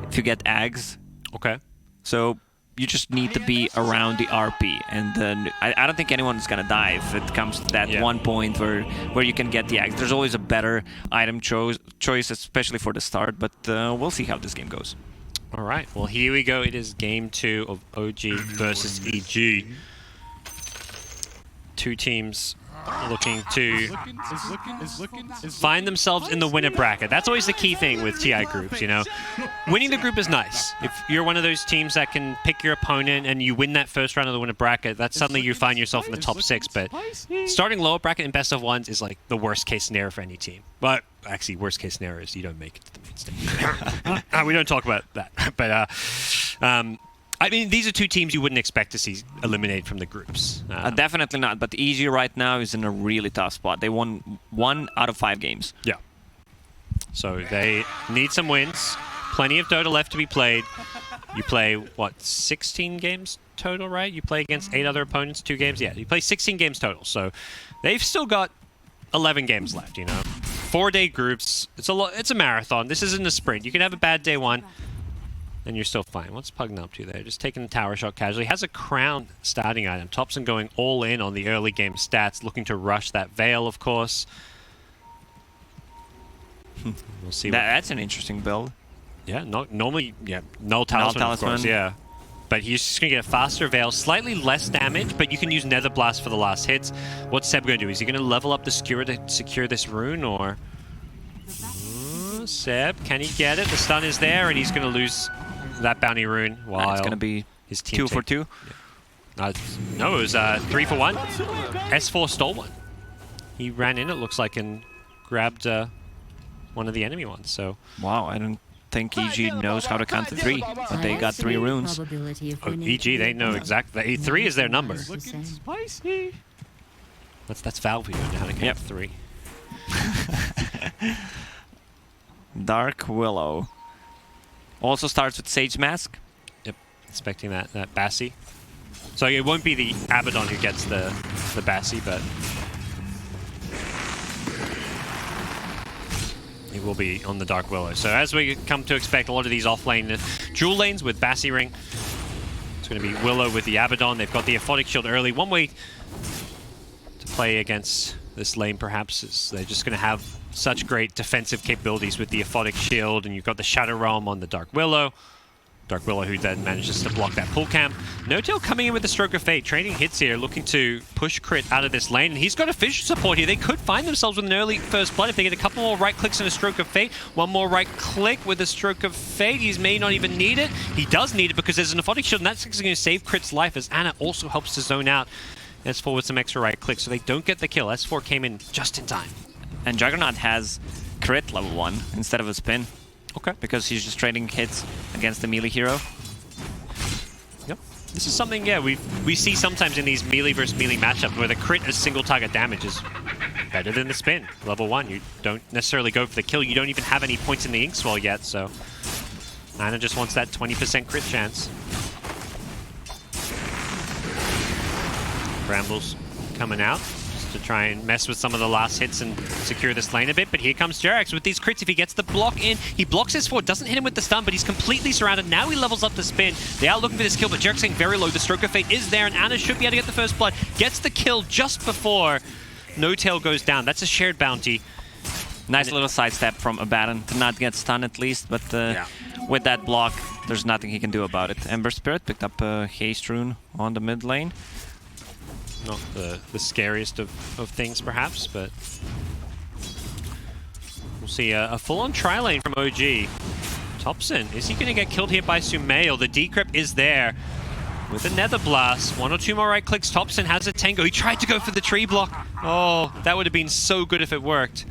if you get Ags. Okay. So you just need to be around the RP, and then I don't think anyone's gonna die if it comes to that one point where you can get the axe. There's always a better item choice, especially for the start, but we'll see how this game goes. All right, well, here we go. It is game 2 of OG versus EG. Two teams looking to find themselves in the winner bracket. That's always the key thing with TI groups, you know. Winning the group is nice. If you're one of those teams that can pick your opponent and you win that first round of the winner bracket, that's suddenly you find yourself in the top 6. But starting lower bracket in best of ones is like the worst case scenario for any team. But actually, worst case scenario is you don't make it to the main stage. We don't talk about that. But I mean, these are two teams you wouldn't expect to see eliminated from the groups. Definitely not, but EG right now is in a really tough spot. They won 1 out of 5 games. Yeah. So they need some wins. Plenty of Dota left to be played. You play, what, 16 games total, right? You play against 8 other opponents, 2 games? Yeah, you play 16 games total. So they've still got 11 games left, you know. 4-day groups. It's a marathon. This isn't a sprint. You can have a bad day 1. And you're still fine. What's Pugn up to there? Just taking the tower shot casually. Has a crown starting item. Topson going all in on the early game stats, looking to rush that Veil, of course. We'll see. That's an interesting build. Yeah, normally, null talisman, of course, yeah. But he's just going to get a faster Veil, slightly less damage, but you can use Nether Blast for the last hits. What's Seb going to do? Is he going to level up the Skewer to secure this rune, or... Seb, can he get it? The stun is there, and he's going to lose that bounty rune. While it's going to be his team 2 for 2. Yeah. No, it was 3 for 1. S4 stole one. He ran in, it looks like, and grabbed one of the enemy ones. So wow, I don't think EG knows how to count to 3, but they got 3 runes. Oh, EG, they know exactly. 3 is their number. That's Valve who know how to count 3. Dark Willow. Also starts with Sage Mask. Yep, expecting that Bassi. So it won't be the Abaddon who gets the Bassi, but it will be on the Dark Willow. So as we come to expect, a lot of these off-lane dual lanes with Bassi Ring. It's going to be Willow with the Abaddon. They've got the Aphotic Shield early. One way to play against this lane, perhaps, is they're just going to have such great defensive capabilities with the Aphotic Shield, and you've got the Shadow Realm on the Dark Willow. Dark Willow who then manages to block that pull camp. No-Tail coming in with the Stroke of Fate, trading hits here, looking to push Crit out of this lane. And he's got a Fissure support here. They could find themselves with an early first blood if they get a couple more right clicks and a Stroke of Fate. One more right click with a Stroke of Fate. He may not even need it. He does need it because there's an Aphotic Shield, and that's going to save Crit's life, as Ana also helps to zone out S4 with some extra right clicks, so they don't get the kill. S4 came in just in time. And Juggernaut has Crit level 1 instead of a spin. Okay. Because he's just trading hits against the melee hero. Yep. This is something, we see sometimes in these melee versus melee matchups where the Crit as single target damage is better than the spin. Level 1, you don't necessarily go for the kill. You don't even have any points in the Inkswell yet, so Ana just wants that 20% crit chance. Brambles coming out to try and mess with some of the last hits and secure this lane a bit, but here comes Jerax with these crits. If he gets the block in, he blocks his forward, doesn't hit him with the stun, but he's completely surrounded. Now he levels up the spin. They are looking for this kill, but Jerax getting very low. The Stroke of Fate is there, and Ana should be able to get the first blood. Gets the kill just before No-Tail goes down. That's a shared bounty. Nice little sidestep from Abaddon to not get stunned at least, but with that block, there's nothing he can do about it. Ember Spirit picked up a Haste Rune on the mid lane. Not the scariest of things, perhaps, but we'll see a full-on tri-lane from OG. Topson, is he going to get killed here by Sumail? The Decrypt is there with a Nether Blast. 1 or 2 more right clicks. Topson has a Tango. He tried to go for the tree block. Oh, that would have been so good if it worked.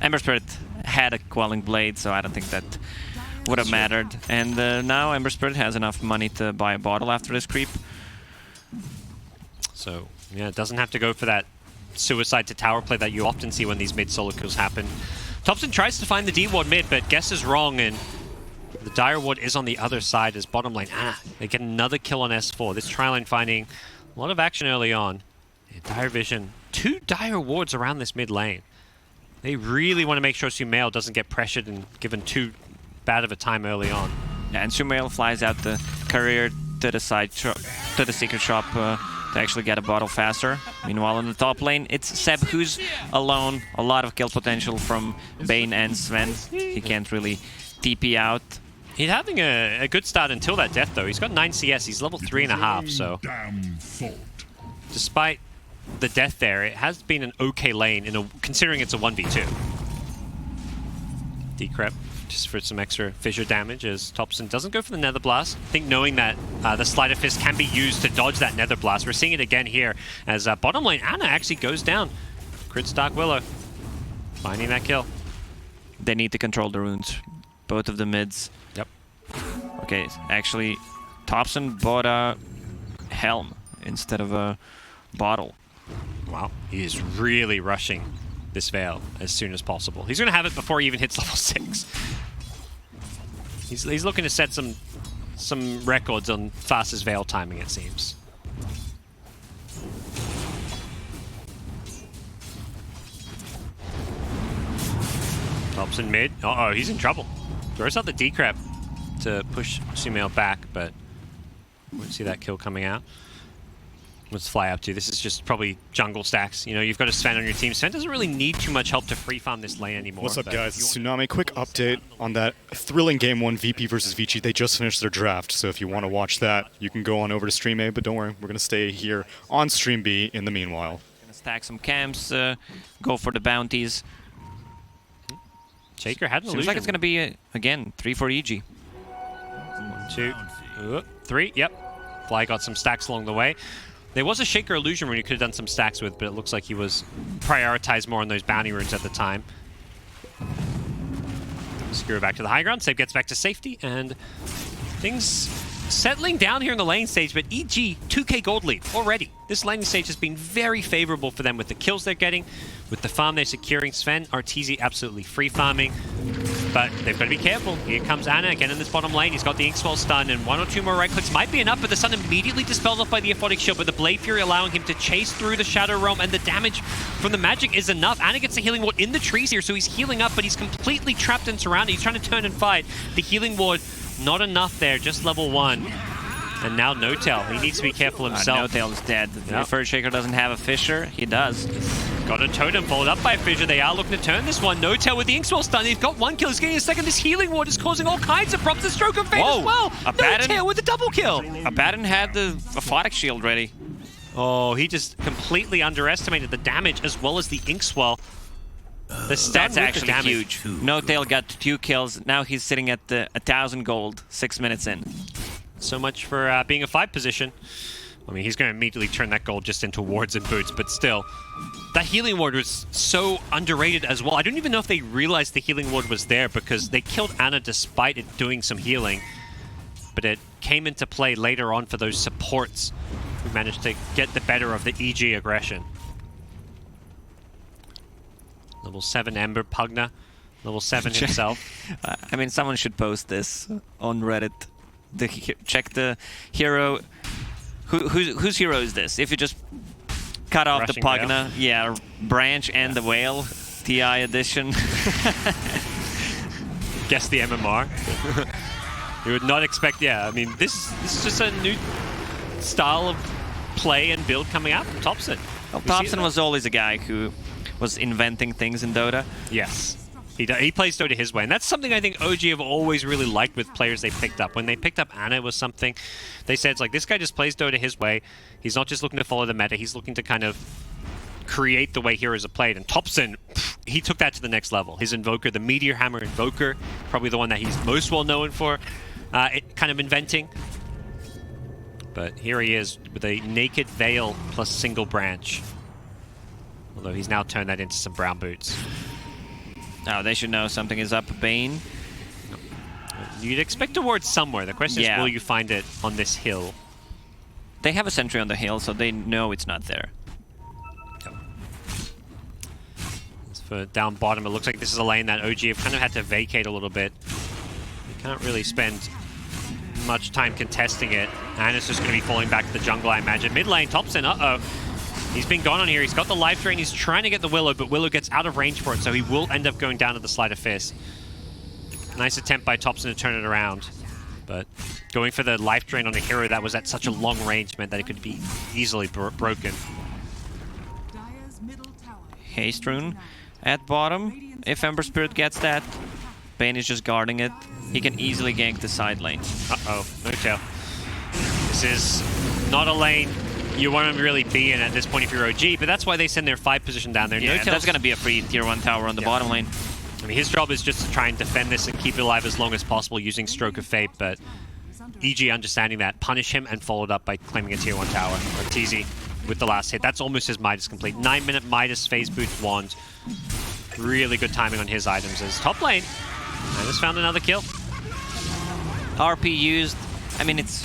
Ember Spirit had a Quelling Blade, so I don't think that would have mattered. And now Ember Spirit has enough money to buy a bottle after this creep. So, yeah, it doesn't have to go for that suicide to tower play that you often see when these mid-solo kills happen. Topson tries to find the D-Ward mid, but guesses wrong, and the Dire Ward is on the other side as bottom lane. They get another kill on S4. This tri-lane finding a lot of action early on. Dire Vision, 2 Dire Wards around this mid lane. They really want to make sure Sumail doesn't get pressured and given too bad of a time early on. Yeah, and Sumail flies out the courier to the side to the secret shop to actually get a bottle faster. Meanwhile, in the top lane, it's Seb who's alone. A lot of kill potential from Bane and Sven. He can't really TP out. He's having a good start until that death, though. He's got 9 CS. He's level 3.5, so despite the death there, it has been an okay lane, considering it's a 1v2. Decrep just for some extra fissure damage as Topson doesn't go for the Nether Blast. I think knowing that the Sleight of Fist can be used to dodge that Nether Blast. We're seeing it again here as bottom lane Ana actually goes down. Crits Dark Willow, finding that kill. They need to control the runes, both of the mids. Yep. Okay, actually, Topson bought a helm instead of a bottle. Wow, he is really rushing this Veil as soon as possible. He's going to have it before he even hits level 6. He's looking to set some records on fastest Veil timing, it seems. Thompson mid. Uh-oh, he's in trouble. Throws out the Decrep to push Sumail back, but won't see that kill coming out. Let's fly up to. This is just probably jungle stacks. You know, you've got a Sven on your team. Sven doesn't really need too much help to free farm this lane anymore. What's up, guys? It's Tsunami. Quick update on that thrilling Game 1 VP versus Vici. They just finished their draft, so if you want to watch that, you can go on over to Stream A, but don't worry, we're going to stay here on Stream B in the meanwhile. Gonna stack some camps, go for the bounties. Shaker had an illusion. Seems like it's going to be, again, 3 for EG. 1, 2, 3, yep. Fly got some stacks along the way. There was a Shaker illusion rune you could have done some stacks with, but it looks like he was prioritized more on those bounty runes at the time. Screw back to the high ground. Seb gets back to safety, and things settling down here in the lane stage, but EG, 2k gold lead already. This laning stage has been very favorable for them with the kills they're getting, with the farm they're securing. Sven, Arteezy absolutely free farming, but they've got to be careful. Here comes Ana again in this bottom lane. He's got the Inkswell stun, and 1 or 2 more right clicks might be enough, but the stun immediately dispelled off by the Aphotic Shield, but the Blade Fury allowing him to chase through the Shadow Realm, and the damage from the magic is enough. Ana gets a healing ward in the trees here, so he's healing up, but he's completely trapped and surrounded. He's trying to turn and fight. The healing ward, not enough there, just level 1. And now No-Tail, he needs to be careful himself. No-Tail is dead. The First Shaker doesn't have a Fissure. He does. Got a Totem followed up by Fissure. They are looking to turn this one. No-Tail with the Inkswell stun. He's got 1 kill. He's getting a second. This healing ward is causing all kinds of problems. The Stroke of Fate as well. No-Tail with the double kill. Abaddon had the Aphotic Shield ready. Oh, he just completely underestimated the damage as well as the Inkswell. The stats That's actually huge. No-Tail got 2 kills. Now he's sitting at 1,000 gold 6 minutes in. So much for being a 5 position. I mean, he's going to immediately turn that gold just into wards and boots, but still. That healing ward was so underrated as well. I don't even know if they realized the healing ward was there because they killed Ana despite it doing some healing. But it came into play later on for those supports who managed to get the better of the EG aggression. Level 7 Ember Pugna. Level 7 himself. I mean, someone should post this on Reddit. Check the hero. Whose hero is this? If you just cut off Rushing the Pugna, Whale. yeah, Branch and the Whale, TI edition. Guess the MMR. You would not expect, I mean, this is just a new style of play and build coming out from Topson. Well, Topson was always a guy who was inventing things in Dota. Yes. He plays Dota his way, and that's something I think OG have always really liked with players they picked up. When they picked up Ana, it was something they said, it's like, this guy just plays Dota his way. He's not just looking to follow the meta, he's looking to kind of create the way heroes are played. And Topson, he took that to the next level. His Invoker, the Meteor Hammer Invoker, probably the one that he's most well known for, kind of inventing. But here he is with a Naked Veil plus single branch. Although he's now turned that into some brown boots. Now they should know something is up. Bane. You'd expect a ward somewhere. The question is, will you find it on this hill? They have a sentry on the hill, so they know it's not there. Yep. As for down bottom, it looks like this is a lane that OG have kind of had to vacate a little bit. They can't really spend much time contesting it. And it's just going to be falling back to the jungle, I imagine. Mid lane, Topson, uh-oh. He's been gone on here. He's got the life drain. He's trying to get the Willow, but Willow gets out of range for it, so he will end up going down to the Sleight of Fist. Nice attempt by Topson to turn it around. But going for the life drain on a hero that was at such a long range meant that it could be easily broken. Haste rune at bottom. If Ember Spirit gets that, Bane is just guarding it. He can easily gank the side lane. Uh-oh, no tail. This is not a lane you want to really be in at this point if you're OG, but that's why they send their 5 position down there. Yeah, that's going to be a free tier 1 tower on the bottom lane. I mean, his job is just to try and defend this and keep it alive as long as possible using Stroke of Fate, but EG understanding that, punish him and followed up by claiming a tier 1 tower. Or TZ with the last hit. That's almost his Midas complete. 9-minute Midas phase boost wand. Really good timing on his items as top lane. And just found another kill. RP used. I mean, it's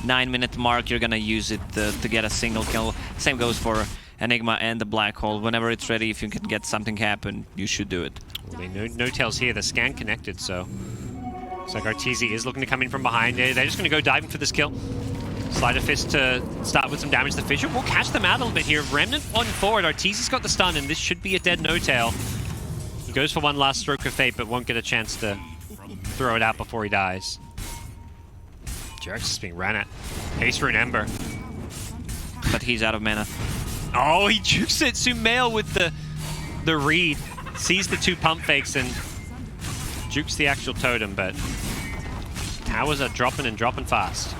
9-minute mark. You're gonna use it to get a single kill. Same goes for Enigma and the Black Hole. Whenever it's ready, if you can get something happen, you should do it. Well, no tails here. The scan connected, so looks like Arteezy is looking to come in from behind. They're just going to go diving for this kill. Sleight of Fist to start with some damage. The Fissure will catch them out a little bit here. Remnant on forward. Arteezy's got the stun, and this should be a dead no-tail. He goes for one last Stroke of Fate, but won't get a chance to throw it out before he dies. Jerks is being ran at. Haste Rune Ember. But he's out of mana. Oh, he jukes it. Sumail with the read. Sees the 2 pump fakes and jukes the actual totem, but towers are dropping and dropping fast.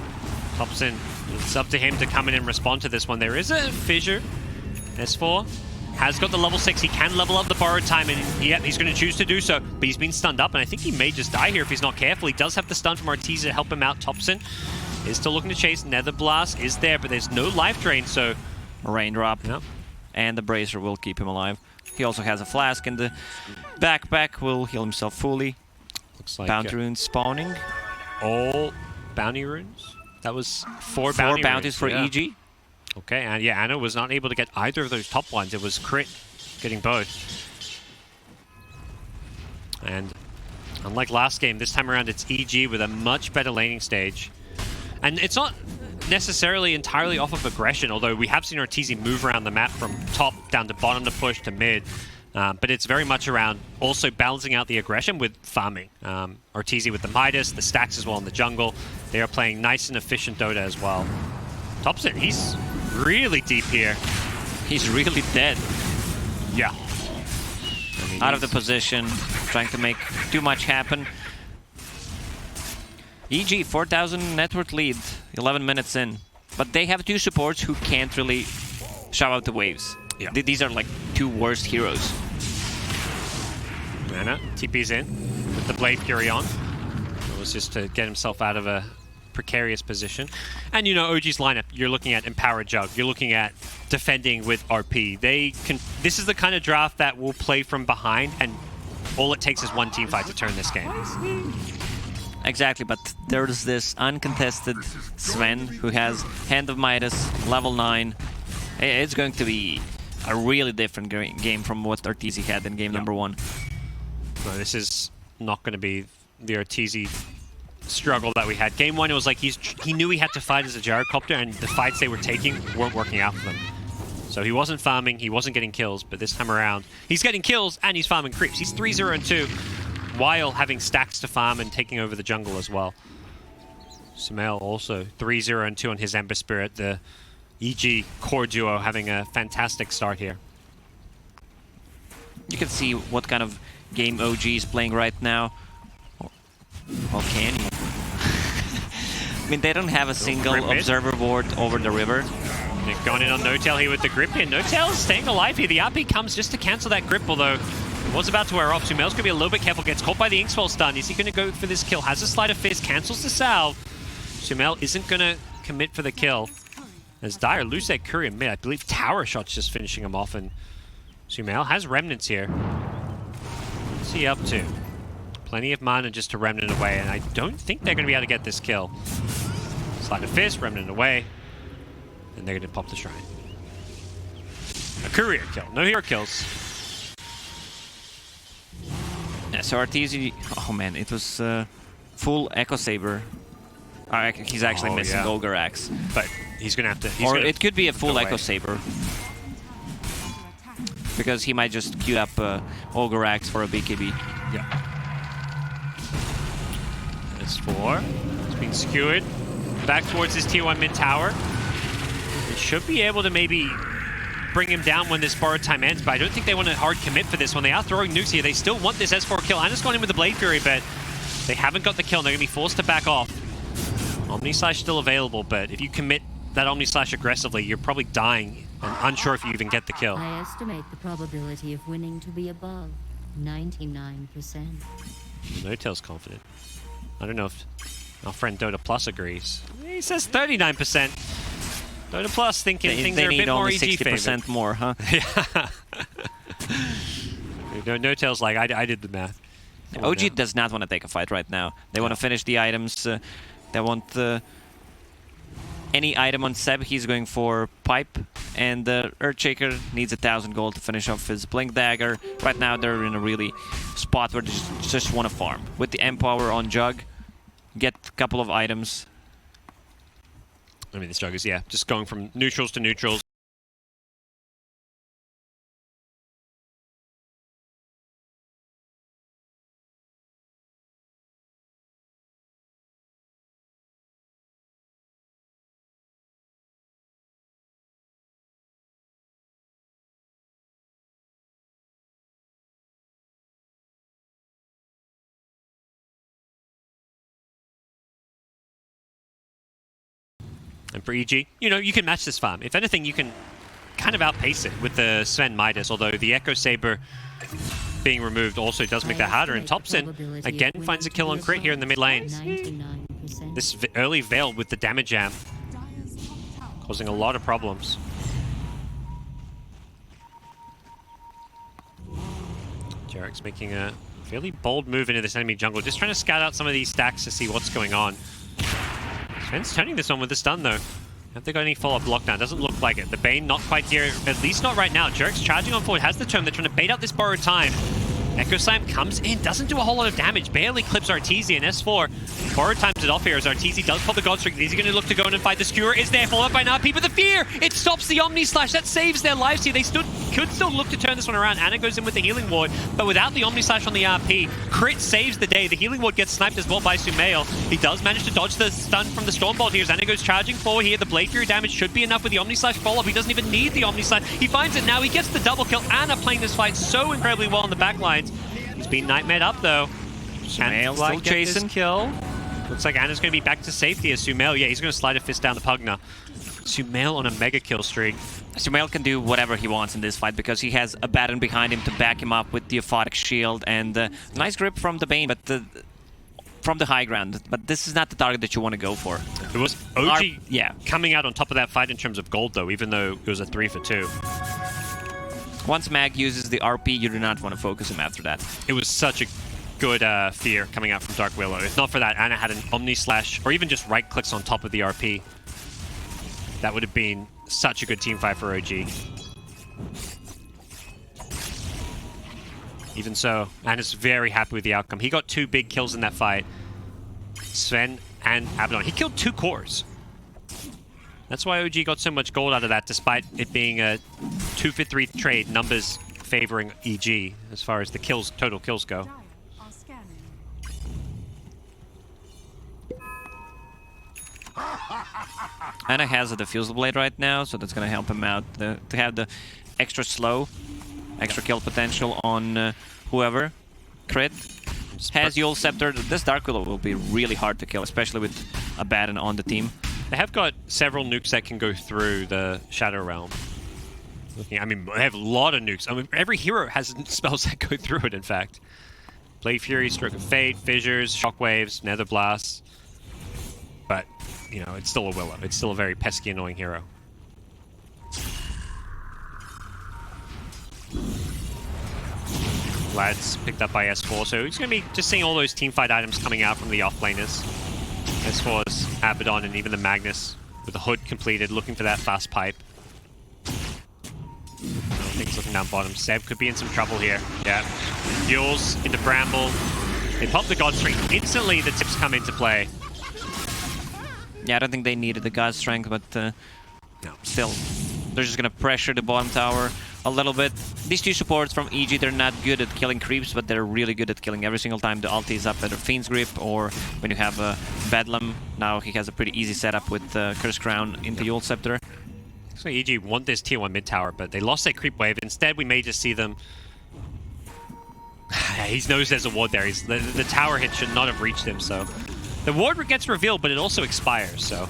Thompson, it's up to him to come in and respond to this one. There is a Fissure. S4 has got the level 6. He can level up the borrowed time, and yep, he's going to choose to do so. But he's been stunned up, and I think he may just die here if he's not careful. He does have the stun from Arteezy to help him out. Thompson is still looking to chase. Nether Blast is there, but there's no life drain, so... Raindrop. Yep. And the Bracer will keep him alive. He also has a flask in the backpack, will heal himself fully. Looks like Bounty runes spawning. All bounty runes? That was 4 bounties runes, for yeah. EG. Okay, and yeah, Anna was not able to get either of those top ones. It was Crit getting both. And unlike last game, this time around it's EG with a much better laning stage. And it's not necessarily entirely off of aggression, although we have seen Arteezy move around the map from top down to bottom to push to mid. But it's very much around also balancing out the aggression with farming. Arteezy with the Midas, the stacks as well in the jungle. They are playing nice and efficient Dota as well. Thompson, he's really deep here. He's really dead. Yeah. I mean, out of the position, trying to make too much happen. EG, 4,000 net worth lead, 11 minutes in. But they have 2 supports who can't really shove out the waves. Yeah. These are like 2 worst heroes. Mana, TP's in with the Blade Fury on. It was just to get himself out of a precarious position. And you know, OG's lineup, you're looking at Empowered Jug, you're looking at defending with RP. This is the kind of draft that will play from behind, and all it takes is one team fight to turn this game. Exactly, but there's this uncontested Sven who has Hand of Midas, level 9. It's going to be a really different game from what Arteezy had in game number 1. No, this is not going to be the Arteezy struggle that we had. Game 1, it was like he knew he had to fight as a gyrocopter, and the fights they were taking weren't working out for them. So he wasn't farming, he wasn't getting kills, but this time around, he's getting kills and he's farming creeps. He's 3-0-2 while having stacks to farm and taking over the jungle as well. Sumail also 3-0-2 on his Ember Spirit. The EG core duo having a fantastic start here. You can see what kind of game OG is playing right now. Well, can you? I mean, they don't have a single observer board over the river. They've gone in on No-Tail here with the grip here. No-Tail is staying alive here. The RP comes just to cancel that grip, although it was about to wear off. Sumail's going to be a little bit careful. Gets caught by the Inkswell stun. Is he going to go for this kill? Has a Sleight of Fist. Cancels the salve. Sumail isn't going to commit for the kill. As Dire lose that courier mid. I believe Tower Shot's just finishing him off, and Sumail has Remnants here. What's he up to? Plenty of mana just to Remnant away, and I don't think they're going to be able to get this kill. Sleight of Fist, Remnant away, and they're going to pop the Shrine. A courier kill. No hero kills. Yeah, so Arteezy... Oh man, it was full Echo Saber. He's actually missing Ogre Axe. But he's going to have to... Or it could be a full Echo Saber. Because he might just queue up Ogre Axe for a BKB. Yeah. S4. Being skewered back towards this tier 1 mid tower. It should be able to maybe bring him down when this borrowed time ends, but I don't think they want to hard commit for this one. They are throwing nukes here. They still want this S4 kill. Anna's gone in with the Blade Fury, but they haven't got the kill, and they're going to be forced to back off. Omni Slash still available, but if you commit that Omni Slash aggressively, you're probably dying and unsure if you even get the kill. I estimate the probability of winning to be above 99%. No-Tail's confident. I don't know if our friend Dota Plus agrees. He says 39%. Dota Plus thinking things are a bit more EG favored. 60% more, huh? Yeah. No-Tail's like, I did the math. OG does not want to take a fight right now. They want to finish the items. They want any item on Seb. He's going for Pipe. And Earthshaker needs 1,000 gold to finish off his Blink Dagger. Right now they're in a really spot where they just want to farm. With the Empower on Jug, get a couple of items. I mean, this Jug is, yeah, just going from neutrals to neutrals. And for EG, you know, you can match this farm. If anything, you can kind of outpace it with the Sven Midas, although the Echo Saber being removed also does make that harder. And Thompson, again, finds a kill on crit here in the mid lanes. This early Veil with the damage jam, causing a lot of problems. Jarek's making a fairly bold move into this enemy jungle, just trying to scout out some of these stacks to see what's going on. Sven's turning this on with the stun, though. Have they got any follow-up lockdown? Doesn't look like it. The Bane not quite here, at least not right now. Jarek's charging on forward, has the turn. They're trying to bait out this borrowed time. Echo Slam comes in, doesn't do a whole lot of damage, barely clips Arteezy, and S4 borrowed times it off here as Arteezy does pop the God Strike. Is he going to look to go in and fight? The Skewer is there, followed by Napi, but the Fear! It stops the Omni Slash, that saves their lives here. They could still look to turn this one around. Anna goes in with the Healing Ward, but without the Omni Slash on the RP, Crit saves the day. The Healing Ward gets sniped as well by Sumail. He does manage to dodge the stun from the Stormbolt here as Anna goes charging forward here. The Blade Fury damage should be enough with the Omni Slash follow-up. He doesn't even need the Omni Slash. He finds it now. He gets the double kill. Anna playing this fight so incredibly well on the back lines. He's been nightmared up though. Sumail still chasing. Kill. Looks like Anna's going to be back to safety as Sumail. Yeah, he's going to slide a fist down the Pugna. Sumail on a mega kill streak. Sumail can do whatever he wants in this fight because he has a Baron behind him to back him up with the Aphotic Shield and nice grip from the Bane, but from the high ground. But this is not the target that you want to go for. It was OG coming out on top of that fight in terms of gold though, even though it was a 3 for 2. Once Mag uses the RP, you do not want to focus him after that. It was such a good Fear coming out from Dark Willow. If not for that, Anna had an Omni Slash, or even just right clicks on top of the RP. That would have been such a good team fight for OG. Even so, Anna's very happy with the outcome. He got 2 big kills in that fight. Sven and Abaddon. He killed 2 cores. That's why OG got so much gold out of that, despite it being a 2 for 3 trade, numbers favoring EG as far as the kills, total kills go. Anna has a Diffusal Blade right now, so that's going to help him out to have the extra slow, extra kill potential on whoever. Crit. Has Yule Scepter. This Dark Willow will be really hard to kill, especially with a Baron on the team. They have got several nukes that can go through the Shadow Realm. I mean, they have a lot of nukes. I mean, every hero has spells that go through it, in fact. Blade Fury, Stroke of Fate, Fissures, Shockwaves, Nether Blast. But, you know, it's still a Willow. It's still a very pesky, annoying hero. Lads picked up by S4, so he's going to be just seeing all those teamfight items coming out from the offlaners. S4's Abaddon and even the Magnus with the hood completed, looking for that fast pipe. Things looking down bottom. Seb could be in some trouble here. Yeah. Yules into Bramble. They pop the God Strength. Instantly, the tips come into play. Yeah, I don't think they needed the God Strength, but no. Still, they're just going to pressure the bottom tower. a little bit. These two supports from EG, they're not good at killing creeps, but they're really good at killing every single time the ulti is up at a Fiend's Grip, or when you have a Bedlam. Now he has a pretty easy setup with Curse Crown into INTERCEPTOR. So EG want this tier 1 mid tower, but they lost their creep wave. Instead, we may just see them... he knows there's a ward there. The tower hit should not have reached him, so... The ward gets revealed, but it also expires, so...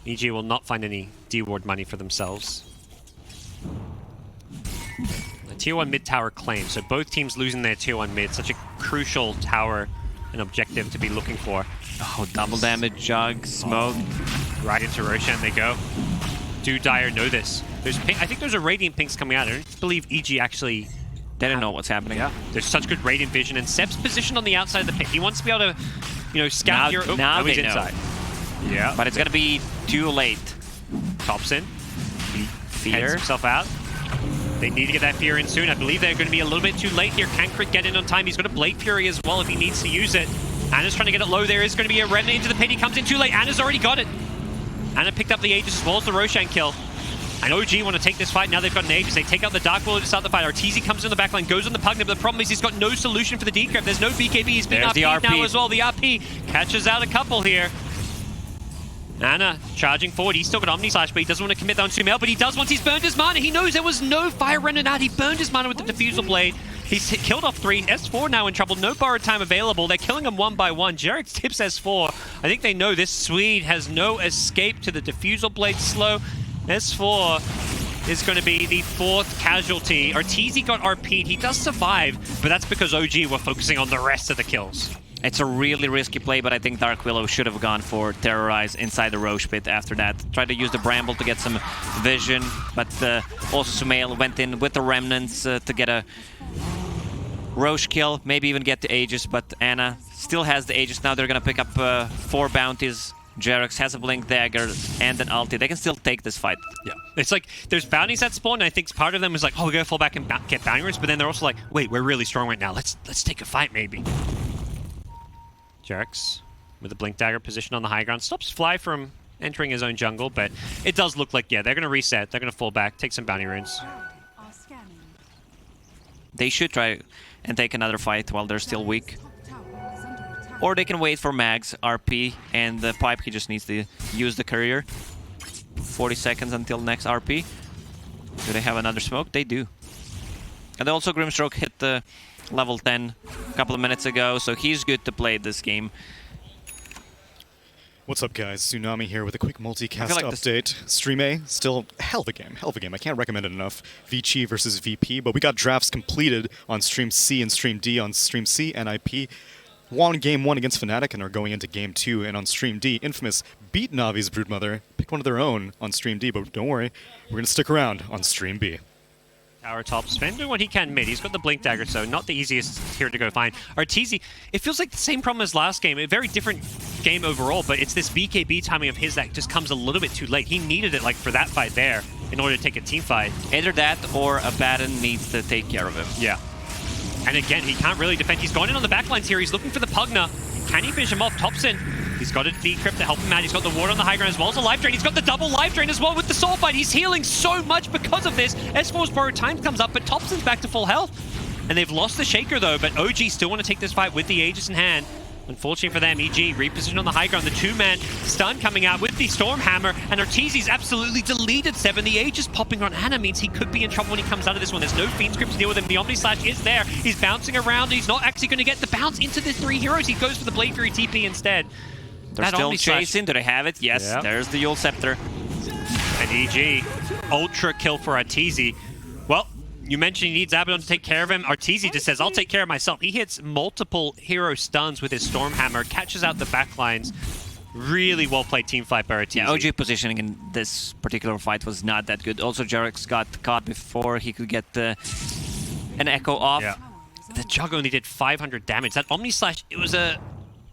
EG will not find any D-ward money for themselves. The tier 1 mid tower claim, so both teams losing their tier 1 mid, such a crucial tower and objective to be looking for. Oh, double damage, Jug, smoke. Right into Roshan they go. Do Dire know this? There's I think there's a Radiant Pinks coming out. I don't believe EG actually... They don't know what's happening. Yeah. There's such good Radiant vision, and Seb's positioned on the outside of the pit. He wants to be able to, you know, scout your... Now he's they inside. know. Yeah. But it's gonna be too late. Thompson. He Fear. heads himself out. They need to get that Fear in soon. I believe they're going to be a little bit too late here. Can Crit get in on time? He's got a Blade Fury as well if he needs to use it. Anna's trying to get it low. There is going to be a Remnant into the pit. He comes in too late. Anna's already got it. Anna picked up the Aegis as well as the Roshan kill. And OG want to take this fight. Now they've got an Aegis. They take out the Dark Willow to start the fight. Arteezy comes in the backline, goes on the Pugna, but the problem is he's got no solution for the Decrypt. There's no BKB. He's being RP'd now as well. The RP catches out a couple here. Anna charging forward. He's still got Omni Slash, but he doesn't want to commit that on Sumail, but he does once he's burned his mana. He knows there was no Fire Remnant out. He burned his mana with the Diffusal Blade. He's killed off 3. S4 now in trouble. No borrowed time available. They're killing him one by one. GeForce tips S4. I think they know this Swede has no escape to the Diffusal Blade slow. S4 is going to be the 4th casualty. Arteezy got RP'd. He does survive, but that's because OG were focusing on the rest of the kills. It's a really risky play, but I think Dark Willow should have gone for Terrorize inside the Roche pit after that. Tried to use the Bramble to get some vision, but also Sumail went in with the Remnants to get a Roche kill, maybe even get the Aegis, but Anna still has the Aegis. Now they're going to pick up 4 bounties. GeForce has a Blink Dagger and an ulti. They can still take this fight. Yeah. It's like, there's bounties that spawn, and I think part of them is like, oh, we gotta fall back and get bounty runes, but then they're also like, wait, we're really strong right now. Let's take a fight, maybe. GeForce with the Blink Dagger position on the high ground. Stops Fly from entering his own jungle, but it does look like, yeah, they're going to reset. They're going to fall back, take some bounty runes. They should try and take another fight while they're still weak. Or they can wait for Mag's RP, and the Pipe, he just needs to use the Courier. 40 seconds until next RP. Do they have another smoke? They do. And also Grimstroke hit the level 10 a couple of minutes ago, so he's good to play this game. What's up, guys? Tsunami here with a quick multicast update. Stream A, still hell of a game, I can't recommend it enough. VG versus VP, but we got drafts completed on Stream C and Stream D. On Stream C, NIP won Game 1 against Fnatic and are going into Game 2, and on Stream D, Infamous beat Navi's Broodmother, picked one of their own on Stream D, but don't worry, we're going to stick around on Stream B. Tower top, Sven doing what he can mid. He's got the Blink Dagger, so not the easiest here to go find. Arteezy, it feels like the same problem as last game. A very different game overall, but it's this BKB timing of his that just comes a little bit too late. He needed it like for that fight there in order to take a team fight. Either that or a Baron needs to take care of him. Yeah. And again, he can't really defend. He's gone in on the backlines here. He's looking for the Pugna. Can he finish him off? Thompson. He's got a Decrypt to help him out. He's got the ward on the high ground as well as a Life Drain. He's got the double Life Drain as well with the Soul Fight. He's healing so much because of this. S4's borrowed time comes up, but Thompson's back to full health. And they've lost the Shaker though, but OG still want to take this fight with the Aegis in hand. Unfortunately for them, EG repositioned on the high ground. The 2-man stun coming out with the Stormhammer, and Arteezy's absolutely deleted 7. The Aegis popping on Anna means he could be in trouble when he comes out of this one. There's no Fiend Script to deal with him. The Omni Slash is there. He's bouncing around. He's not actually going to get the bounce into the 3 heroes. He goes for the Blade Fury TP instead. They're still chasing. Do they have it? Yes, yep. There's the INTERCEPTOR. And EG, ultra kill for Arteezy. Well, you mentioned he needs Abaddon to take care of him. Arteezy just says, I'll take care of myself. He hits multiple hero stuns with his Stormhammer, catches out the backlines. Really well played team fight by Arteezy. Yeah, OG positioning in this particular fight was not that good. Also, GeForce got caught before he could get an Echo off. Yeah. The Jug only did 500 damage. That Omni Slash, it was a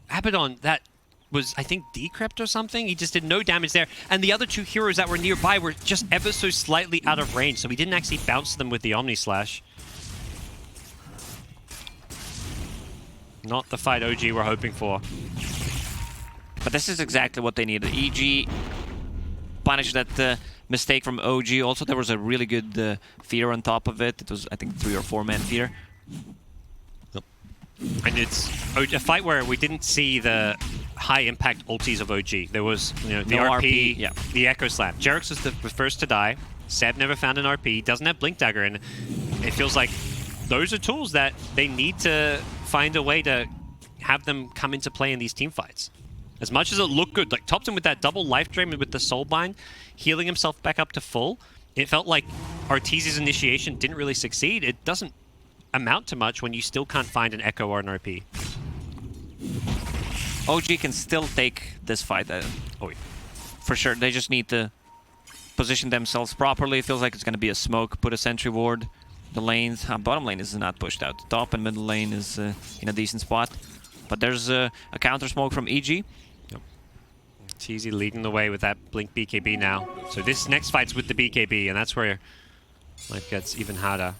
Abaddon that was, I think, Decrypt or something. He just did no damage there. And the other 2 heroes that were nearby were just ever so slightly out of range, so he didn't actually bounce them with the Omni Slash. Not the fight OG were hoping for. But this is exactly what they needed. EG punish that mistake from OG. Also, there was a really good fear on top of it. It was, I think, 3 or 4 man fear. And it's a fight where we didn't see the high impact ultis of OG. There was, you know, the No RP, yeah. the Echo Slam. JerAx was the first to die. Seb never found an RP. Doesn't have Blink Dagger, and it feels like those are tools that they need to find a way to have them come into play in these team fights. As much as it looked good, like Topson with that double life drain with the Soulbind, healing himself back up to full, it felt like Arteezy's initiation didn't really succeed. It doesn't amount to much when you still can't find an Echo or an RP. OG can still take this fight. Oh, yeah. For sure. They just need to position themselves properly. It feels like it's going to be a smoke, put a sentry ward. The lanes, bottom lane is not pushed out. Top and middle lane is in a decent spot. But there's a counter smoke from EG. Yep. Arteezy leading the way with that Blink BKB now. So this next fight's with the BKB, and that's where life gets even harder.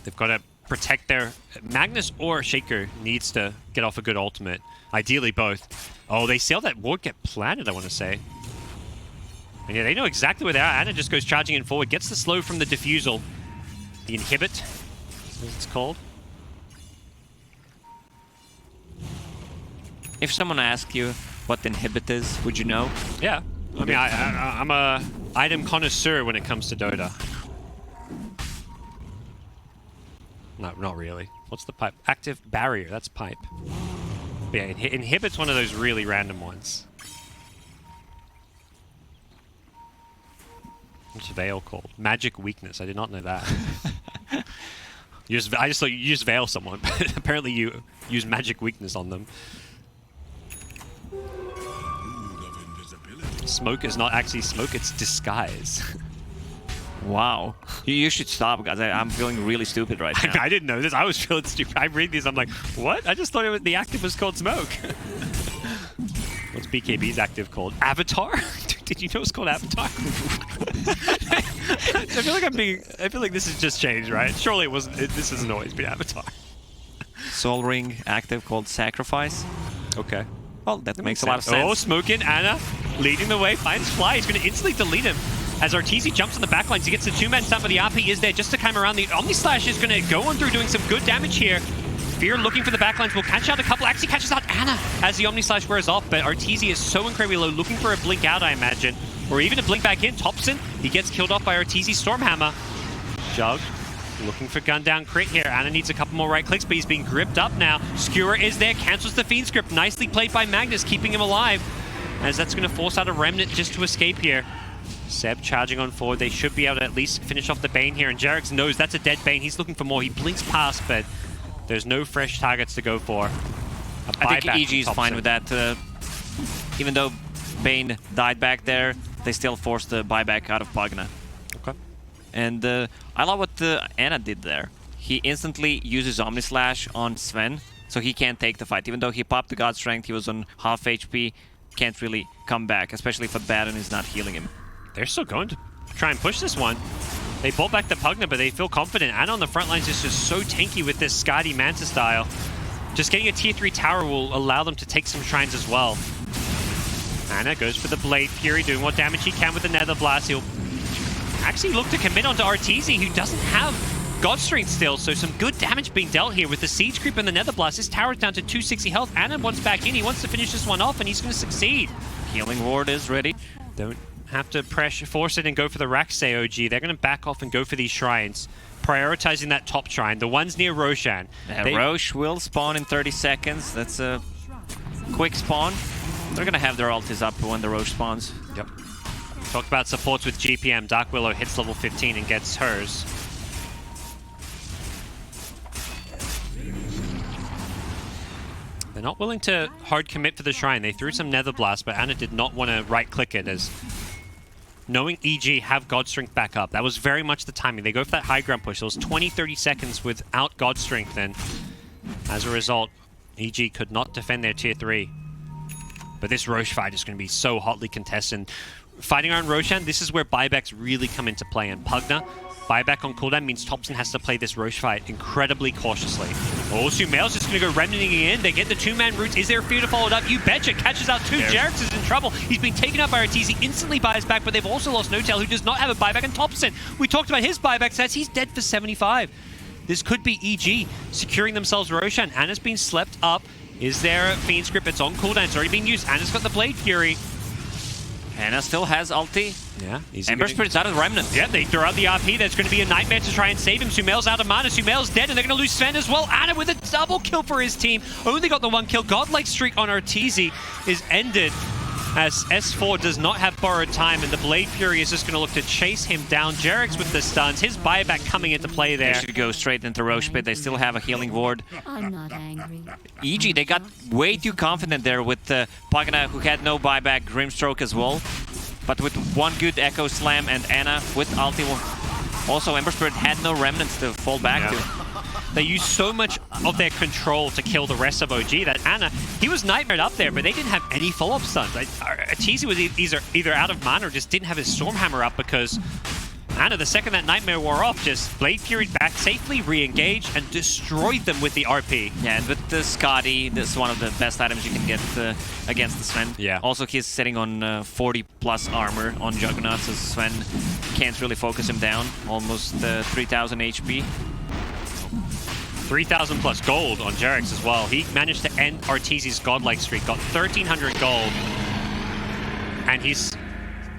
They've got to protect their... Magnus or Shaker needs to get off a good ultimate. Ideally both. Oh, they saw that ward get planted, I want to say. And yeah, they know exactly where they are. Ana just goes charging in forward, gets the slow from the defusal. The inhibit, as it's called. If someone asked you what the inhibit is, would you know? Yeah. I mean, I'm a item connoisseur when it comes to Dota. No, not really. What's the pipe? Active barrier, that's pipe. But yeah, inhibit's one of those really random ones. What's Veil called? Magic weakness. I did not know that. I just thought you use Veil someone, but apparently you use magic weakness on them. Smoke is not actually smoke, it's disguise. Wow. You should stop, guys. I'm feeling really stupid right now. I didn't know this. I was feeling stupid. I read these, I'm like, what? I just thought the active was called smoke. What's BKB's active called? Avatar? Did you know it's called Avatar? I feel like this has just changed, right? Surely it wasn't. This hasn't always been Avatar. Soul Ring active called Sacrifice. Okay. Well, that makes a lot of sense. Oh, smoking. Ana leading the way. Finds Fly. He's going to instantly delete him. As Arteezy jumps on the backlines, he gets the 2-man stun, but the RP is there just to come around. The Omni Slash is going to go on through, doing some good damage here. Fear looking for the backlines, will catch out a couple. Actually catches out Ana as the Omni Slash wears off, but Arteezy is so incredibly low, looking for a blink out, I imagine. Or even a blink back in. Topson, he gets killed off by Arteezy's Stormhammer. Jug looking for gun down crit here. Ana needs a couple more right clicks, but he's being gripped up now. Skewer is there, cancels the Fiend script. Nicely played by Magnus, keeping him alive, as that's going to force out a Remnant just to escape here. Seb charging on forward. They should be able to at least finish off the Bane here, and JerAx knows that's a dead Bane. He's looking for more. He blinks past, but there's no fresh targets to go for. I think EG is fine with that. Even though Bane died back there, they still forced the buyback out of Pugna. Okay. And I love what Ana did there. He instantly uses Omni Slash on Sven, so he can't take the fight. Even though he popped the God Strength, he was on half HP, can't really come back, especially if a Baron is not healing him. They're still going to try and push this one. They bolt back the Pugna, but they feel confident. Ana on the front lines is just so tanky with this Skadi Manta style. Just getting a tier 3 tower will allow them to take some shrines as well. Ana goes for the Blade Fury, doing what damage he can with the Nether Blast. He'll actually look to commit onto Arteezy, who doesn't have God Strength still, so some good damage being dealt here with the Siege Creep and the Nether Blast. His tower's down to 260 health. Ana wants back in. He wants to finish this one off, and he's going to succeed. Healing Ward is ready. Don't have to force it and go for the Raxay OG. They're going to back off and go for these shrines, prioritizing that top shrine, the ones near Roshan. Rosh will spawn in 30 seconds. That's a quick spawn. They're going to have their ultis up when the Rosh spawns. Yep. Talked about supports with GPM. Dark Willow hits level 15 and gets hers. They're not willing to hard commit for the shrine. They threw some Nether Blast, but Ana did not want to right-click it, as knowing EG have God Strength back up. That was very much the timing. They go for that high ground push. It was 20-30 seconds without God Strength, and as a result, EG could not defend their tier 3. But this Rosh fight is going to be so hotly contested. Fighting around Roshan, this is where buybacks really come into play, and Pugna Buyback on cooldown means Thompson has to play this Roche fight incredibly cautiously. Oh, Sumail's just going to go remnanting in. They get the two-man roots. Is there a fear to follow it up? You betcha. Catches out two. JerAx is in trouble. He's been taken out by Arteezy. Instantly buys back, but they've also lost No-Tail, who does not have a buyback. And Thompson, we talked about his buyback stats. He's dead for 75. This could be EG securing themselves Roshan. Anna's been slept up. Is there a Fiend's Grip? It's on cooldown. It's already been used. Anna's got the Blade Fury. Anna still has ulti. Yeah. Ember Spirit's out of the Remnant. Yeah, they throw out the RP. There's going to be a Nightmare to try and save him. Sumail's out of mana. Sumail's dead, and they're going to lose Sven as well. Anna with a double kill for his team. Only got the one kill. Godlike streak on Arteezy is ended as S4 does not have borrowed time, and the Blade Fury is just going to look to chase him down. JerAx with the stuns. His buyback coming into play there. They should go straight into Roche Pit. They still have a healing ward. I'm not angry. EG, they got way too confident there with Pagana, who had no buyback, Grimstroke as well. But with one good Echo Slam and Anna with ulti, also Ember Spirit had no remnants to fall back to. They used so much of their control to kill the rest of OG that Anna, he was nightmared up there, but they didn't have any follow-up stuns. Arteezy was either out of mana or just didn't have his Stormhammer up, because Anna, the second that Nightmare wore off, just Blade Fury back safely, re-engaged, and destroyed them with the RP. Yeah, and with the Scotty, this is one of the best items you can get against the Sven. Yeah. Also, he's sitting on 40 plus armor on Juggernaut, so Sven can't really focus him down. Almost 3,000 HP. 3,000 plus gold on JerAx as well. He managed to end Arteezy's godlike streak, got 1,300 gold, and he's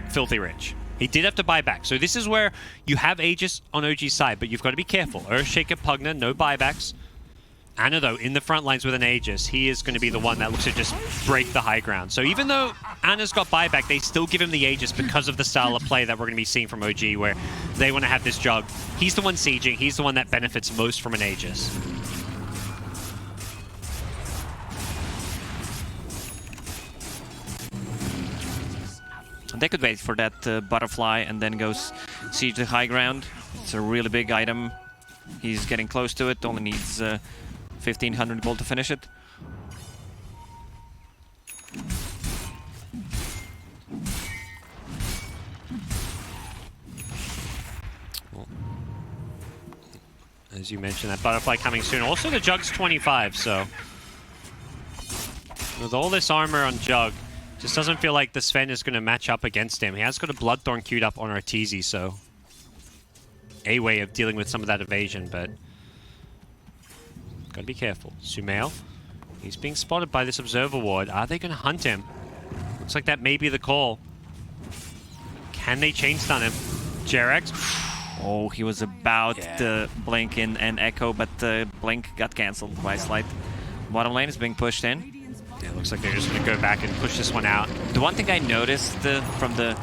filthy rich. He did have to buy back. So this is where you have Aegis on OG's side, but you've got to be careful. Earthshaker, Pugna, no buybacks. Anna, though, in the front lines with an Aegis, he is going to be the one that looks to just break the high ground. So even though Anna's got buyback, they still give him the Aegis because of the style of play that we're going to be seeing from OG, where they want to have this jug. He's the one sieging. He's the one that benefits most from an Aegis. They could wait for that butterfly and then go siege the high ground. It's a really big item. He's getting close to it. Only needs 1,500 gold to finish it. Well, as you mentioned, that butterfly coming soon. Also, the Jug's 25, so with all this armor on Jug, just doesn't feel like the Sven is going to match up against him. He has got a Bloodthorn queued up on Arteezy, so a way of dealing with some of that evasion, but gotta be careful. Sumail, he's being spotted by this Observer Ward. Are they going to hunt him? Looks like that may be the call. Can they chain stun him? JerAx. Oh, he was about to blink in and echo, but the blink got cancelled by Slight. Bottom lane is being pushed in. Yeah, looks like they're just going to go back and push this one out. The one thing I noticed from the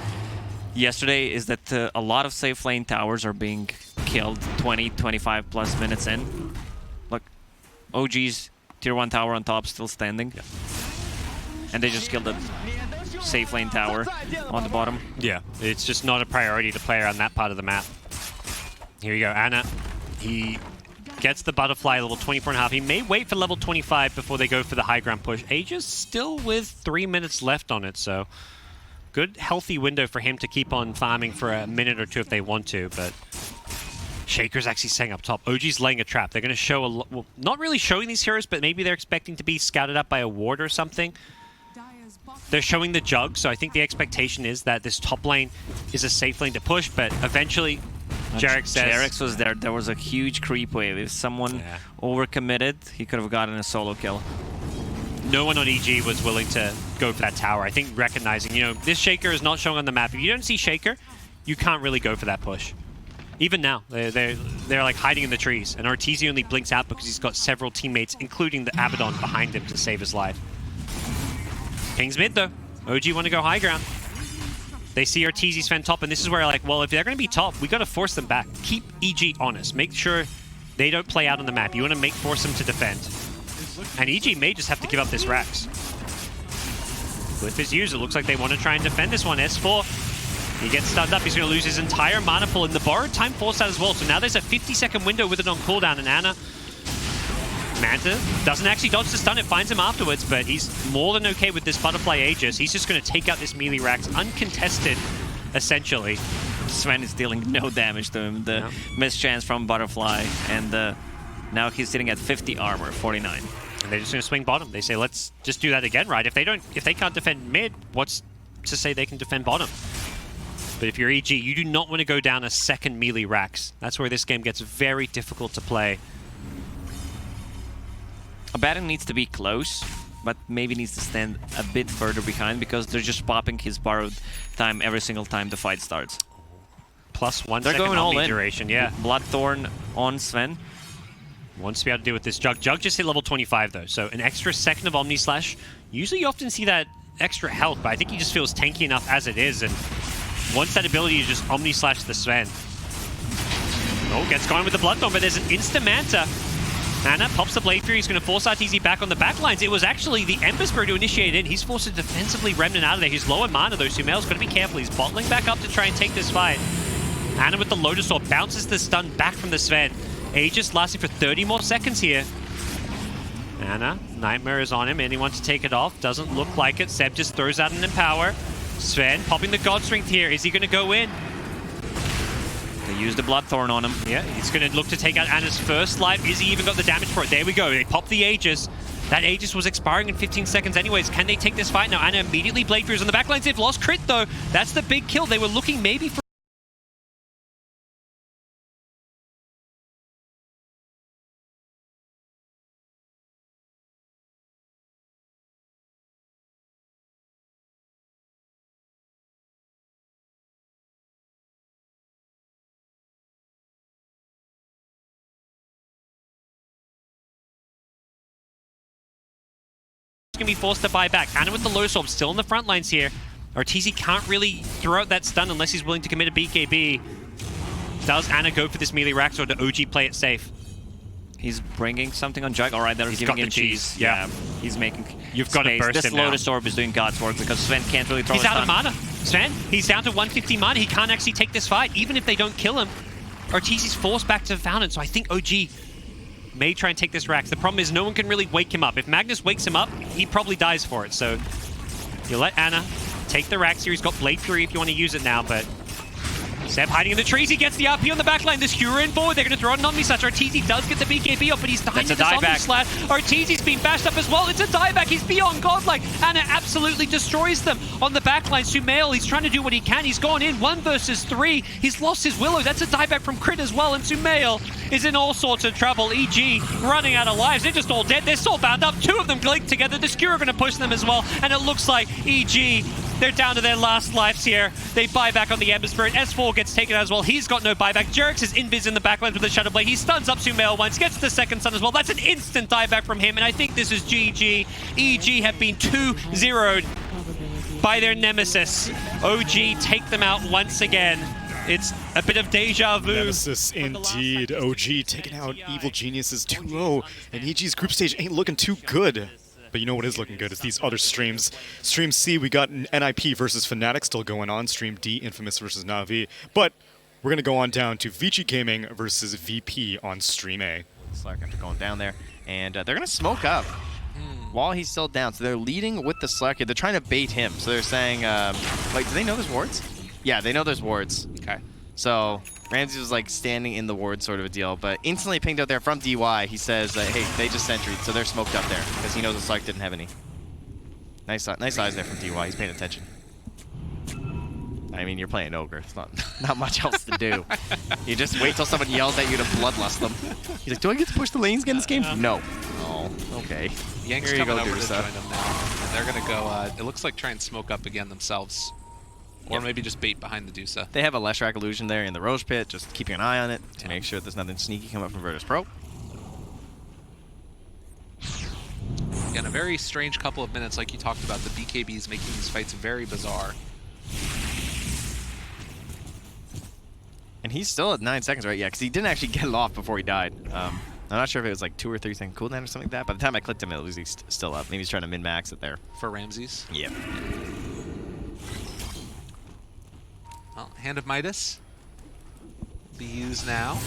yesterday is that a lot of safe lane towers are being killed 20, 25 plus minutes in. Look, OG's tier 1 tower on top still standing. Yeah. And they just killed the safe lane tower on the bottom. Yeah, it's just not a priority to play around that part of the map. Here you go, Anna. He gets the butterfly level 24.5. He may wait for level 25 before they go for the high ground push. Aegis still with 3 minutes left on it, so good healthy window for him to keep on farming for a minute or two if they want to, but Shaker's actually staying up top. OG's laying a trap. They're going to show a lot, well, not really showing these heroes, but maybe they're expecting to be scouted up by a ward or something. They're showing the Jug, so I think the expectation is that this top lane is a safe lane to push, but eventually JerAx says... JerAx was there. There was a huge creep wave. If someone overcommitted, he could have gotten a solo kill. No one on EG was willing to go for that tower. I think recognizing, you know, this Shaker is not showing on the map. If you don't see Shaker, you can't really go for that push. Even now, they're like hiding in the trees, and Arteezy only blinks out because he's got several teammates, including the Abaddon, behind him to save his life. Ping's mid though. OG want to go high ground. They see Arteezy Sven top, and this is where like, well, if they're going to be top, we got to force them back. Keep EG honest. Make sure they don't play out on the map. You want to force them to defend. And EG may just have to give up this Rax. Glyph is used. It looks like they want to try and defend this one. S4, he gets stunned up. He's going to lose his entire mana pool, and the borrowed time forced out as well. So now there's a 50-second window with it on cooldown, and Anna Manta doesn't actually dodge the stun. It finds him afterwards, but he's more than okay with this butterfly Aegis. He's just going to take out this melee Rax uncontested, essentially. Sven is dealing no damage to him. The mischance from Butterfly, and now he's sitting at 50 armor, 49. And they're just going to swing bottom. They say, let's just do that again, right? If they can't defend mid, what's to say they can defend bottom? But if you're EG, you do not want to go down a second melee Rax. That's where this game gets very difficult to play. Abaddon needs to be close, but maybe needs to stand a bit further behind because they're just popping his borrowed time every single time the fight starts. Plus 1 they're second going all in. duration, yeah. Bloodthorn on Sven. Wants to be able to deal with this Jug. Jug just hit level 25 though, so an extra second of Omni Slash. Usually you often see that extra health, but I think he just feels tanky enough as it is, and wants that ability to just Omni Slash the Sven. Oh, gets going with the Bloodthorn, but there's an Instamanta. Ana pops the Blade Fury, he's going to force RTZ back on the backlines. It was actually the Ember Spirit who initiated it. He's forced to defensively Remnant out of there. He's low on mana though, Sumail's got to be careful. He's bottling back up to try and take this fight. Ana with the Lotus Orb bounces the stun back from the Sven. Aegis lasting for 30 more seconds here. Ana, Nightmare is on him, and he wants to take it off. Doesn't look like it. Seb just throws out an Empower. Sven popping the God Strength here. Is he going to go in? They use the Bloodthorn on him. Yeah, he's going to look to take out Ana's first life. Is he even got the damage for it? There we go. They pop the Aegis. That Aegis was expiring in 15 seconds anyways. Can they take this fight now? Ana immediately Blade Furies on the backlines. They've lost crit though. That's the big kill. They were looking maybe for... Going to be forced to buy back. Ana with the Lotus Orb still in the front lines here. Ortiz can't really throw out that stun unless he's willing to commit a BKB. Does Ana go for this melee Rax, or do OG play it safe? He's bringing something on Jug. All right, they're giving him cheese. Yeah, he's making You've got to burst this him Lotus now. Orb is doing God's work because Sven can't really throw He's a out stun. of mana. Sven, he's down to 150 mana. He can't actually take this fight, even if they don't kill him. Ortiz is forced back to Fountain, so I think OG may try and take this Rax. The problem is no one can really wake him up. If Magnus wakes him up, he probably dies for it. So you let Ana take the Rax here. He's got Blade Fury if you want to use it now, but Seb hiding in the trees. He gets the RP on the backline. This Huron forward. They're going to throw out an Omni Slash. Ortiz does get the BKB up, but he's dying to this Omni Slash. Ortiz's been bashed up as well. It's a dieback. He's beyond godlike. Ana absolutely destroys them on the backline. Sumail, he's trying to do what he can. He's gone in 1 versus 3. He's lost his Willow. That's a dieback from Crit as well. And Sumail is in all sorts of trouble. EG running out of lives. They're just all dead. They're still bound up. 2 of them linked together. The Skewer are going to push them as well. And it looks like EG, they're down to their last lives here. They buy back on the Ember Spirit. S4 gets taken out as well. He's got no buyback. Jerix is invis in the backlines with the Shadow Blade. He stuns up Sumail once, gets the second stun as well. That's an instant dieback from him, and I think this is GG. EG have been 2-0'd by their nemesis. OG take them out once again. It's a bit of deja vu. Nemesis indeed. OG taking out Evil Geniuses 2-0, and EG's group stage ain't looking too good. But you know what is looking good is these other streams. Stream C, we got NIP versus Fnatic still going on. Stream D, Infamous versus Na'Vi. But we're going to go on down to Vici Gaming versus VP on Stream A. Slark after going down there, and they're going to smoke up while he's still down. So they're leading with the Slark. They're trying to bait him. So they're saying, like, do they know there's wards? Yeah, they know there's wards. Okay. So Ramsey was like standing in the ward sort of a deal, but instantly pinged out there from DY. He says, hey, they just sentryed, so they're smoked up there because he knows the Slark didn't have any. Nice eyes there from DY. He's paying attention. I mean, you're playing Ogre. It's not much else to do. You just wait till someone yells at you to bloodlust them. He's like, do I get to push the lanes again this game? No. Oh, okay. Yang's Here you coming go, over to Dusa. join them now. And they're going to go, it looks like try and smoke up again themselves. Or maybe just bait behind the Dusa. They have a Leshrac illusion there in the Roche pit, just keeping an eye on it to make sure there's nothing sneaky coming up from Virtus Pro. Again, a very strange couple of minutes, like you talked about, the BKBs making these fights very bizarre. And he's still at 9 seconds, right? Yeah, because he didn't actually get it off before he died. I'm not sure if it was like 2 or 3 second cooldown or something like that. By the time I clicked him, it was still up. Maybe he's trying to min-max it there. For Ramses? Yeah. Well, Hand of Midas will be used now.